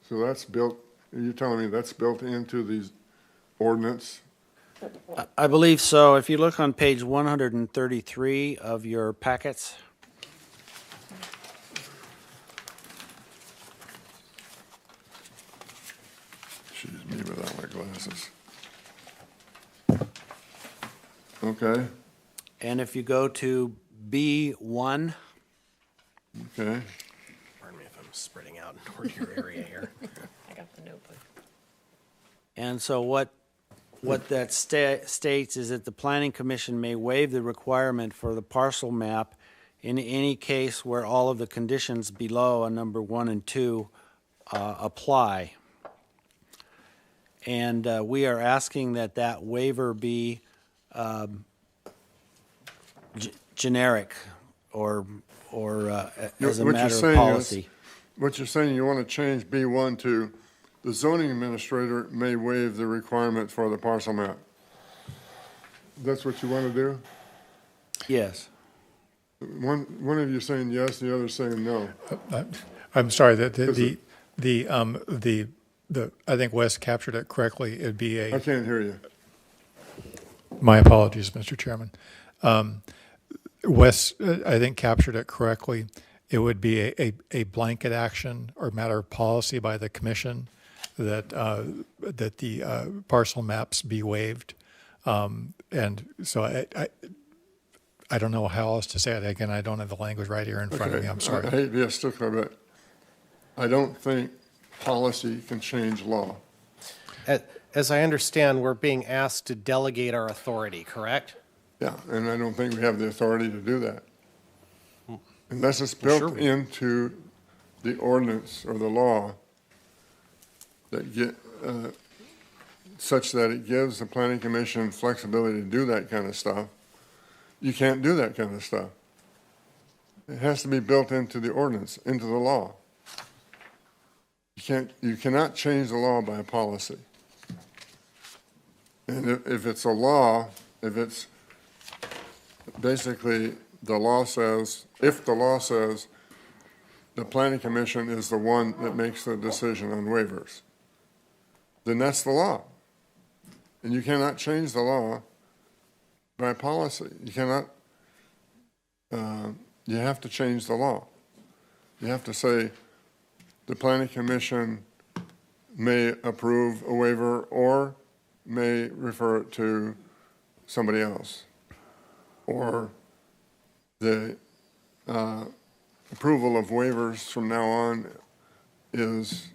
So that's built, you're telling me that's built into the ordinance? I believe so. If you look on page 133 of your packets. Excuse me without my glasses. Okay. And if you go to B1. Okay. Pardon me if I'm spreading out toward your area here. I got the notebook. And so what that states is that the planning commission may waive the requirement for the parcel map in any case where all of the conditions below on number 1 and 2 apply. And we are asking that waiver be generic or as a matter of policy. What you're saying, you want to change B1 to the zoning administrator may waive the requirement for the parcel map. That's what you want to do? Yes. One of you saying yes, the other saying no. I'm sorry, I think Wes captured it correctly. It'd be I can't hear you. My apologies, Mr. Chairman. Wes, I think, captured it correctly. It would be a blanket action or matter of policy by the commission that the parcel maps be waived. And so I don't know how else to say it. Again, I don't have the language right here in front of me. I'm sorry. I hate to be a stickler, but I don't think policy can change law. As I understand, we're being asked to delegate our authority, correct? Yeah, and I don't think we have the authority to do that. Unless it's built into the ordinance or the law that such that it gives the planning commission flexibility to do that kind of stuff. You can't do that kind of stuff. It has to be built into the ordinance, into the law. You cannot change the law by a policy. And if it's a law, if it's basically the law says, if the law says the planning commission is the one that makes the decision on waivers, then that's the law. And you cannot change the law by policy. You cannot, you have to change the law. You have to say the planning commission may approve a waiver or may refer it to somebody else. Or the approval of waivers from now on is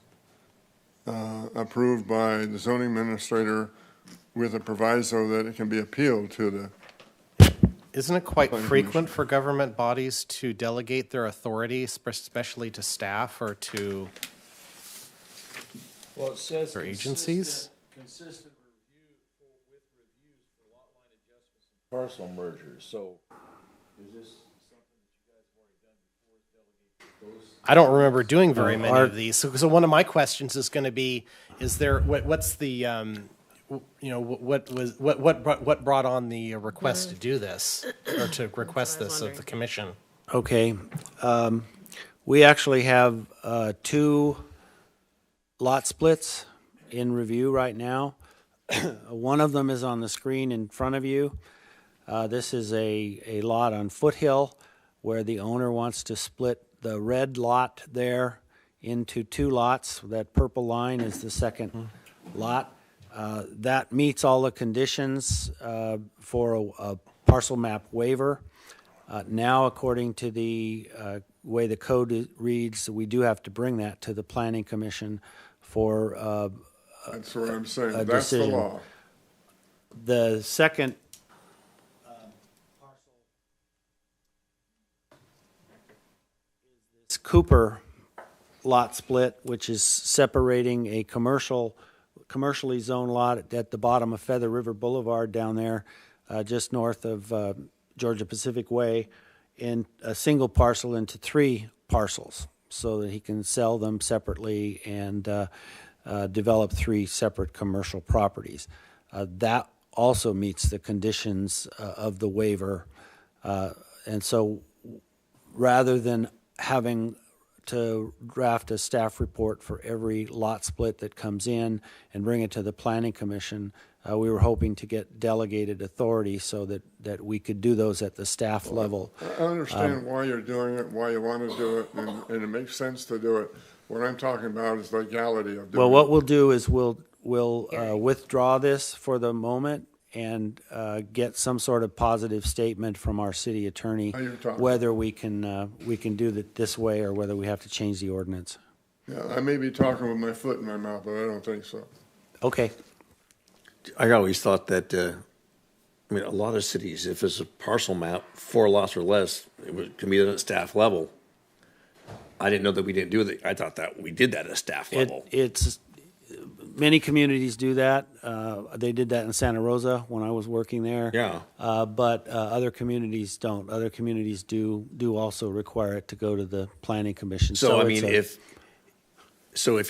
approved by the zoning administrator with a proviso that it can be appealed to the. Isn't it quite frequent for government bodies to delegate their authority, especially to staff or to their agencies? Consistent review with reviews for lot line adjustments and parcel mergers. So is this something that you guys have already done before, delegate those? I don't remember doing very many of these. So one of my questions is going to be: is there what's the what brought on the request to do this or to request this of the commission? Okay. We actually have 2 lot splits in review right now. One of them is on the screen in front of you. This is a lot on Foothill where the owner wants to split the red lot there into 2 lots. That purple line is the second lot. That meets all the conditions for parcel map waiver. Now, according to the way the code reads, we do have to bring that to the Planning Commission for That's what I'm saying. a That's the decision. law. The second parcel is this Cooper lot split, which is separating a commercially zoned lot at the bottom of Feather River Boulevard down there, just north of Georgia Pacific Way, in a single parcel into 3 parcels, so that he can sell them separately and develop 3 separate commercial properties. That also meets the conditions of the waiver. And so rather than having to draft a staff report for every lot split that comes in and bring it to the Planning Commission, we were hoping to get delegated authority so that we could do those at the staff level. I understand why you're doing it, why you want to do it, and it makes sense to do it. What I'm talking about is legality of doing it. Well, what we'll do is we'll withdraw this for the moment and get some sort of positive statement from our city attorney, whether we can do it this way or whether we have to change the ordinance. Yeah, I may be talking with my foot in my mouth, but I don't think so. Okay. I always thought that, I mean, a lot of cities, if it's a parcel map, 4 lots or less, it can be done at staff level. I didn't know that we didn't do that. I thought that we did that at staff level. It's many communities do that. They did that in Santa Rosa when I was working there. Yeah. But other communities don't. Other communities do also require it to go to the Planning Commission. So I mean, if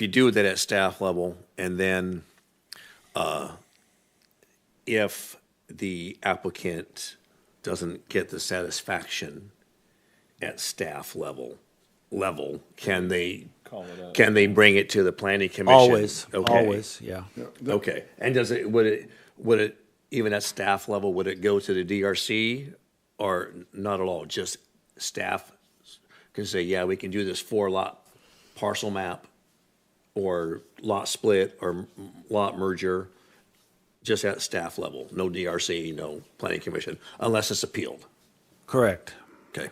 you do that at staff level, and then if the applicant doesn't get the satisfaction at staff level, can they bring it to the Planning Commission? Always, Okay. always, yeah. Okay, and would it even at staff level, would it go to the DRC or not at all? Just staff can say, yeah, we can do this 4-lot parcel map or lot split or lot merger, just at staff level, no DRC, no Planning Commission, unless it's appealed. Correct. Okay.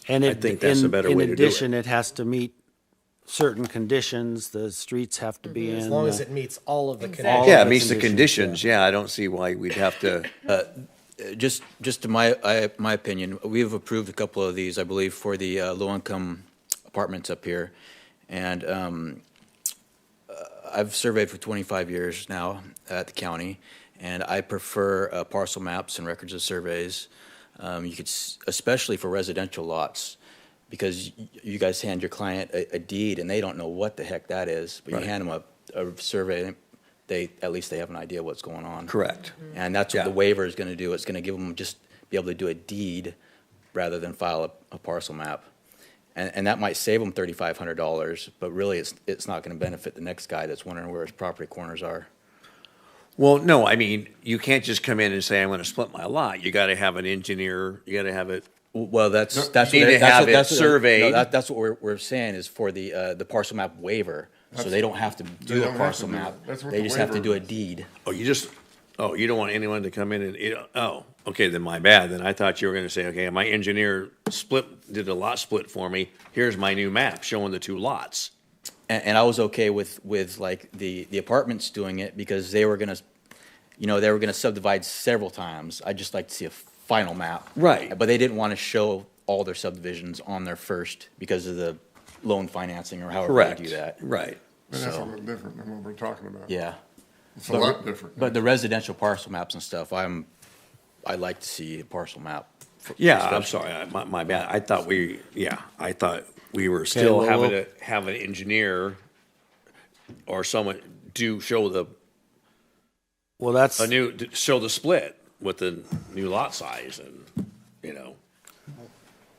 And I think that's a better way to do it. In addition, it has to meet certain conditions. The streets have to be in. As long as it meets all of the conditions. Yeah, it meets the conditions. Yeah, I don't see why we'd have to. Just to my opinion, we've approved a couple of these, I believe, for the low-income apartments up here. And I've surveyed for 25 years now at the county, and I prefer parcel maps and records of surveys. You could, especially for residential lots, because you guys hand your client a deed and they don't know what the heck that is, but you hand them a survey, at least they have an idea what's going on. Correct. And that's what the waiver is going to do. It's going to give them just be able to do a deed rather than file a parcel map. And that might save them $3,500, but really it's not going to benefit the next guy that's wondering where his property corners are. Well, no, I mean, you can't just come in and say, I'm going to split my lot. You got to have an engineer, you got to have it. Well, that's you need to have it surveyed. No, that's what we're saying is for the parcel map waiver, so they don't have to do a parcel map. They just have to do a deed. Oh, you don't want anyone to come in and, okay, then my bad. Then I thought you were going to say, okay, my engineer did a lot split for me. Here's my new map showing the 2 lots. And I was okay with like the apartments doing it because they were going to subdivide several times. I'd just like to see a final map. Right. But they didn't want to show all their subdivisions on their first because of the loan financing or however Correct. they do that. Right. And that's a little different than what we're talking about. Yeah. It's a lot different. But the residential parcel maps and stuff, I'd like to see a parcel map. Yeah, I'm sorry, my bad. I thought we were still having to have an engineer or someone show the. Well, that's show the split with the new lot size and,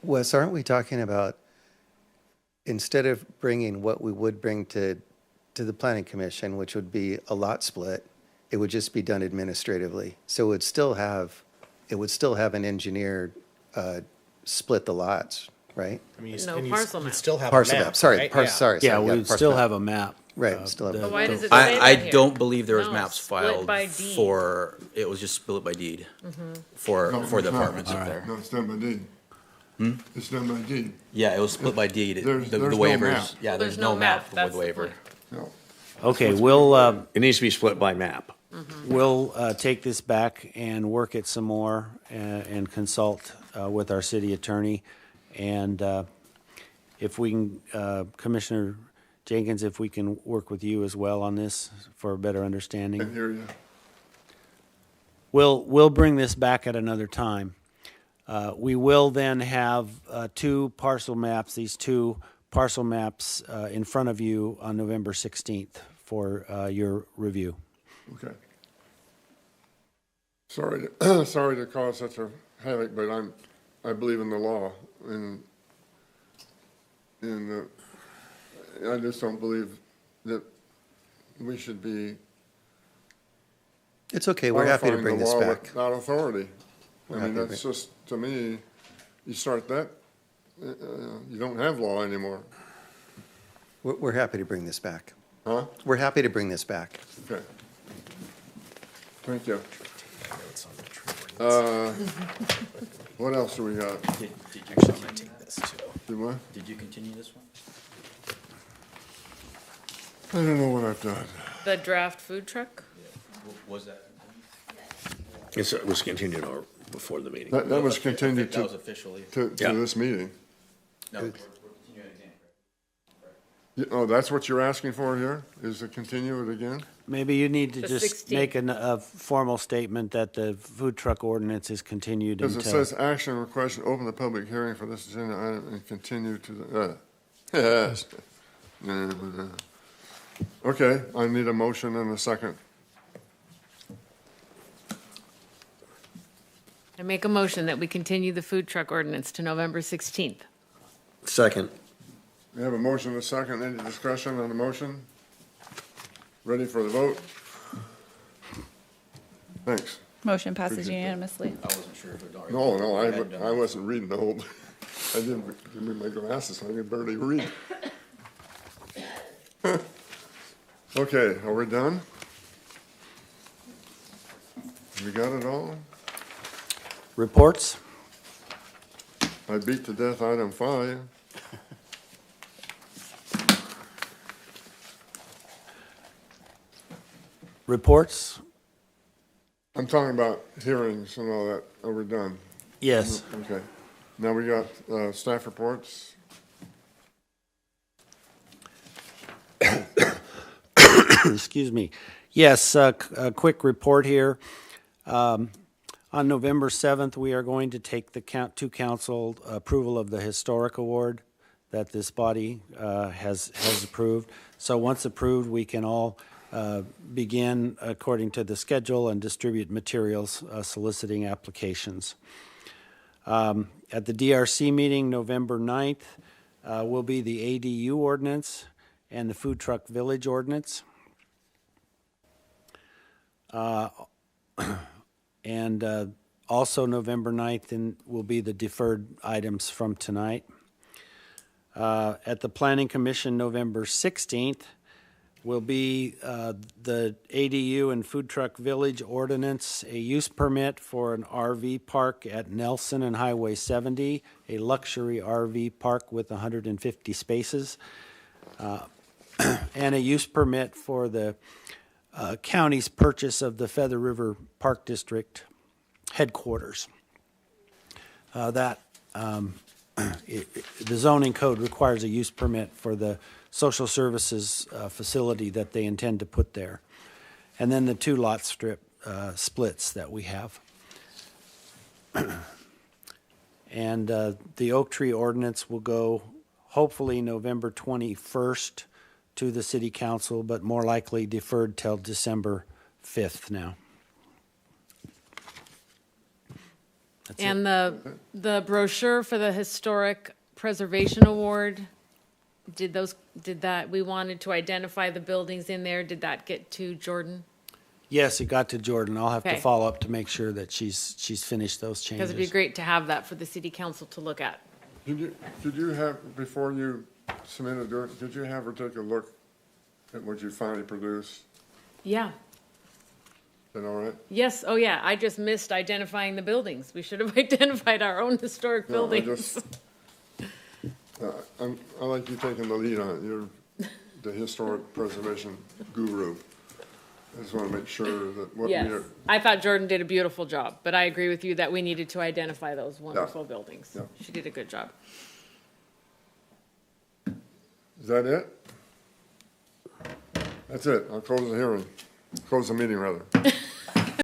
Wes, aren't we talking about, instead of bringing what we would bring to the Planning Commission, which would be a lot split, it would just be done administratively. So it would still have an engineer split the lots, right? I mean, No, parcel you'd map. still have Parcel a map, map. sorry, right? sorry. Yeah, sorry, we'd parcel still map. have a map. Right, still have. But why does it say that I here? don't believe there was No, maps split filed by deed. for, it was just split by deed for No, the it's not. apartments up there. No, it's done by deed. It's done by deed. Yeah, it was split by deed. There's The no waivers. map. Yeah, Well, there's no map with that's the waiver. point. No. Okay, we'll, It needs to be split by map. we'll take this back and work it some more and consult with our city attorney. And if we can, Commissioner Jenkins, if we can work with you as well on this for a better I understanding. hear you. We'll bring this back at another time. We will then have two parcel maps, these two parcel maps in front of you on November 16th for your review. Okay. Sorry, sorry to cause such a havoc, but I believe in the law, and I just don't believe that we should be It's okay, we're happy to modifying bring the this law back. without authority. We're I mean, happy to that's just, to me, you start that, you don't have law anymore. We're happy to bring this back. Huh? We're happy to bring this back. Okay. Thank you. What else do we got? Did you take this too? Do what? Did you continue this one? I don't know what I've done. The draft food truck? Was that? It was continued before the meeting. That was continued That was officially. to Yeah. this meeting. No, we're continuing again. Oh, that's what you're asking for here, is to continue it again? Maybe you need to The just 16th. make a formal statement that the food truck ordinance is continued Because until. it says action request to open the public hearing for this agenda item and continue to the, Okay, I need a motion and a second. I make a motion that we continue the food truck ordinance to November 16th. Second. We have a motion and a second. Any discussion on the motion? Ready for the vote? Thanks. Motion passes Appreciate that. unanimously. I wasn't sure if it already. No, had done I wasn't reading the whole, I didn't give me my glasses, so I could barely read. Okay, are we done? We got it all? Reports? I beat to death item 5. Reports? I'm talking about hearings and all that. Are we done? Yes. Okay. Now we got staff reports. Excuse me. Yes, a quick report here. On November 7th, we are going to take the to council approval of the historic award that this body has approved. So once approved, we can all begin according to the schedule and distribute materials soliciting applications. At the DRC meeting, November 9th, will be the ADU ordinance and the food truck village ordinance. And also November 9th will be the deferred items from tonight. At the Planning Commission, November 16th, will be the ADU and food truck village ordinance, a use permit for an RV park at Nelson and Highway 70, a luxury RV park with 150 spaces, and a use permit for the county's purchase of the Feather River Park District headquarters. The zoning code requires a use permit for the social services facility that they intend to put there. And then the 2 lot strip splits that we have. And the oak tree ordinance will go hopefully November 21st to the city council, but more likely deferred till December 5th now. That's it. And the brochure for the Historic Preservation Award, we wanted to identify the buildings in there. Did that get to Jordan? Yes, it got to Jordan. I'll have to Okay. follow up to make sure that she's finished those changes. Because it'd be great to have that for the city council to look at. Did you have, before you submitted, did you have her take a look at what you finally produced? Yeah. Is that all right? Yes, oh yeah, I just missed identifying the buildings. We should have identified our own historic No, I buildings. I like you taking the lead on it. You're the historic preservation guru. I just want to make sure that what we Yes, are. I thought Jordan did a beautiful job, but I agree with you that we needed to identify those wonderful buildings. Yeah. She did a good job. Is that it? That's it. I'll close the hearing. Close the meeting, rather.